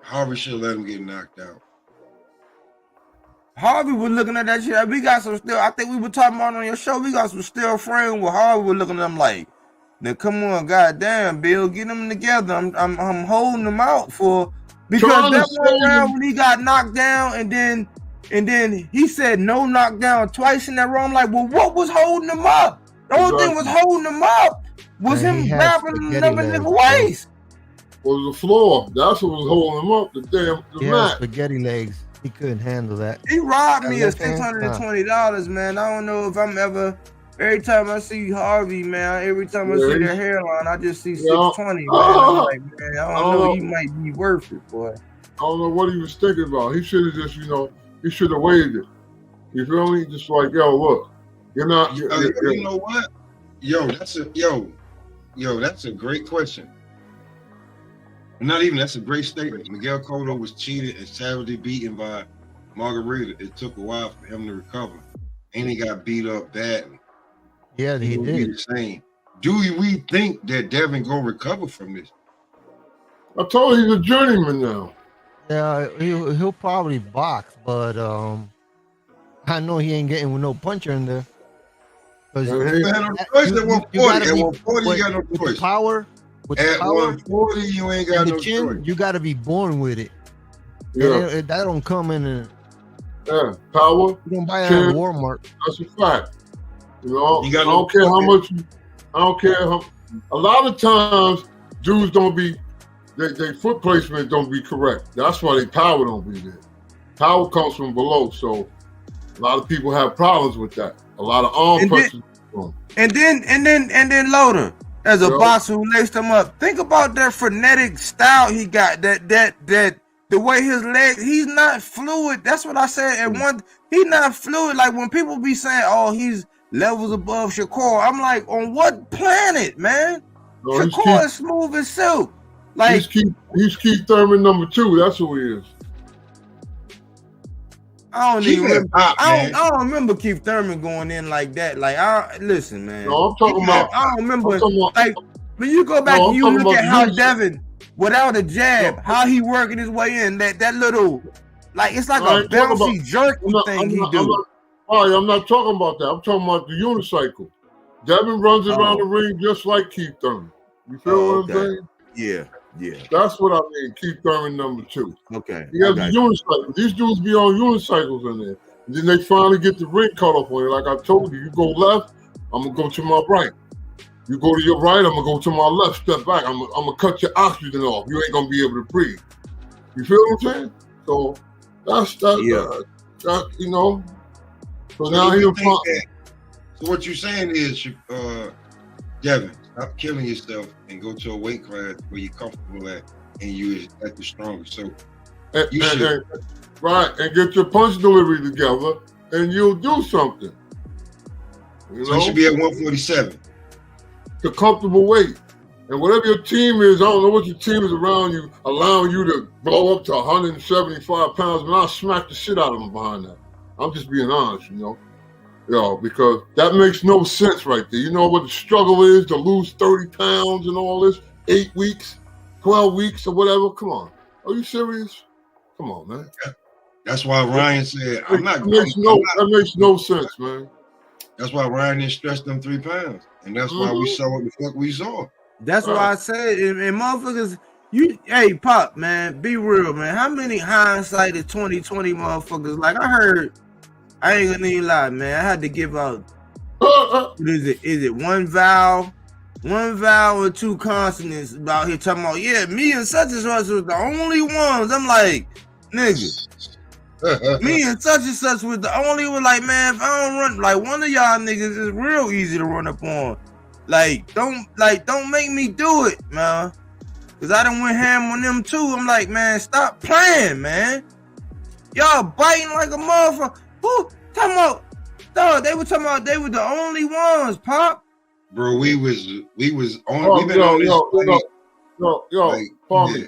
S8: Harvey should let him get knocked out.
S1: Harvey was looking at that shit. We got some still. I think we were talking about on your show. We got some still frame where Harvey was looking at them like, now come on, goddamn, Bill, get them together. I'm holding them out for because that one round when he got knocked down and then he said no knockdown twice in that round. I'm like, well, what was holding him up? The only thing was holding him up was him grabbing another nigga waist.
S9: Was the floor. That's what was holding him up. The mat.
S10: Spaghetti legs. He couldn't handle that.
S1: He robbed me of $620, man. I don't know if I'm ever. Every time I see Harvey, man, every time I see their hairline, I just see 620, man. I'm like, man, I don't know. He might be worth it, boy.
S9: I don't know what he was thinking about. He should have just, you know, he should have waived it. You feel me? Just like, yo, look, you're not.
S8: You know what? Yo, Yo, that's a great question. Not even, that's a great statement. Miguel Cotto was cheated and savagely beaten by Margarita. It took a while for him to recover. And he got beat up badly.
S10: Yeah, he
S8: will
S10: did.
S8: Be the same. Do we think that Devin gonna recover from this?
S9: I told you he's a journeyman now.
S10: Yeah, he'll probably box, but I know he ain't getting with no puncher in there. Because
S8: you got no choice at 140. At 140, you got no choice.
S10: With the power,
S8: at 140, you ain't got no choice.
S10: You got to be born with it.
S9: Yeah.
S10: That don't come in.
S9: Yeah, power.
S10: You don't buy it at Walmart.
S9: That's a fact. You know, I don't care how much. I don't care how. A lot of times, dudes don't be. Their foot placement don't be correct. That's why their power don't be there. Power comes from below, so a lot of people have problems with that. A lot of arm punches.
S1: And then Loader, as a boxer who laced him up, think about that frenetic style he got. That the way his legs, he's not fluid. That's what I said. And he's not fluid. Like when people be saying, "Oh, he's levels above Shakur," I'm like, on what planet, man? No, Shakur is smooth as silk. Like
S9: he's Keith Thurman number 2. That's who he is.
S1: I don't even remember. I don't remember Keith Thurman going in like that. Like, listen, man.
S9: No, I'm talking about.
S1: I don't remember. Like, when you go back and you look at how Devin, without a jab, how he working his way in, that little, like, it's like a bouncy jerky thing he do.
S9: I'm not talking about that. I'm talking about the unicycle. Devin runs around the ring just like Keith Thurman. You feel what I'm saying?
S1: Yeah.
S9: That's what I mean. Keith Thurman number 2.
S1: Okay.
S9: He has a unicycle. These dudes be on unicycles in there. And then they finally get the ring cut off on it. Like I told you, you go left, I'm gonna go to my right. You go to your right, I'm gonna go to my left. Step back. I'm gonna cut your oxygen off. You ain't gonna be able to breathe. You feel what I'm saying? So that's that. You know. So now he'll.
S8: So what you're saying is, Devin, stop killing yourself and go to a weight class where you're comfortable at and you're at the strongest. So you should.
S9: Right, and get your punch delivery together and you'll do something.
S8: You should be at 147.
S9: The comfortable weight. And whatever your team is, I don't know what your team is around you, allowing you to blow up to 175 pounds, and I'll smack the shit out of them behind that. I'm just being honest, because that makes no sense right there. You know what the struggle is to lose 30 pounds and all this, 8 weeks, 12 weeks or whatever. Come on. Are you serious? Come on, man.
S8: Yeah. That's why Ryan said,
S9: that makes no sense, man.
S8: That's why Ryan didn't stretch them 3 pounds. And that's why we saw what the fuck we saw.
S1: That's why I said, and motherfuckers, hey, Pop, man, be real, man. How many hindsight is 2020 motherfuckers? Like, I heard, I ain't gonna even lie, man. I had to give out, what is it? Is it one vowel or 2 consonants about here talking about, yeah, me and such and such was the only ones. I'm like, nigga, me and such was the only one. Like, man, if I don't run, like, one of y'all niggas is real easy to run up on. Don't make me do it, man. Cause I done went ham on them too. I'm like, man, stop playing, man. Y'all biting like a motherfucker. Who talking about? Dog, they were talking about they were the only ones, Pop.
S8: Bro, we was on. We've been on this.
S9: Pardon me.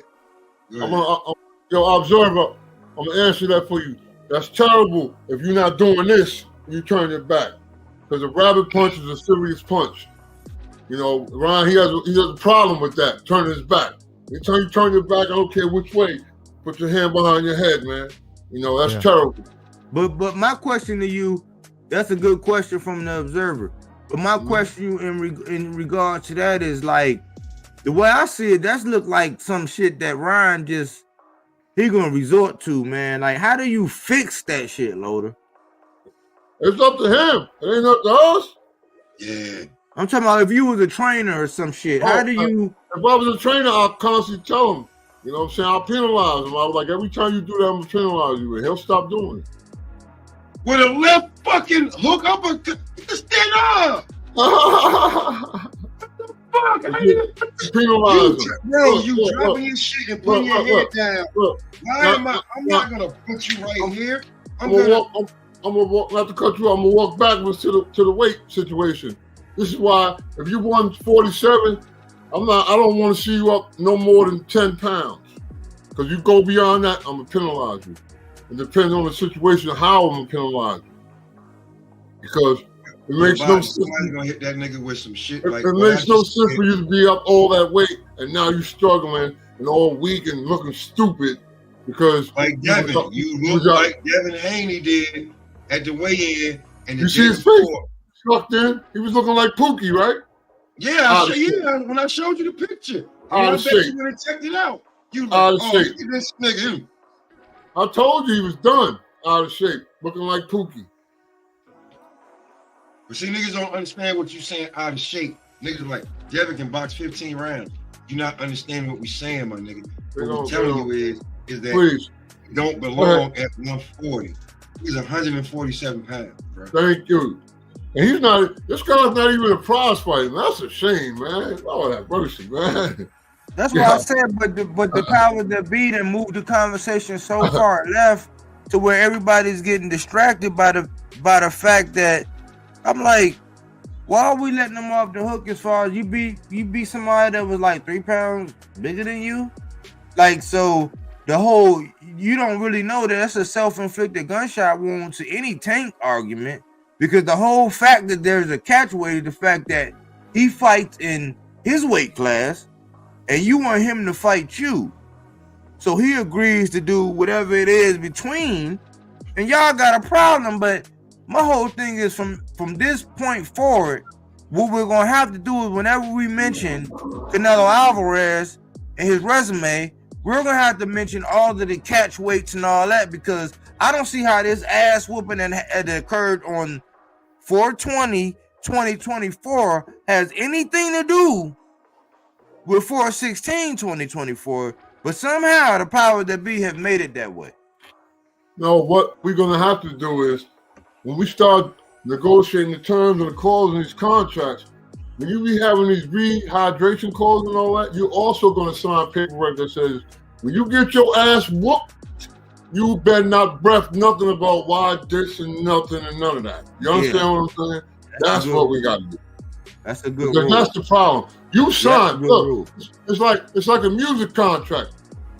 S9: Observer, I'm gonna answer that for you. That's terrible. If you're not doing this, you turn it back. Because a rabbit punch is a serious punch. Ryan, he has a problem with that. Turning his back. You turn your back. I don't care which way. Put your hand behind your head, man. That's terrible.
S1: But my question to you, that's a good question from the observer. But my question in regard to that is, like, the way I see it, that's look like some shit that Ryan he gonna resort to, man. Like, how do you fix that shit, Loader?
S9: It's up to him. It ain't up to us.
S8: Yeah.
S1: I'm talking about if you was a trainer or some shit. How do you?
S9: If I was a trainer, I'll constantly tell him. You know what I'm saying? I'll penalize him. I was like, every time you do that, I'm gonna penalize you. And he'll stop doing it.
S8: With a left fucking hook up, stand up. What the fuck?
S9: Penalize
S8: you dropping your shit and putting your head down. I'm not gonna put you right here. I'm gonna
S9: walk. Not to cut you off. I'm gonna walk backwards to the weight situation. This is why if you won 47, I don't want to see you up no more than 10 pounds. Because you go beyond that, I'm going to penalize you. It depends on the situation how I'm going to penalize you. Because it makes no sense.
S8: Somebody's going to hit that nigga with some shit like
S9: it makes no sense for you to be up all that weight and now you're struggling and all weak and looking stupid because
S8: like Devin, you look like Devin Haney did at the weigh-in. And
S9: you see his face sucked in? He was looking like Pookie, right?
S8: Yeah, when I showed you the picture. I bet you would have checked it out. You like, look at this nigga.
S9: I told you he was done out of shape, looking like Pookie.
S8: But see, niggas don't understand what you saying out of shape. Niggas like, Devin can box 15 rounds. You're not understanding what we saying, my nigga. What we're telling you is that you don't belong at 140. He's 147 pounds, bro.
S9: Thank you. And he's not, this guy's not even a prize fighter. That's a shame, man. Lord have mercy, man.
S1: That's what I said, but the power that be and moved the conversation so far left to where everybody's getting distracted by the fact that I'm like, why are we letting them off the hook as far as you beat somebody that was like 3 pounds bigger than you? Like, so the whole, you don't really know that that's a self-inflicted gunshot wound to any Tank argument, because the whole fact that there's a catchway is the fact that he fights in his weight class and you want him to fight you. So he agrees to do whatever it is between, and y'all got a problem. But my whole thing is from this point forward, what we're going to have to do is whenever we mention Canelo Alvarez and his resume, we're going to have to mention all of the catch weights and all that, because I don't see how this ass whooping that occurred on 4/20/2024 has anything to do with 4/16/2024, but somehow the power that be have made it that way.
S9: No, what we're going to have to do is, when we start negotiating the terms and the clauses in these contracts, when you be having these rehydration calls and all that, you're also going to sign paperwork that says, when you get your ass whooped, you better not breath nothing about why this and nothing and none of that. You understand what I'm saying? That's what we got to do.
S1: That's a good
S9: rule. That's the problem. You sign, look, it's like a music contract.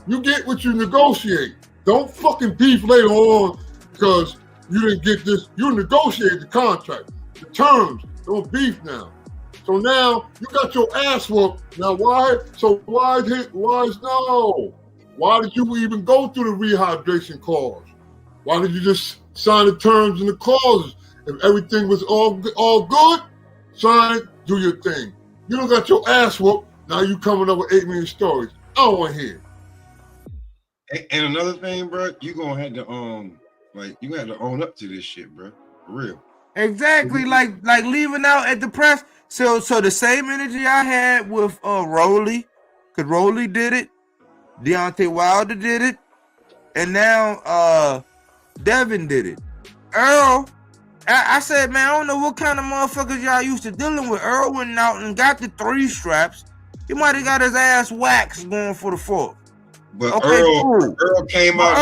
S9: You get what you negotiate. Don't fucking beef later on because you didn't get this. You negotiate the contract, the terms. Don't beef now. So now you got your ass whooped. Now why? So why did you even go through the rehydration clause? Why did you just sign the terms and the clauses? If everything was all good, sign it, do your thing. You don't got your ass whooped. Now you coming up with 8 million stories. I don't want to hear.
S8: And another thing, bro, you gonna have to you gonna have to own up to this shit, bro. For real.
S1: Exactly, like leaving out at the press. So the same energy I had with Rolly, because Rolly did it, Deontay Wilder did it, and now Devin did it. Earl, I said, man, I don't know what kind of motherfuckers y'all used to dealing with. Earl went out and got the 3 straps. He might have got his ass waxed going for the 4th.
S8: But okay, Earl came out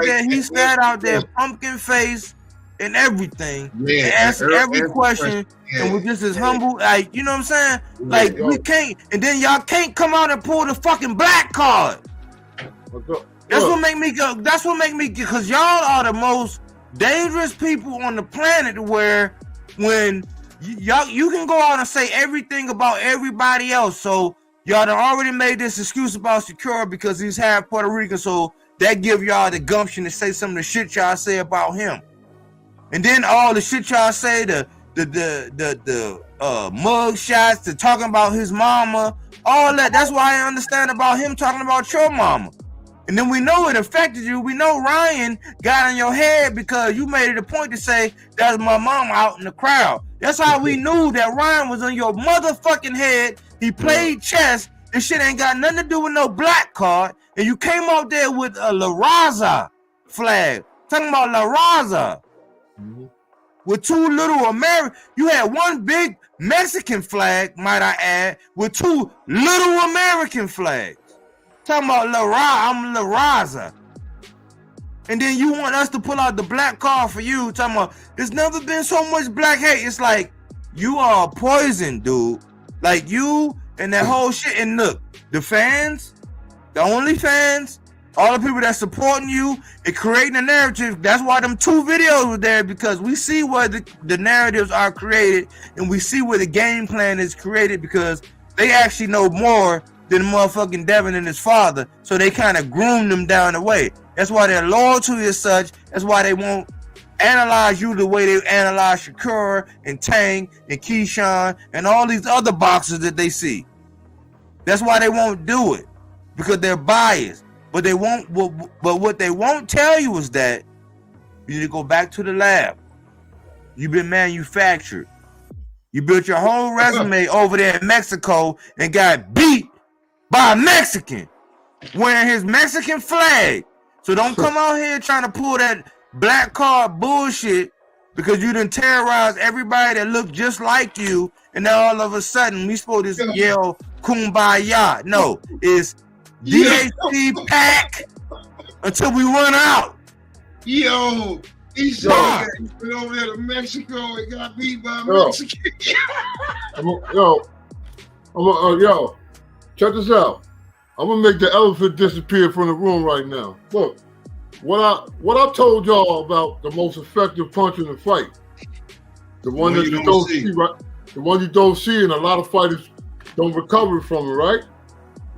S8: there.
S1: He sat out there, pumpkin face and everything. Yeah, and asked every question and was just as humble. Like, you know what I'm saying? Like, we can't, and then y'all can't come out and pull the fucking black card. That's what make me go. That's what make me, because y'all are the most dangerous people on the planet, where when you can go out and say everything about everybody else. So y'all done already made this excuse about Shakur because he's half Puerto Rican, so that give y'all the gumption to say some of the shit y'all say about him. And then all the shit y'all say, the mug shots, to talking about his mama, all that. That's why I understand about him talking about your mama. And then we know it affected you. We know Ryan got in your head because you made it a point to say, that's my mama out in the crowd. That's how we knew that Ryan was on your motherfucking head. He played chess. This shit ain't got nothing to do with no black card. And you came out there with a La Raza flag. Talking about La Raza. With 2 little American. You had 1 big Mexican flag, might I add, with 2 little American flags. Talking about I'm La Raza. And then you want us to pull out the black card for you. Talking about, there's never been so much black hate. It's like, you are poison, dude. Like, you and that whole shit. And look, the fans, the only fans, all the people that's supporting you and creating a narrative. That's why them 2 videos were there, because we see where the narratives are created, and we see where the game plan is created, because they actually know more than motherfucking Devin and his father. So they kind of groom them down the way. That's why their loyalty is such. That's why they won't analyze you the way they analyze Shakur and Tank and Keyshawn and all these other boxers that they see. That's why they won't do it, because they're biased. But they won't. But what they won't tell you is that you need to go back to the lab. You've been manufactured. You built your whole resume over there in Mexico and got beat by a Mexican wearing his Mexican flag. So don't come out here trying to pull that black card bullshit, because you done terrorize everybody that look just like you, and then all of a sudden we supposed to yell kumbaya. No, it's DHC pack until we run out.
S8: Yo, he said he went over there to Mexico and got beat by Mexican.
S9: Yo, check this out. I'm gonna make the elephant disappear from the room right now. Look, what I told y'all about the most effective punch in the fight, the one that you don't see, right? The one you don't see, and a lot of fighters don't recover from it, right?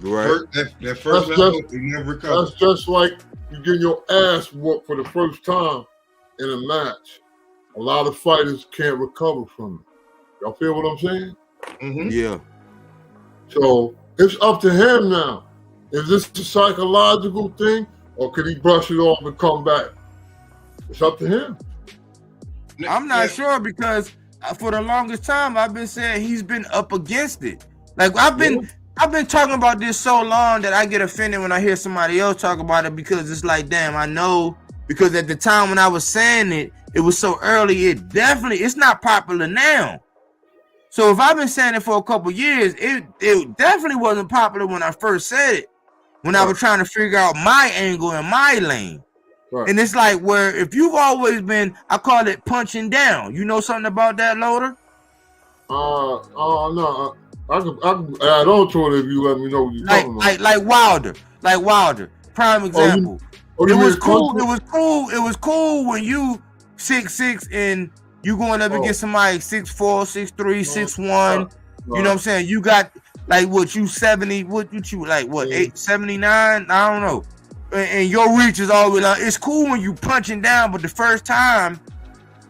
S8: Right. That first level, you never recover.
S9: That's just like you getting your ass whooped for the first time in a match. A lot of fighters can't recover from it. Y'all feel what I'm saying?
S8: Mm-hmm.
S1: Yeah.
S9: So it's up to him now. Is this a psychological thing, or can he brush it off and come back? It's up to him.
S1: I'm not sure, because for the longest time I've been saying he's been up against it. Like I've been talking about this so long that I get offended when I hear somebody else talk about it, because it's like, damn, I know, because at the time when I was saying it, it was so early. It's not popular now. So if I've been saying it for a couple years, it definitely wasn't popular when I first said it, when I was trying to figure out my angle and my lane. Right. And it's like, where if you've always been, I call it punching down. You know something about that, Loader?
S9: No. I can add on to it if you let me know what you're talking about.
S1: Like Wilder. Prime example. It was cool when you 6'6" and you going up against somebody 6'4", 6'3", 6'1". You know what I'm saying? You got like you 70, what you like 879? I don't know. And your reach is always like, it's cool when you punching down, but the first time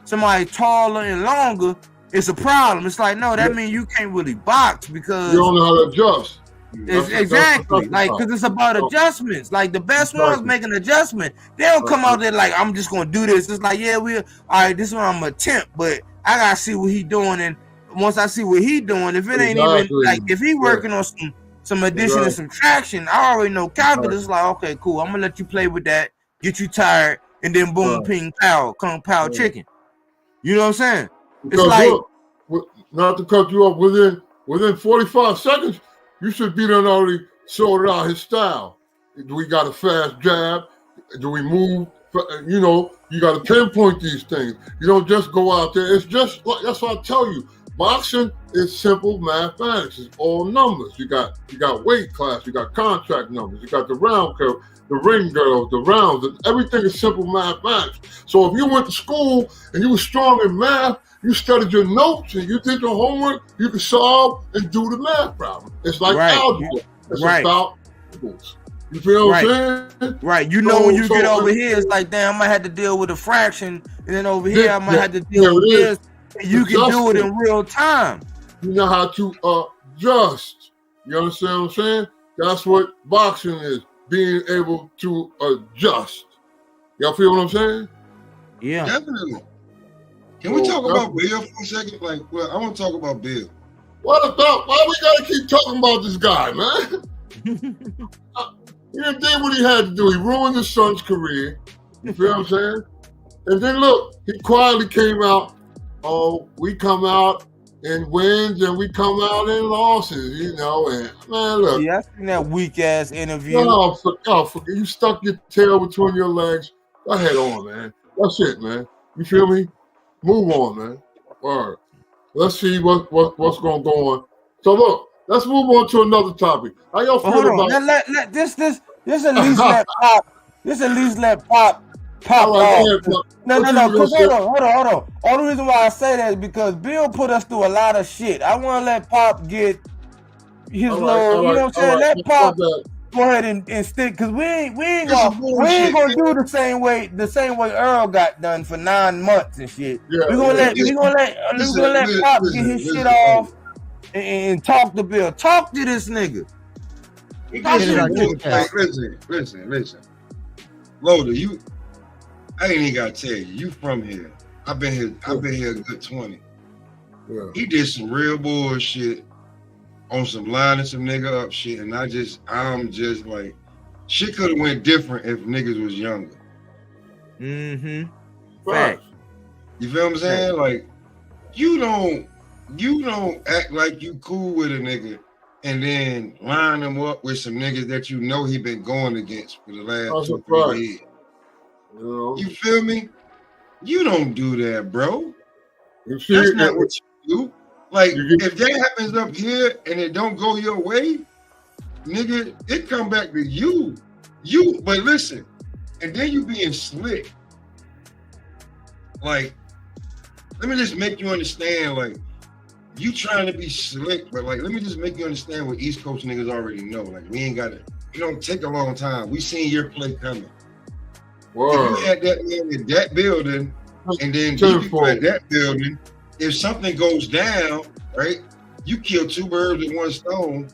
S1: somebody taller and longer, it's a problem. It's like, no, that means you can't really box, because
S9: you don't know how to adjust.
S1: Exactly, like, because it's about adjustments. Like the best ones make an adjustment. They don't come out there like, I'm just gonna do this. It's like, yeah, all right, this is what I'm gonna attempt, but I gotta see what he doing. And once I see what he doing, if it ain't even like, if he working on some addition and subtraction, I already know calculus. It's like, okay, cool, I'm gonna let you play with that, get you tired, and then boom, ping, pow, kung pao chicken. You know what I'm saying?
S9: Because it's like, look, not to cut you off, within 45 seconds, you should be done already sorted out his style. Do we got a fast jab? Do we move? You know, you got to pinpoint these things. You don't just go out there. It's just like, that's what I tell you. Boxing is simple mathematics. It's all numbers. You got weight class. You got contract numbers. You got the round curve, the ring girls, the rounds. Everything is simple mathematics. So if you went to school and you were strong in math, you studied your notes and you did your homework, you could solve and do the math problem. It's like algebra. It's about rules. You feel what I'm saying?
S1: Right. You know, when you get over here, it's like, damn, I might have to deal with a fraction. And then over here, I might have to deal with this. And you can do it in real time.
S9: You know how to adjust. You understand what I'm saying? That's what boxing is. Being able to adjust. Y'all feel what I'm saying?
S1: Yeah.
S8: Definitely. Can we talk about Bill for a second? Like, well, I want to talk about Bill.
S9: Why we gotta keep talking about this guy, man? He did what he had to do. He ruined his son's career. You feel what I'm saying? And then look, he quietly came out. Oh, we come out in wins and we come out in losses, you know. And man, look.
S1: Yeah, I seen that weak ass interview.
S9: No, you stuck your tail between your legs. Go ahead on, man. That's it, man. You feel me? Move on, man. All right. Let's see what's going to go on. So look, Let's move on to another topic. How y'all feel
S1: Hold on.
S9: about?
S1: Let this at least let pop. This at least let pop off. No. Cause hold on. All the reason why I say that is because Bill put us through a lot of shit. I want to let Pop get his little. You know what I'm saying? Let Pop go ahead and stick, because we ain't gonna do the same way Earl got done for 9 months and shit.
S9: Yeah,
S1: we're gonna let Pop get his shit off and talk to Bill. Talk to this nigga.
S8: Listen. Loader, I ain't even gotta tell you. You from here. I've been here a good 20.
S9: Yeah.
S8: He did some real bullshit on some lining some nigga up shit, and I'm just like, shit could have went different if niggas was younger.
S1: Mm-hmm.
S8: Right. You feel what I'm saying? Like, you don't act like you cool with a nigga and then line him up with some niggas that you know he been going against for the last 2-3 years. You feel me? You don't do that, bro. That's not what you do. Like, if that happens up here and it don't go your way, nigga, it come back to you. But listen, and then you being slick. Like, let me just make you understand, like, you trying to be slick, but like, let me just make you understand what East Coast niggas already know. Like, we ain't got it. It don't take a long time. We seen your play coming. If you had that man in that building, and then people at that building, if something goes down, right, you kill 2 birds with 1 stone,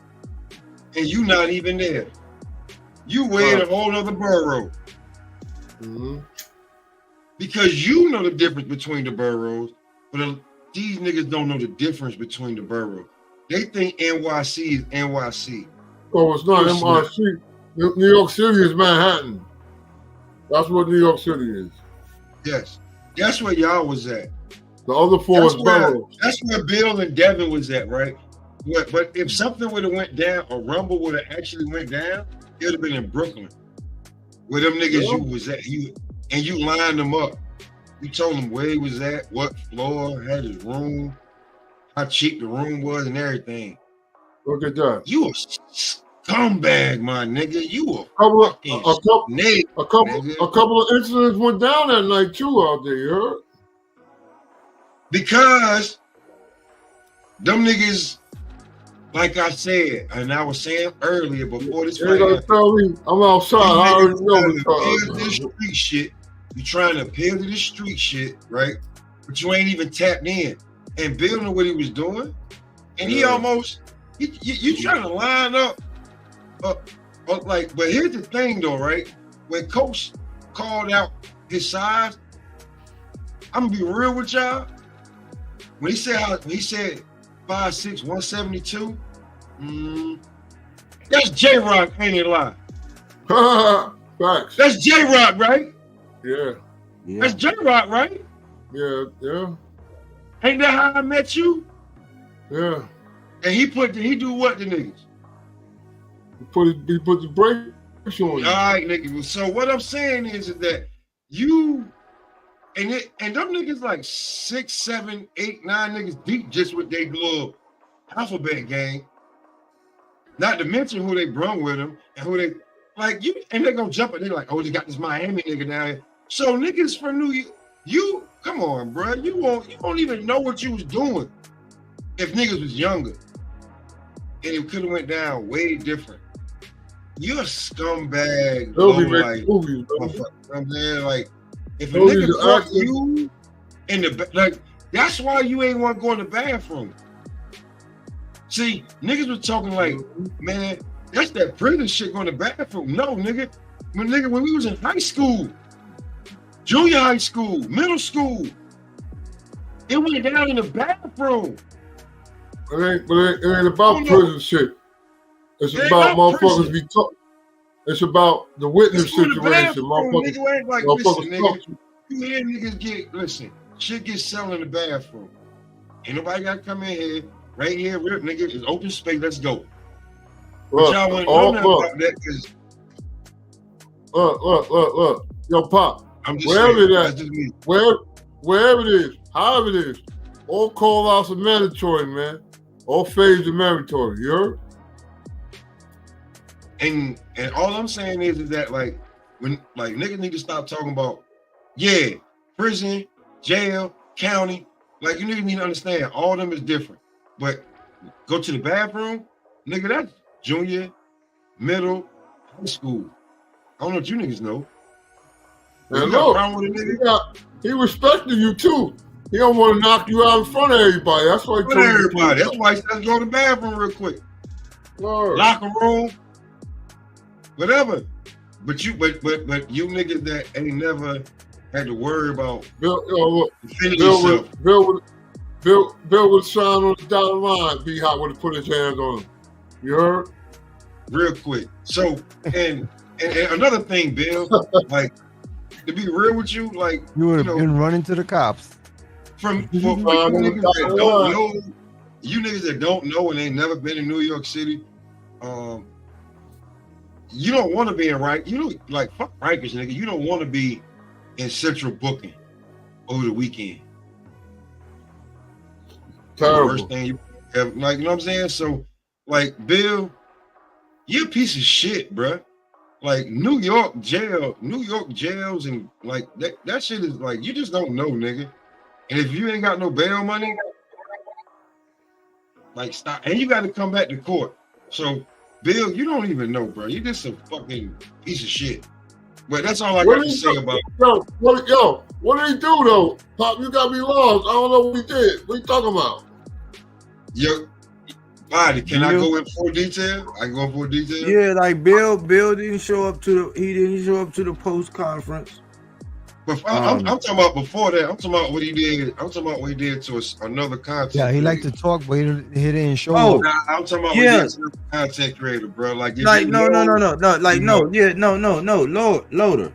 S8: and you not even there. You weigh a whole other borough.
S9: Mm-hmm.
S8: Because you know the difference between the boroughs, but these niggas don't know the difference between the boroughs. They think NYC is NYC.
S9: Oh, it's not NYC. New York City is Manhattan. That's what New York City is.
S8: Yes. That's where y'all was at.
S9: The other 4 is boroughs.
S8: That's where Bill and Devin was at, right? But if something would have went down, or Rumble would have actually went down, it would have been in Brooklyn. Where them niggas you was at. You lined them up. You told them where he was at, what floor, had his room, how cheap the room was, and everything.
S9: Look at that.
S8: You a scumbag, my nigga. You
S9: a couple of incidents went down that night too out there, you heard?
S8: Because them niggas, like I said, and I was saying earlier before this fight happened,
S9: tell me I'm outside. I already know
S8: this street shit. You trying to appeal to this street shit, right? But you ain't even tapped in. And Bill knew what he was doing. And he almost, you trying to line up, like, but here's the thing though, right? When Coach called out his size, I'm gonna be real with y'all. When he said 5'6", 172, that's J-Rock, ain't it lie?
S9: Facts.
S8: That's J-Rock, right?
S9: Yeah.
S8: That's J-Rock, right?
S9: Yeah.
S8: Ain't that how I met you?
S9: Yeah.
S8: And he do what to niggas?
S9: He put the brakes on you.
S8: All right, nigga. So what I'm saying is that you and them niggas like 6, 7, 8, 9 niggas deep just with their little alphabet gang. Not to mention who they brung with them and who they like you, and they're gonna jump and they're like, oh, they got this Miami nigga down here. So niggas from New York, you come on, bro. You don't even know what you was doing if niggas was younger. And it could have went down way different. You're a scumbag. I'm saying, like, if a nigga caught you in the like, that's why you ain't want to go in the bathroom. See, niggas was talking like, man, that's that prison shit going to the bathroom. No, nigga. When we was in high school, junior high school, middle school, it went down in the bathroom.
S9: It ain't about prison shit. It's about motherfuckers be talking. It's about the witness situation.
S8: Nigga ain't like, listen, nigga. You hear niggas listen, shit gets selling in the bathroom. Ain't nobody got to come in here. Right here, nigga, it's open space. Let's go. But y'all want to know nothing about that because
S9: look. Yo, Pop.
S8: I'm just
S9: wherever
S8: saying,
S9: it
S8: that's just me.
S9: Wherever it is, however it is, all call outs are mandatory, man. All fades are mandatory. You heard?
S8: And all I'm saying is that like when like niggas need to stop talking about prison, jail, county. Like you niggas need to understand all of them is different. But go to the bathroom, nigga, that's junior, middle, high school. I don't know what you niggas know.
S9: And look, he respected you too. He don't want to knock you out in front of everybody. That's why he told
S8: everybody. That's why he said go to the bathroom real quick.
S9: Lord.
S8: Locker room, whatever. But you niggas that ain't never had to worry about
S9: Bill would sign on the dotted line. B Hot would have put his hands on him. You heard?
S8: Real quick. So and another thing, Bill, like to be real with you, like
S10: you would have been running to the cops.
S8: For you niggas that don't know, you niggas that don't know and ain't never been in New York City, you don't want to be in fuck Rikers, nigga. You don't want to be in Central Booking over the weekend.
S9: Terrible.
S8: Worst thing you have, like, you know what I'm saying? So, like, Bill, you're a piece of shit, bruh. Like New York jails and like that shit is like you just don't know, nigga. And if you ain't got no bail money, like stop, and you got to come back to court. So, Bill, you don't even know, bro. You just a fucking piece of shit. But that's all I got to say about it.
S9: What did he do though? Pop, you got me lost. I don't know what he did. What you talking about?
S8: Yo, Body, can I go in full detail? I can go in full detail.
S1: Yeah, like Bill didn't show up to the post conference.
S8: But I'm talking about before that. I'm talking about what he did. I'm talking about what he did to another content.
S10: Yeah, he liked to talk, but he didn't show
S8: up.
S10: up.
S8: I'm talking about what he did to another content creator, bro. Like
S1: no, Loader.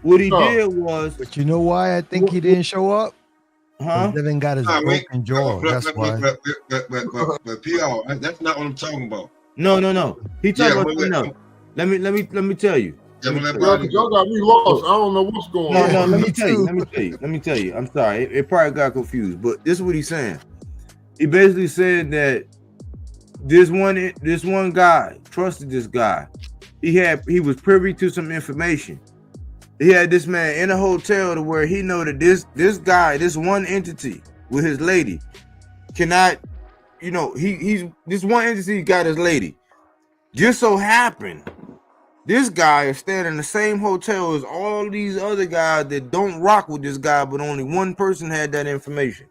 S1: What he did was,
S10: but you know why I think he didn't show up?
S1: Huh?
S10: Devin got his broken jaw. That's why.
S8: But PR, that's not what I'm talking about.
S1: No. He talking about no. Let me tell you.
S9: Y'all got me lost. I don't know what's going on.
S1: No, let me tell you. I'm sorry. It probably got confused, but this is what he's saying. He basically said that this one guy trusted this guy. He was privy to some information. He had this man in a hotel to where he know that this guy, this one entity with his lady cannot, he's this one entity got his lady. Just so happened this guy is staying in the same hotel as all these other guys that don't rock with this guy, but only one person had that information.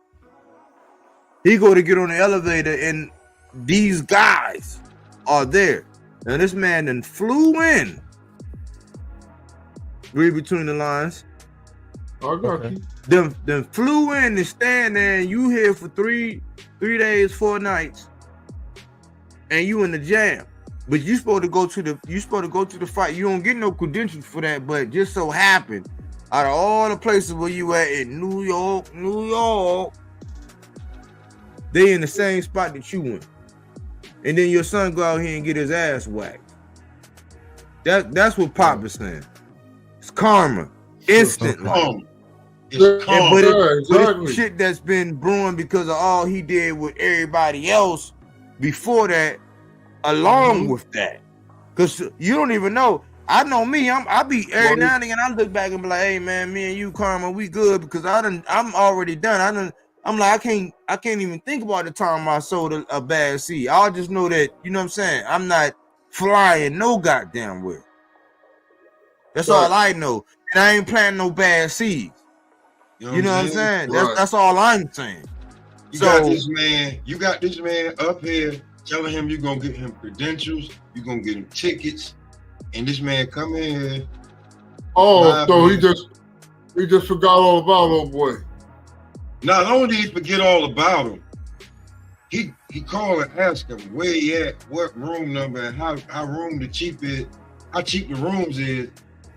S1: He go to get on the elevator and these guys are there. Now this man then flew in. Read between the lines.
S9: I got you.
S1: Then flew in and stand there and you here for 3 days, 4 nights, and you in the jam. But you supposed to go to the fight. You don't get no credentials for that, but just so happened, out of all the places where you at in New York, they in the same spot that you went. And then your son go out here and get his ass whacked. That's what Pop is saying. It's karma. Instantly. But it's shit that's been brewing because of all he did with everybody else before that, along with that. Because you don't even know. I know me. I be every now and again I look back and be like, hey man, me and you, Karma, we good because I'm already done. I'm like, I can't even think about the time I sold a bad seed. I just know that, you know what I'm saying? I'm not flying no goddamn way. That's all I know. And I ain't planting no bad seeds. You know what I'm saying? Right. That's all I'm saying.
S8: You got this man up here telling him you're gonna get him credentials, you're gonna get him tickets, and this man come in here.
S9: Oh, so he just forgot all about old boy.
S8: Not only did he forget all about him, he called and asked him where he at, what room number, and how cheap the rooms is,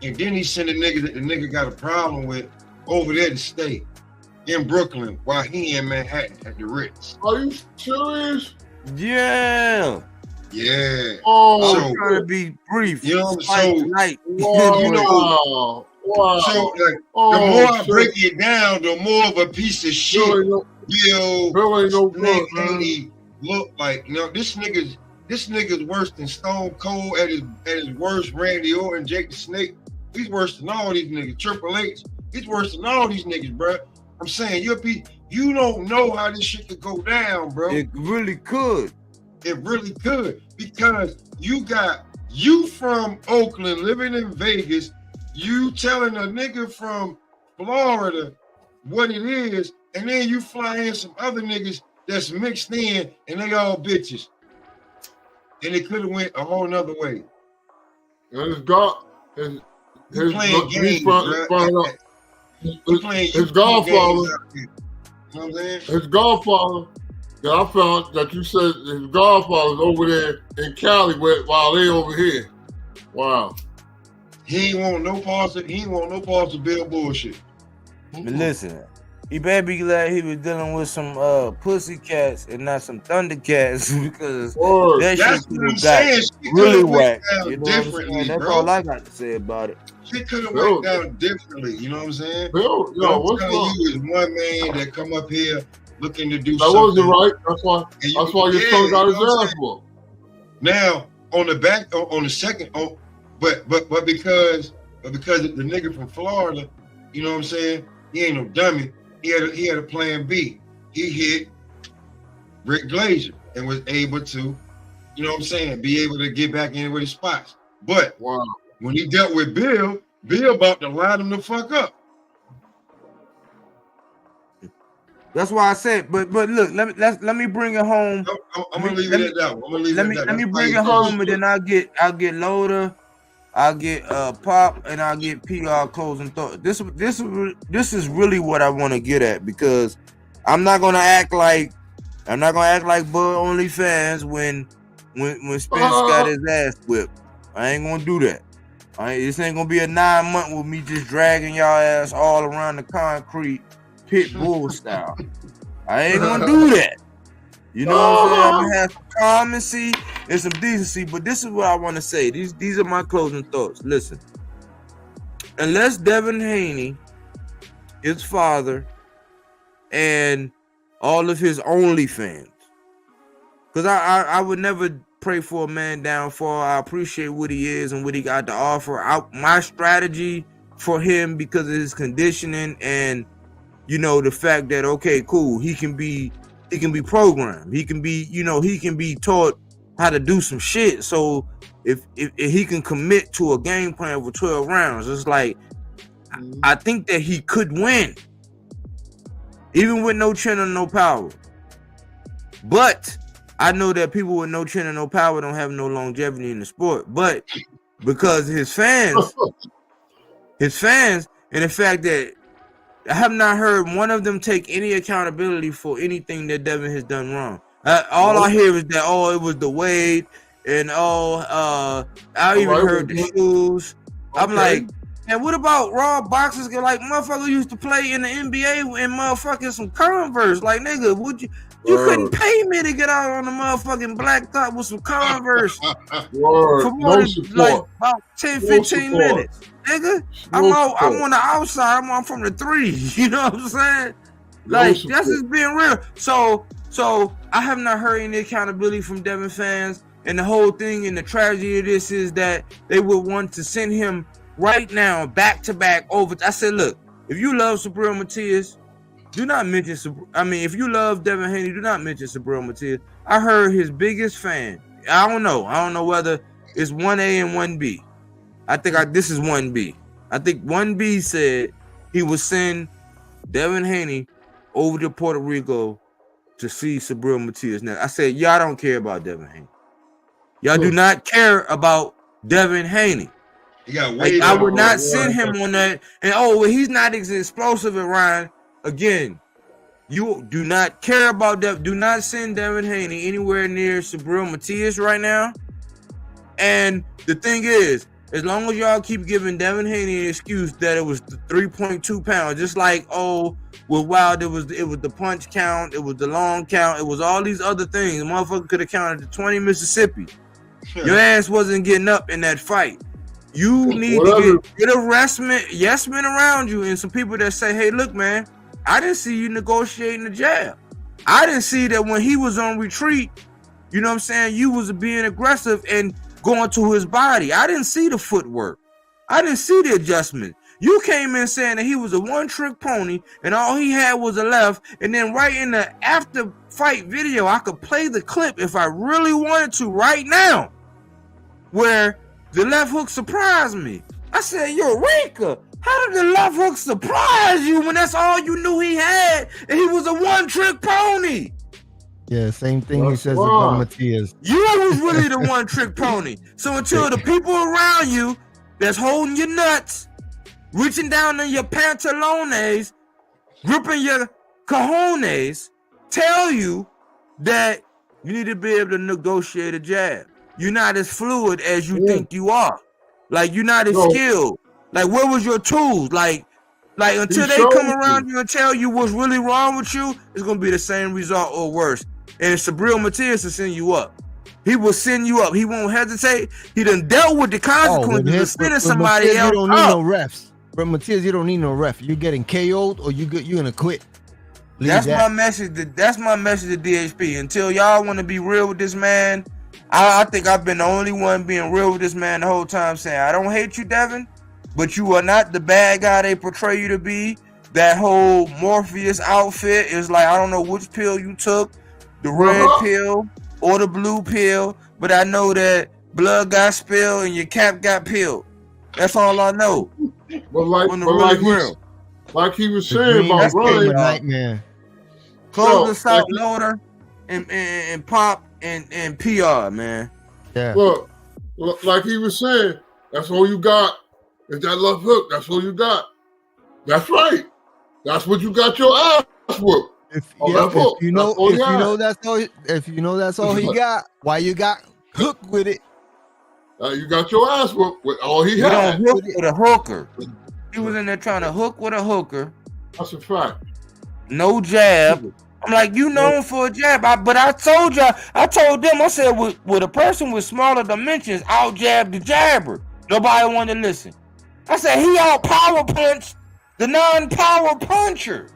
S8: and then he sent a nigga that the nigga got a problem with over there to stay in Brooklyn while he in Manhattan at the Ritz.
S9: Are you serious?
S1: Yeah.
S8: Yeah.
S9: Oh,
S1: I'm trying to be brief.
S8: You know,
S9: Wow.
S8: So like, the more I break it down, the more of a piece of shit
S9: Bill ain't no good,
S8: Haney look like, this nigga's worse than Stone Cold at his worst. Randy Orton, Jake the Snake, he's worse than all these niggas. Triple H, he's worse than all these niggas, bro. I'm saying you don't know how this shit could go down, bro.
S1: It really could.
S8: It really could, because you from Oakland living in Vegas, you telling a nigga from Florida what it is, and then you fly in some other niggas that's mixed in, and they all bitches. And it could have went a whole nother way.
S9: And his God, his
S8: playing games,
S9: his godfather.
S8: You know what I'm saying?
S9: His godfather. Yeah, I found that you said his godfather's over there in Cali while they over here. Wow.
S8: He ain't want no parts of Bill bullshit.
S1: But listen, he better be glad he was dealing with some pussy cats and not some Thundercats, because that shit could have got really whack. You know what I'm saying? That's all I got to say about it.
S8: Shit could have went down differently. You know what I'm saying?
S9: Bill,
S8: I'm telling you, is one man that come up here looking to do
S9: that
S8: something.
S9: That wasn't right. That's why your son got his ass for.
S8: Now on the back, on the second, but because the nigga from Florida, you know what I'm saying? He ain't no dummy. He had a plan B. He hit Rick Glazier and was able to, you know what I'm saying, be able to get back in with his spots. But when he dealt with Bill about to line him the fuck up.
S1: That's why I said, but look, let me bring it home.
S8: I'm gonna leave it at that one.
S1: Let me bring it home, and then I'll get Loader, I'll get Pop, and I'll get PR closing thought. This is really what I want to get at, because I'm not gonna act like Bud Only fans when Spence got his ass whipped. I ain't gonna do that. This ain't gonna be a 9 month with me just dragging y'all ass all around the concrete, pit bull style. I ain't gonna do that. You know what I'm saying? I'm gonna have some clemency and some decency, but this is what I want to say. These are my closing thoughts. Listen, unless Devin Haney, his father, and all of his OnlyFans, because I would never pray for a man downfall. I appreciate what he is and what he got to offer. My strategy for him, because of his conditioning and, you know, the fact that, okay, cool, he can be programmed. He can be taught how to do some shit. So if he can commit to a game plan for 12 rounds, it's like, I think that he could win, even with no chin or no power. But I know that people with no chin and no power don't have no longevity in the sport. But because his fans, and the fact that I have not heard one of them take any accountability for anything that Devin has done wrong. All I hear is that, it was the weight, and I even heard the shoes. Okay. I'm like, and what about raw boxers? Like, motherfucker used to play in the NBA in motherfucking some Converse. Like, nigga, you couldn't pay me to get out on the motherfucking blacktop with some Converse for more than like about 10-15 minutes. Nigga, I'm on the outside. I'm from the 3. You know what I'm saying? Like, that's just being real. So I have not heard any accountability from Devin fans, and the whole thing and the tragedy of this is that they would want to send him right now back to back over. I said, look, if you love Subriel Matias, do not mention. If you love Devin Haney, do not mention Subriel Matias. I heard his biggest fan. I don't know whether it's 1A and 1B. I think this is 1B. I think 1B said he would send Devin Haney over to Puerto Rico to see Subriel Matias. Now, I said, y'all don't care about Devin Haney. Y'all do not care about Devin Haney. I would not send him on that. And he's not as explosive as Ryan. Again, you do not care about that. Do not send Devin Haney anywhere near Subriel Matias right now. And the thing is, as long as y'all keep giving Devin Haney an excuse that it was the 3.2 pounds, just like, with Wild, it was the punch count, it was the long count, it was all these other things. The motherfucker could have counted to 20 Mississippi. Your ass wasn't getting up in that fight. You need to get a yes men around you, and some people that say, hey, look, man, I didn't see you negotiating the jab. I didn't see that when he was on retreat. You know what I'm saying? You was being aggressive and going to his body. I didn't see the footwork. I didn't see the adjustment. You came in saying that he was a one-trick pony and all he had was a left. And then right in the after-fight video, I could play the clip if I really wanted to right now, where the left hook surprised me. I said, yo, Rinka, how did the left hook surprise you when that's all you knew he had and he was a one-trick pony?
S10: Yeah, same thing he says about Matias.
S1: You was really the one-trick pony. So until the people around you that's holding your nuts, reaching down in your pantalones, gripping your cojones, tell you that you need to be able to negotiate a jab. You're not as fluid as you think you are. Like, you're not as skilled. Like, where was your tools? Like until they come around you and tell you what's really wrong with you, it's going to be the same result or worse. And Subriel Matias will send you up. He will send you up. He won't hesitate. He done dealt with the consequences of sending somebody
S10: Matias,
S1: else
S10: you don't need
S1: up.
S10: no refs. But Matias, you don't need no ref. You're getting KO'd or you're gonna quit.
S1: That's my message. That's my message to DHP. Until y'all want to be real with this man, I think I've been the only one being real with this man the whole time, saying I don't hate you, Devin, but you are not the bad guy they portray you to be. That whole Morpheus outfit is like, I don't know which pill you took, the red pill or the blue pill, but I know that blood got spilled and your cap got peeled. That's all I know.
S9: But like he was saying about running,
S10: nightmare.
S1: Close the South Loader and Pop and PR, man.
S10: Yeah.
S9: Look, like he was saying, that's all you got is that left hook. That's all you got. That's right. That's what you got your ass whooped.
S10: If you know that's all he got, why you got hooked with it?
S9: You got your ass whooped with all he had.
S1: Hook with a hooker. He was in there trying to hook with a hooker.
S9: That's a fact.
S1: No jab. I'm like, you known for a jab. But I told them, I said, with a person with smaller dimensions, out jab the jabber. Nobody wanted to listen. I said, he out power punch the non-power puncher.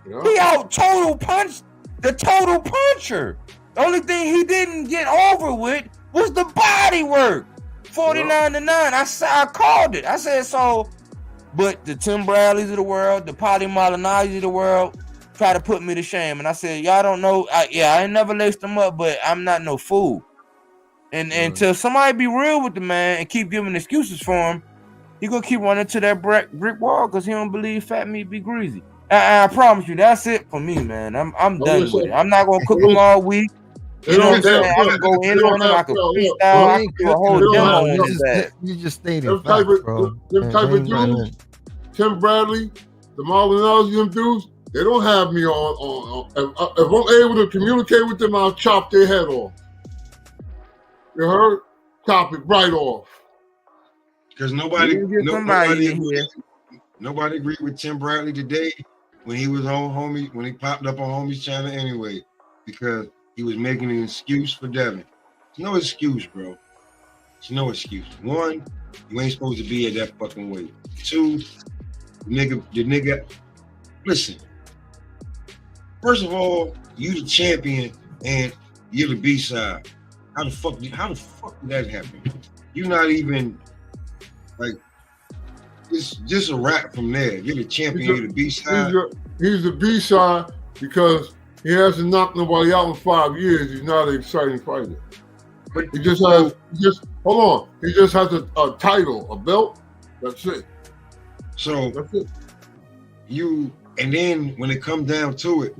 S1: Yeah. He out total punch the total puncher. The only thing he didn't get over with was the body work. 49-9. I called it. I said, so, but the Tim Bradleys of the world, the Polly Malinazzi of the world, try to put me to shame. And I said, y'all don't know. I ain't never laced them up, but I'm not no fool. And until somebody be real with the man and keep giving excuses for him, he gonna keep running to that brick wall because he don't believe fat meat be greasy. I promise you, that's it for me, man. I'm done with it. I'm not gonna cook them all week. You know what I'm saying? I can go in on him. I can freestyle. I can do a whole demo on his ass.
S10: You just stated
S9: them type of dudes, Tim Bradley, the Malinazzi, them dudes, they don't have me on. If I'm able to communicate with them, I'll chop their head off. You heard? Chop it right off.
S8: Because nobody agreed with Tim Bradley today when he was on Homie, when he popped up on Homie's channel anyway, because he was making an excuse for Devin. It's no excuse, bro. It's no excuse. One, you ain't supposed to be at that fucking weight. Two, the nigga, listen. First of all, you the champion and you're the B-side. How the fuck did that happen? You're not even like, it's just a rap from there. You're the champion, you're the B-side.
S9: He's the B-side because he hasn't knocked nobody out in 5 years. He's not an exciting fighter. But he just has a title, a belt. That's it.
S8: So
S9: that's it.
S8: And then when it comes down to it,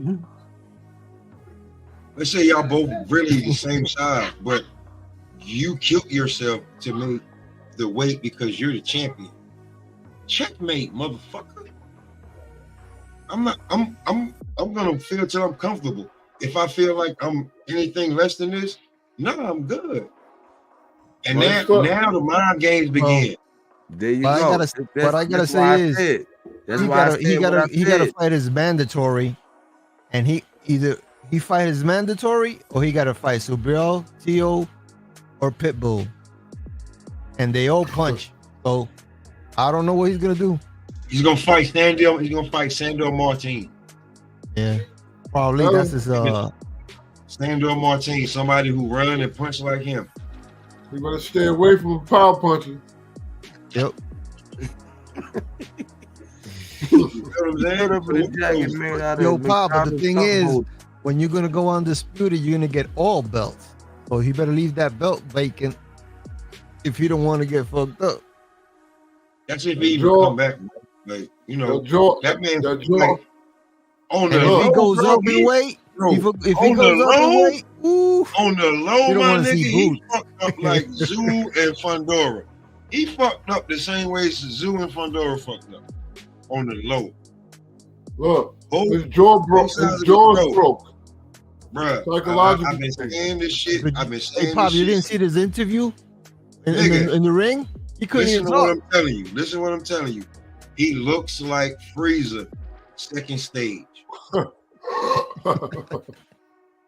S8: let's say y'all both really the same size, but you killed yourself to make the weight because you're the champion. Checkmate, motherfucker. I'm gonna feel till I'm comfortable. If I feel like I'm anything less than this, no, I'm good. And now the mind games begin.
S1: There you go.
S10: What I gotta say is he gotta fight his mandatory, and he fight his mandatory or he gotta fight Subriel, Tio, or Pitbull, and they all punch. So I don't know what he's gonna do.
S8: He's gonna fight Sandor. He's gonna fight Sandor Martin.
S10: Yeah. Probably that's his
S8: Sandor Martin, somebody who run and punch like him.
S9: You better stay away from power punching.
S10: Yep.
S8: You know what I'm saying?
S10: Yo, Pop, but the thing is, when you're gonna go undisputed, you're gonna get all belts. So he better leave that belt vacant if you don't want to get fucked up.
S8: That's if he even come back. Like, you know, that man like, on the low,
S10: if he goes up in weight, if he goes up in weight,
S8: on the low,
S10: you don't
S8: my
S10: want to
S8: nigga,
S10: see
S8: he
S10: boots.
S8: fucked up like Zoo and Fundora. He fucked up the same way as Zoo and Fundora fucked up. On the low.
S9: Look, his jaw broke. His jaw broke.
S8: Bruh,
S9: Psychologically.
S8: I've been saying this shit. I've been saying
S10: Hey, Pop,
S8: this
S10: you
S8: shit.
S10: didn't see this interview in the ring? He couldn't
S8: Listen
S10: even
S8: to
S10: talk.
S8: what I'm telling you. Listen to what I'm telling you. He looks like Freezer, second stage.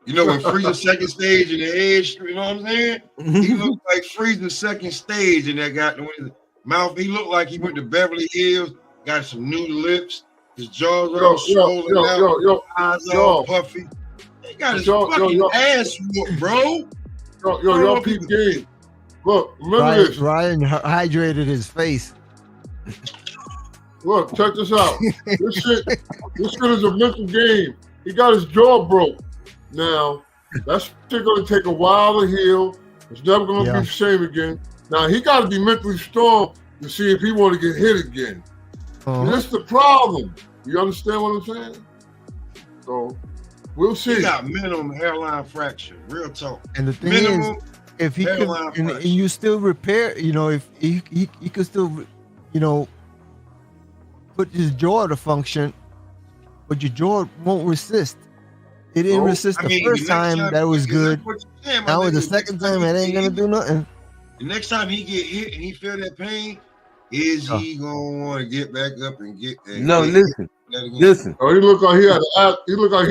S8: You know when Freezer second stage in the edge, you know what I'm saying? He looked like Freezer second stage, and that got the mouth. He looked like he went to Beverly Hills, got some new lips. His jaws all swollen out, eyes all puffy. He got his fucking ass whooped, bro.
S9: Y'all peep game. Look, remember this.
S10: Ryan hydrated his face.
S9: Look, check this out. This shit is a mental game. He got his jaw broke. Now, that's shit gonna take a while to heal. It's never gonna be the same again. Now he gotta be mentally strong to see if he wanna get hit again. And that's the problem. You understand what I'm saying? So we'll see.
S8: He got minimum hairline fracture. Real talk.
S10: And the thing
S8: minimum
S10: is, if he could, and you still repair, you know, if he could still, you know, put his jaw to function, but your jaw won't resist. It didn't resist the first time. That was good. Now with the second time, it ain't gonna do nothing.
S8: The next time he get hit and he feel that pain, is he gonna want to get back up and get that?
S1: No, listen.
S9: Oh, he looked like he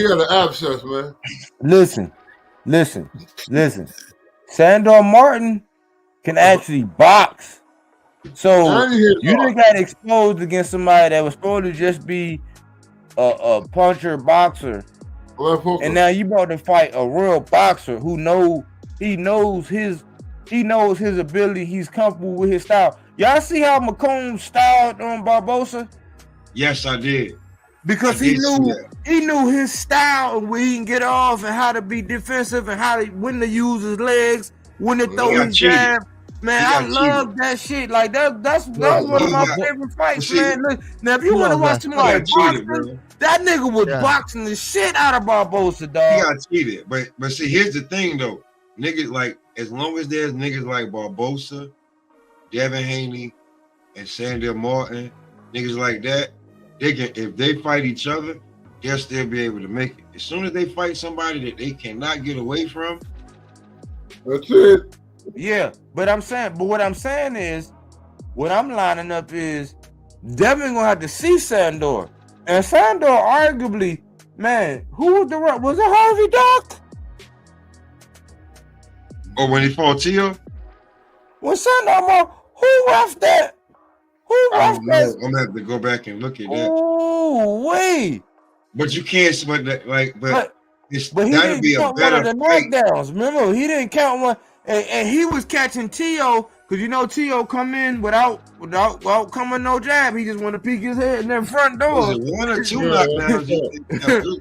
S9: had an abscess, man.
S1: Listen. Sandor Martin can actually box. So you done got exposed against somebody that was supposed to just be a puncher boxer. And now you about to fight a real boxer who knows his ability. He's comfortable with his style. Y'all see how McComb styled on Barbosa?
S8: Yes, I did.
S1: Because he knew his style and where he can get off and how to be defensive and when to use his legs, when to throw his jab. Man, I love that shit. Like that's one of my favorite fights, man. Look, now if you want to watch somebody boxing, that nigga was boxing the shit out of Barbosa, dog.
S8: He got cheated. But see, here's the thing though. Niggas like, as long as there's niggas like Barbosa, Devin Haney, and Sandor Martin, niggas like that, they can, if they fight each other, they'll still be able to make it. As soon as they fight somebody that they cannot get away from,
S9: that's it.
S1: Yeah, but what I'm saying is, what I'm lining up is Devin gonna have to see Sandor. And Sandor arguably, man, who was it Harvey Doc?
S8: Or when he fought Tio?
S1: When Sandor, who ref that? Who ref that?
S8: I'm gonna have to go back and look at that.
S1: Oh, wait.
S8: But you can't, but
S1: he didn't
S8: be a
S1: count
S8: better
S1: one of the knockdowns. Remember, he didn't count one, and he was catching Tio because you know Tio come in without coming no jab. He just want to peek his head in their front door.
S8: Was it one or two knockdowns?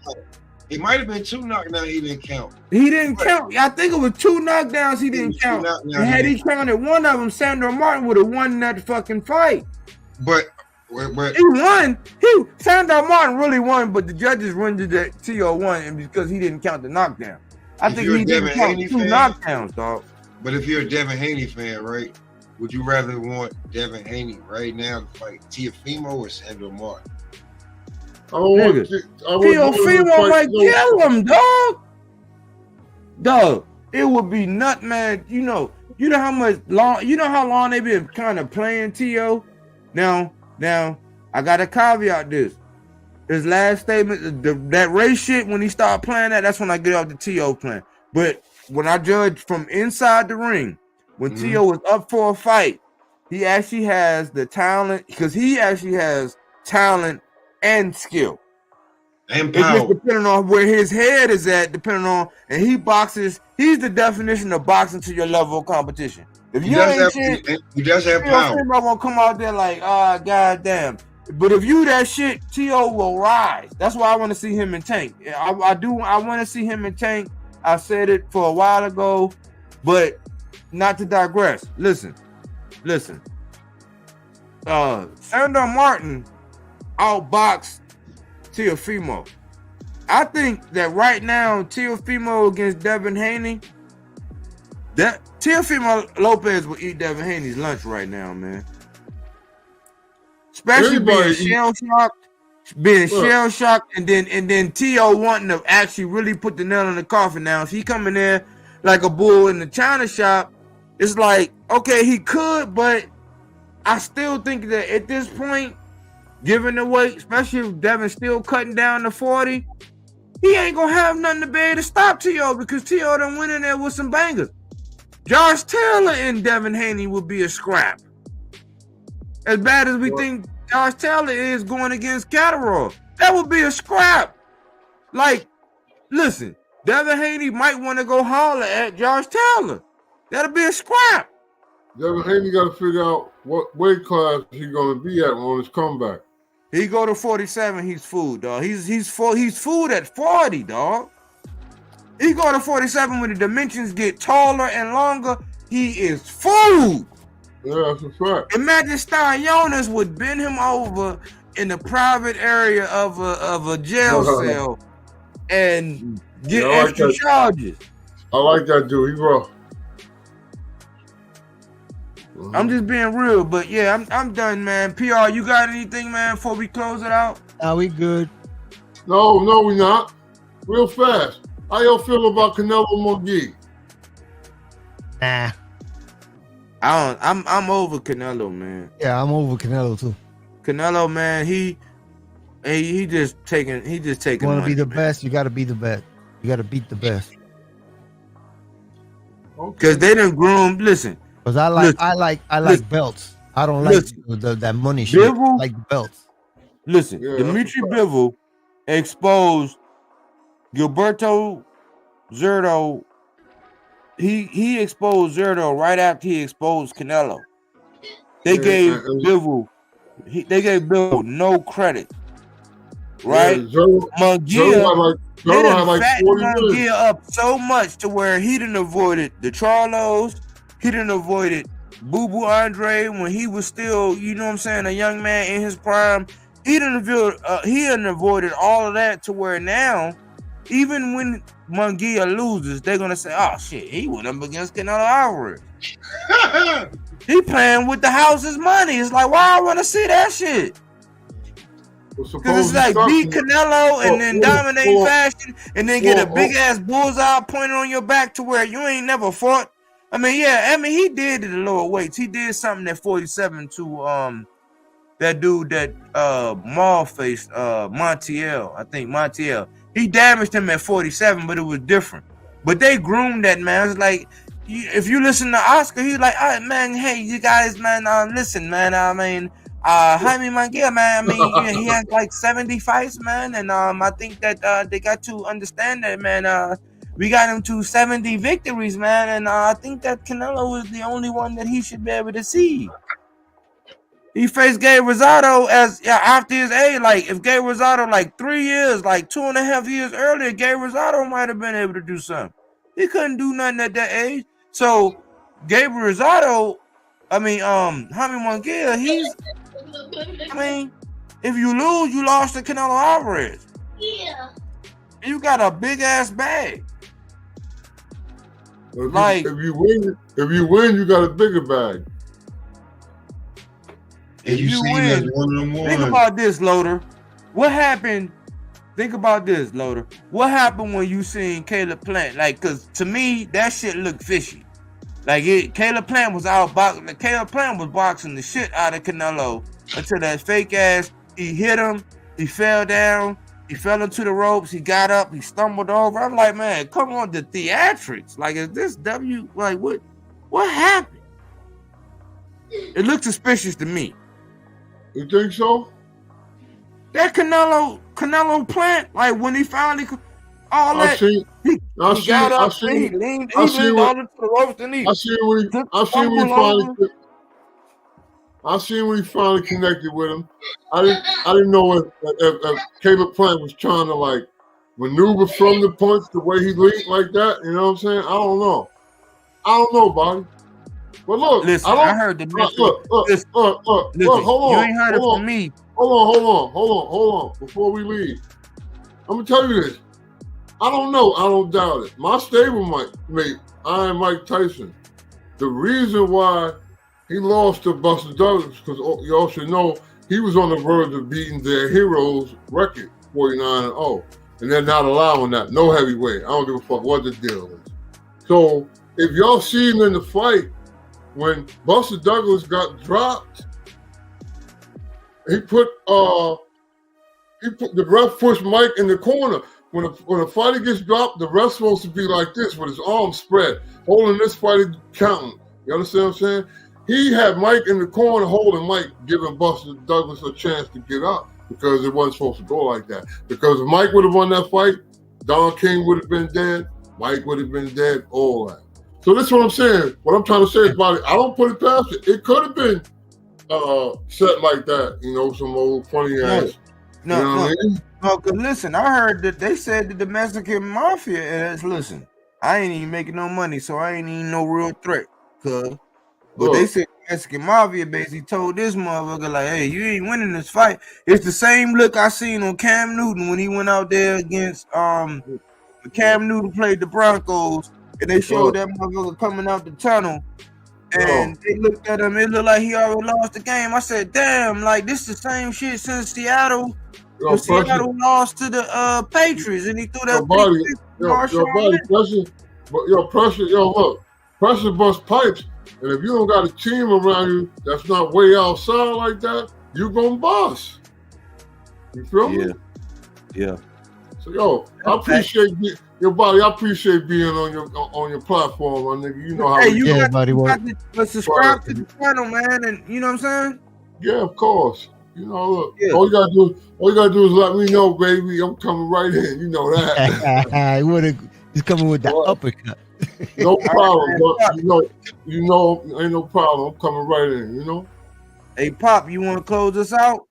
S8: It might have been two knockdowns. He didn't count.
S1: He didn't count. I think it was two knockdowns. He didn't count. And had he counted one of them, Sandor Martin would have won that fucking fight.
S8: But
S1: he won. Sandor Martin really won, but the judges rendered that Tio won, and because he didn't count the knockdown. I think he didn't count two knockdowns, dog.
S8: But if you're a Devin Haney fan, right, would you rather want Devin Haney right now to fight Teofimo or Sandor Martin?
S1: Teofimo might kill him, dog. Dog, it would be nut, man. You know how long they been kind of playing Tio. Now, I gotta caveat this. His last statement, that race shit, when he started playing that's when I get off the Tio plan. But when I judge from inside the ring, when Tio was up for a fight, he actually has the talent, because he actually has talent and skill.
S8: And
S1: It's just
S8: power.
S1: depending on where his head is at, depending on, and he boxes. He's the definition of boxing to your level of competition. If
S8: He
S1: you
S8: does
S1: ain't
S8: have
S1: shit,
S8: he does have power.
S1: T.O. gonna come out there like, goddamn. But if you that shit, T.O. will rise. That's why I want to see him in Tank. I want to see him in Tank. I said it for a while ago, but not to digress. Listen. Sandor Martin outboxed Teofimo. I think that right now, Teofimo against Devin Haney, that Teofimo Lopez will eat Devin Haney's lunch right now, man. Especially being shell shocked, and then T.O. wanting to actually really put the nail in the coffin. Now, if he come in there like a bull in the china shop, it's like, okay, he could, but I still think that at this point, given the weight, especially if Devin's still cutting down to 40, he ain't gonna have nothing to be able to stop T.O. because T.O. done went in there with some bangers. Josh Taylor and Devin Haney would be a scrap. As bad as we think Josh Taylor is going against Catterall, that would be a scrap. Like, listen, Devin Haney might want to go holler at Josh Taylor. That'll be a scrap.
S9: Devin Haney got to figure out what weight class he's going to be at on his comeback.
S1: He go to 47, he's food, dog. He's food at 40, dog. He go to 47 when the dimensions get taller and longer. He is food.
S9: Yeah, that's a fact.
S1: Imagine Styrones would bend him over in the private area of a jail cell and get extra charges.
S9: I like that dude. He rough.
S1: I'm just being real, but yeah, I'm done, man. PR, you got anything, man, before we close it out?
S10: Are we good?
S9: No, we not. Real fast. How y'all feel about Canelo McGee?
S10: Nah.
S1: I'm over Canelo, man.
S10: Yeah, I'm over Canelo too.
S1: Canelo, man, he just taking.
S10: You want to be the best, you got to be the best. You got to beat the best.
S1: Because they didn't groom. Listen.
S10: Because I like belts. I don't like that money shit. I like the belts.
S1: Listen, Dimitri Bivol exposed Gilberto Zurdo. He exposed Zurdo right after he exposed Canelo. They gave Bivol no credit. Right? Munguia, they done fattened Munguia up so much to where he done avoided the Charlos. He done avoided Boo Boo Andre when he was still, you know what I'm saying, a young man in his prime. He done avoided all of that to where now, even when Munguia loses, they're gonna say, "Oh shit, he went up against Canelo Alvarez." He playing with the house's money. It's like, why I want to see that shit? Because it's like beat Canelo and then dominate fashion and then get a big ass bullseye pointed on your back to where you ain't never fought. I mean, he did it at lower weights. He did something at 47 to that dude that Maul faced, Montiel. I think Montiel. He damaged him at 47, but it was different. But they groomed that, man. It's like, if you listen to Oscar, he's like, all right, man, hey, you guys, man, listen, man, I mean, Jaime Munguia, man, I mean, he had like 70 fights, man, and I think that they got to understand that, man, we got him to 70 victories, man, and I think that Canelo is the only one that he should be able to see. He faced Gabe Rosado after his age. Like, if Gabe Rosado, like 3 years, like 2.5 years earlier, Gabe Rosado might have been able to do something. He couldn't do nothing at that age. So, Gabe Rosado, Jaime Munguia, if you lose, you lost to Canelo Alvarez. Yeah. You got a big ass bag.
S9: If you win, you got a bigger bag.
S1: If you win, think about this, Loader. What happened? Think about this, Loader. What happened when you seen Caleb Plant? Like, cause to me, that shit looked fishy. Like, Caleb Plant was boxing the shit out of Canelo until that fake ass. He hit him. He fell down. He fell into the ropes. He got up. He stumbled over. I'm like, man, come on, the theatrics. Like, is this W? Like, what happened? It looks suspicious to me.
S9: You think so?
S1: That Canelo, Canelo Plant, like when he finally all
S9: I
S1: that,
S9: see.
S1: he got up, he leaned all into the ropes, and he
S9: I see when he finally. I seen when he finally connected with him. I didn't know if Caleb Plant was trying to like maneuver from the punch the way he leaned like that. You know what I'm saying? I don't know, buddy. But look,
S1: listen, I heard the message.
S9: Look. Hold
S1: you
S9: on.
S1: ain't heard it from me.
S9: Hold on. Before we leave, I'm gonna tell you this. I don't know. I don't doubt it. My stable mate, Iron Mike Tyson. The reason why he lost to Buster Douglas, because y'all should know he was on the verge of beating their heroes record, 49-0. And they're not allowing that. No heavyweight. I don't give a fuck what the deal is. So if y'all see him in the fight, when Buster Douglas got dropped, he put the ref pushed Mike in the corner. When a fighter gets dropped, the ref's supposed to be like this with his arms spread, holding this fighter counting. You understand what I'm saying? He had Mike in the corner holding Mike, giving Buster Douglas a chance to get up because it wasn't supposed to go like that. Because if Mike would have won that fight, Don King would have been dead, Mike would have been dead, all that. So that's what I'm saying. What I'm trying to say is about it, I don't put it past it. It could have been set like that, some old funny ass.
S1: No, because listen, I heard that they said that the Mexican mafia is, listen, I ain't even making no money, so I ain't even no real threat, cuz. But they said the Mexican mafia basically told this motherfucker, like, hey, you ain't winning this fight. It's the same look I seen on Cam Newton when he went out there against Cam Newton played the Broncos, and they showed that motherfucker coming out the tunnel, and they looked at him, it looked like he already lost the game. I said, damn, like, this the same shit since Seattle. Seattle lost to the Patriots, and he threw that
S9: pressure bust pipes. And if you don't got a team around you that's not way outside like that, you gonna bust. You feel me?
S1: Yeah.
S9: So I appreciate your body. I appreciate being on your platform, my nigga. You know how.
S1: Hey, you got to subscribe to the channel, man, and you know what I'm saying?
S9: Yeah, of course. Look, all you gotta do is let me know, baby. I'm coming right in. You know that.
S10: He's coming with that uppercut.
S9: No problem, but ain't no problem. I'm coming right in.
S1: Hey, Pop, you want to close us out?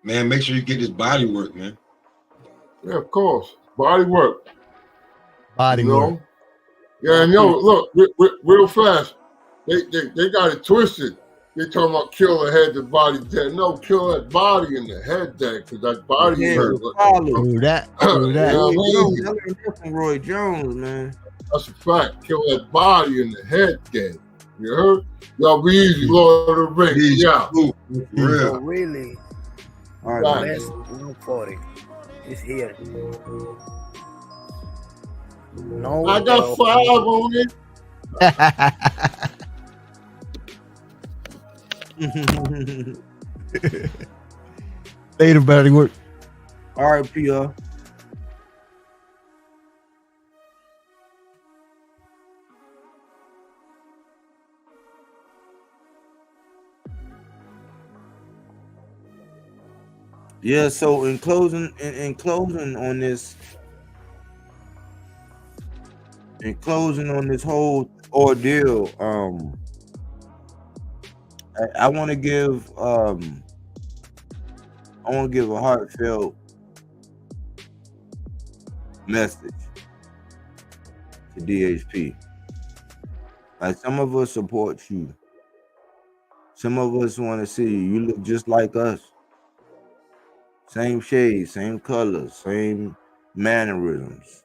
S8: Man, make sure you get this body work, man.
S9: Yeah, of course, body work.
S10: Work.
S9: Yeah, and look, real fast. They got it twisted. They talking about kill the head, the body dead. No, kill that body and the head dead, because that body hurt.
S10: Do that.
S1: Roy Jones, man.
S9: That's a fact. Kill that body and the head dead. You heard? Y'all be easy, Lord of the Rings. Yeah.
S8: Real.
S2: Oh, really?
S1: All right.
S2: Best 140 is here. No,
S9: I got 5 on it.
S10: Later, body work.
S1: All right, PR. Yeah, so in closing on this whole ordeal, I want to give a heartfelt message to DHP. Like, some of us support you. Some of us want to see you. You look just like us. Same shades, same colors, same mannerisms.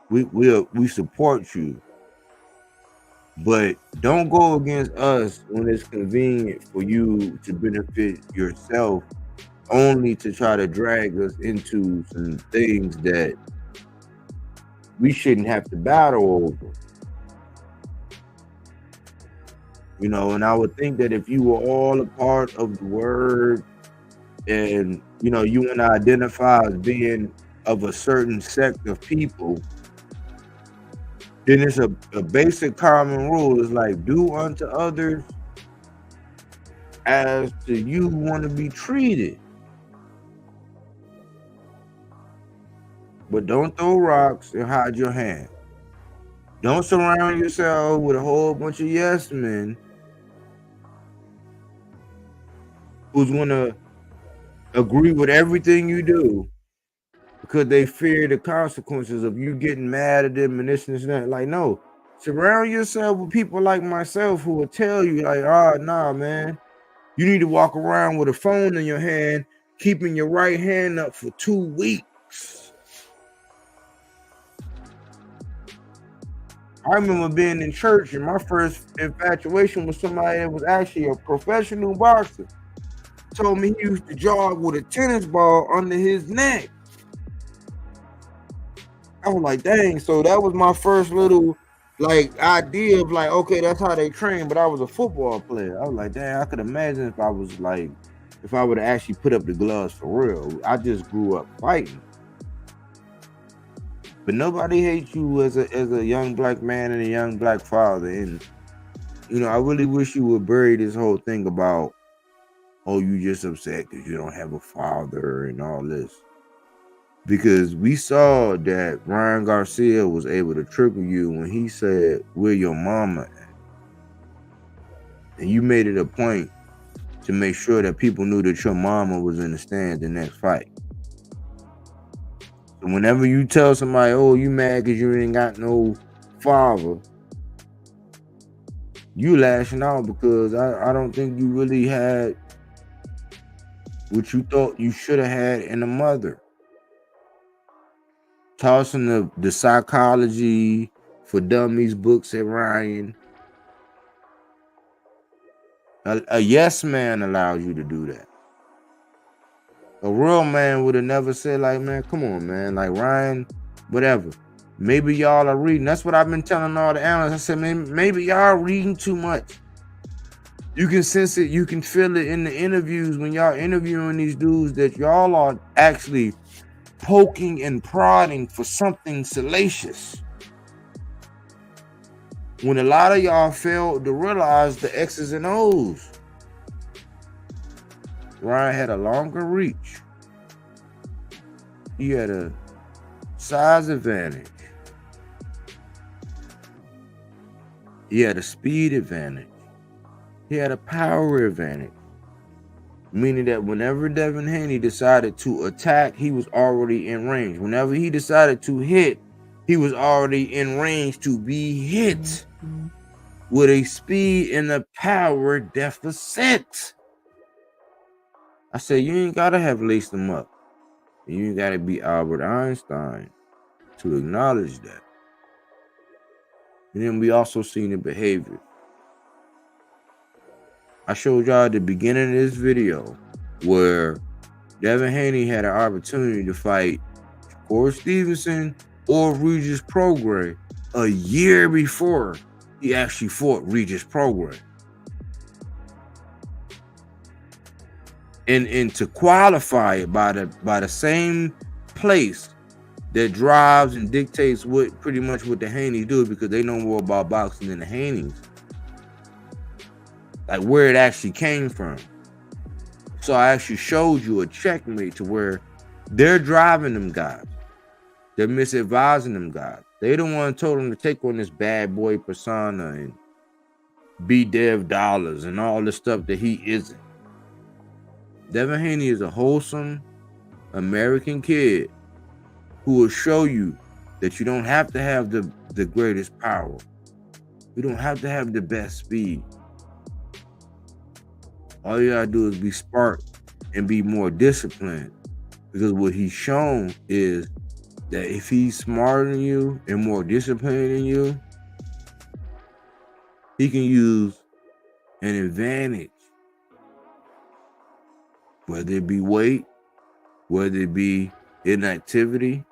S1: We support you. But don't go against us when it's convenient for you to benefit yourself, only to try to drag us into some things that we shouldn't have to battle over. And I would think that if you were all a part of the word, and you want to identify as being of a certain sect of people, then it's a basic common rule is like, do unto others as to you want to be treated. But don't throw rocks and hide your hand. Don't surround yourself with a whole bunch of yes men who's going to agree with everything you do because they fear the consequences of you getting mad at them and this and that. Like, no, surround yourself with people like myself who will tell you, like, nah, man, you need to walk around with a phone in your hand, keeping your right hand up for 2 weeks. I remember being in church and my first infatuation was somebody that was actually a professional boxer. Told me he used to jog with a tennis ball under his neck. I was like, dang. So that was my first little like idea of like, okay, that's how they train. But I was a football player. I was like, dang, I could imagine if I was like, if I would have actually put up the gloves for real. I just grew up fighting. But nobody hates you as a young black man and a young black father. And, you know, I really wish you would bury this whole thing about, oh, you just upset because you don't have a father and all this. Because we saw that Ryan Garcia was able to trickle you when he said, where your mama at? And you made it a point to make sure that people knew that your mama was in the stands the next fight. So whenever you tell somebody, oh, you mad because you ain't got no father, you lashing out because I don't think you really had what you thought you should have had in a mother. Tossing the psychology for dummies books at Ryan. A yes man allows you to do that. A real man would have never said like, man, come on, man. Like Ryan, whatever. Maybe y'all are reading. That's what I've been telling all the analysts. I said, man, maybe y'all reading too much. You can sense it. You can feel it in the interviews when y'all interviewing these dudes that y'all are actually poking and prodding for something salacious. When a lot of y'all failed to realize the X's and O's. Ryan had a longer reach. He had a size advantage. He had a speed advantage. He had a power advantage. Meaning that whenever Devin Haney decided to attack, he was already in range. Whenever he decided to hit, he was already in range to be hit with a speed and a power deficit. I said, you ain't got to have laced them up. You ain't got to be Albert Einstein to acknowledge that. And then we also seen the behavior. I showed y'all at the beginning of this video where Devin Haney had an opportunity to fight Corey Stevenson or Regis Prograis a year before he actually fought Regis Prograis. And to qualify it by the same place that drives and dictates what pretty much what the Haneys do, because they know more about boxing than the Haneys. Like where it actually came from. So I actually showed you a checkmate to where they're driving them guys. They're misadvising them guys. They the one told them to take on this bad boy persona and be Dev Dollars and all the stuff that he isn't. Devin Haney is a wholesome American kid who will show you that you don't have to have the greatest power. You don't have to have the best speed. All you gotta do is be smart and be more disciplined. Because what he's shown is that if he's smarter than you and more disciplined than you, he can use an advantage. Whether it be weight, whether it be inactivity.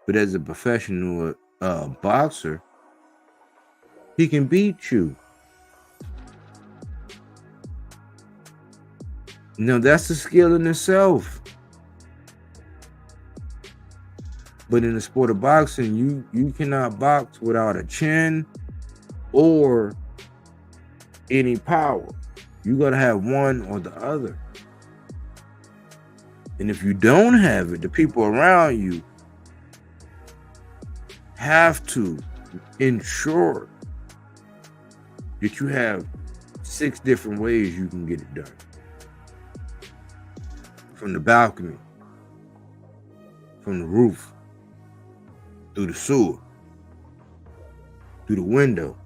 S1: But as a professional boxer, he can beat you. Now that's a skill in itself. But in the sport of boxing, you cannot box without a chin or any power. You gotta have one or the other. And if you don't have it, the people around you have to ensure that you have 6 different ways you can get it done. From the balcony, from the roof, through the sewer, through the window,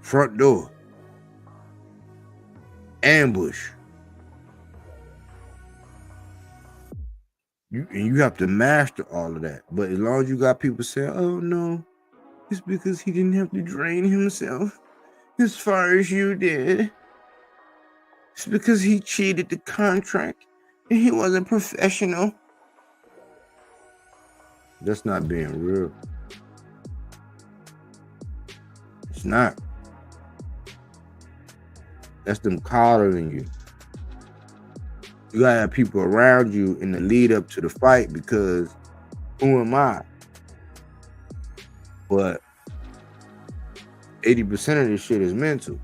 S1: front door, ambush. You have to master all of that. But as long as you got people saying, oh no, it's because he didn't have to drain himself as far as you did. It's because he cheated the contract and he wasn't professional. That's not being real. It's not. That's them coddling you. You gotta have people around you in the lead up to the fight, because who am I? But 80% of this shit is mental.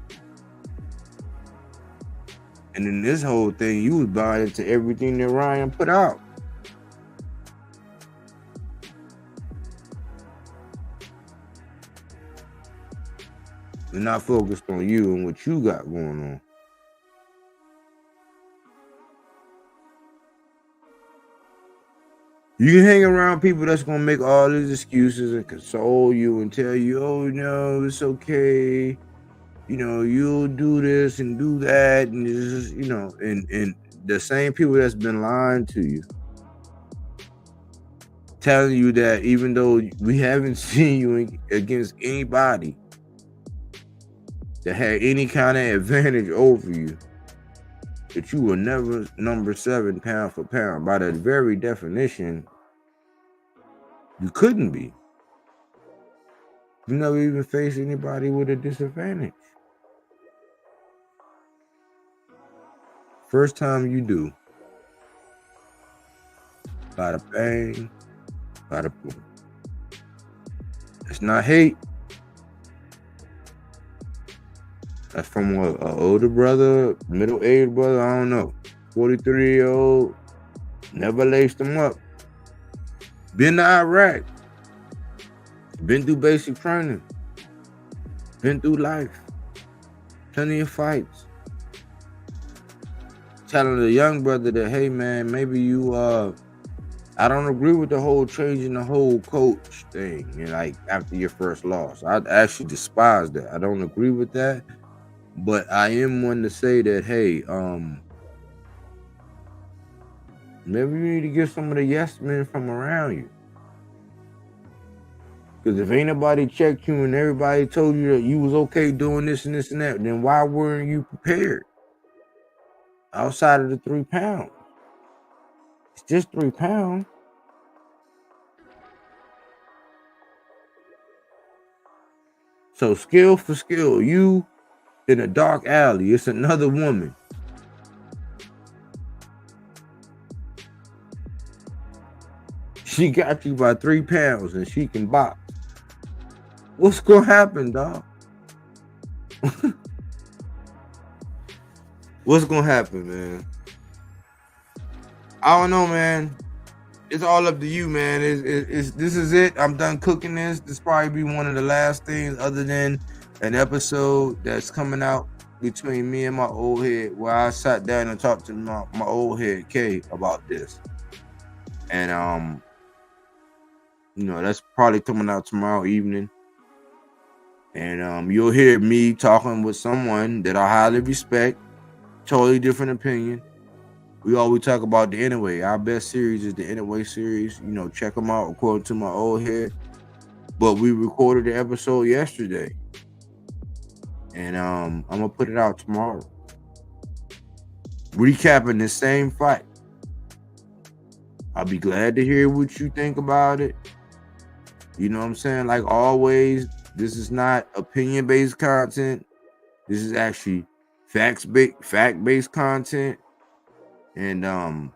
S1: And in this whole thing, you was buying into everything that Ryan put out. You're not focused on you and what you got going on. You can hang around people that's gonna make all these excuses and console you and tell you, oh no, it's okay. You know, you'll do this and do that, and just, you know, and the same people that's been lying to you, telling you that even though we haven't seen you against anybody that had any kind of advantage over you, that you were never number 7 pound for pound. By the very definition, you couldn't be. You never even faced anybody with a disadvantage. First time you do. Bada bang, bada boom. It's not hate. That's from an older brother, middle-aged brother, I don't know. 43-year-old, never laced him up. Been to Iraq. Been through basic training. Been through life. Plenty of fights. Telling the young brother that, hey man, maybe you I don't agree with the whole changing the whole coach thing, and like after your first loss. I actually despise that. I don't agree with that. But I am one to say that, hey, maybe you need to get some of the yes men from around you. Because if ain't nobody checked you and everybody told you that you was okay doing this and this and that, then why weren't you prepared? Outside of the 3 pounds. It's just 3 pounds. So skill for skill, you in a dark alley, it's another woman. She got you by 3 pounds and she can box. What's gonna happen, dog? What's gonna happen, man? I don't know, man. It's all up to you, man. This is it. I'm done cooking this. This probably be one of the last things other than an episode that's coming out between me and my old head, where I sat down and talked to my old head, K, about this. And you know, that's probably coming out tomorrow evening. And you'll hear me talking with someone that I highly respect, totally different opinion. We always talk about the Anyway. Our best series is the Anyway series. You know, check them out according to my old head. But we recorded the episode yesterday. And I'm going to put it out tomorrow. Recapping the same fight. I'll be glad to hear what you think about it. You know what I'm saying? Like always, this is not opinion-based content. This is actually fact-based content. And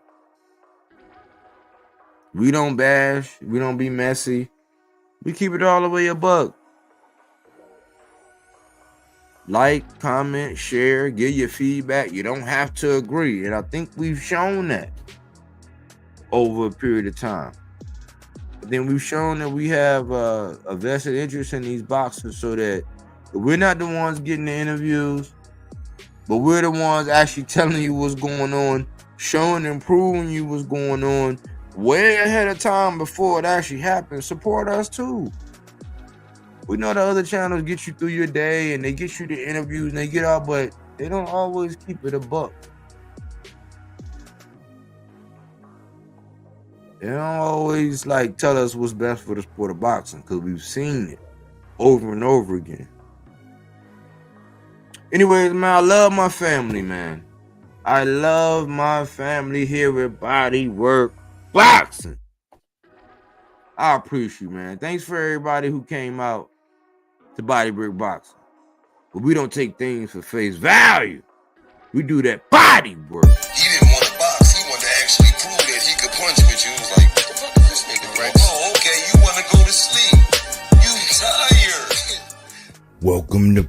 S1: we don't bash. We don't be messy. We keep it all the way a buck. Like, comment, share, give your feedback. You don't have to agree. And I think we've shown that over a period of time. But then we've shown that we have a vested interest in these boxers so that we're not the ones getting the interviews, but we're the ones actually telling you what's going on, showing and proving you what's going on way ahead of time before it actually happens. Support us too. We know the other channels get you through your day and they get you the interviews and they get out, but they don't always keep it a buck. They don't always like tell us what's best for the sport of boxing because we've seen it over and over again. Anyways, man, I love my family, man. I love my family here at Body Work Boxing. I appreciate you, man. Thanks for everybody who came out to Body Work Boxing. But we don't take things for face value. We do that body work.
S11: He didn't want to box. He wanted to actually prove that he could punch with you. He was like, what the fuck is this nigga, right? Oh, okay, you want to go to sleep. You tired.
S12: Welcome to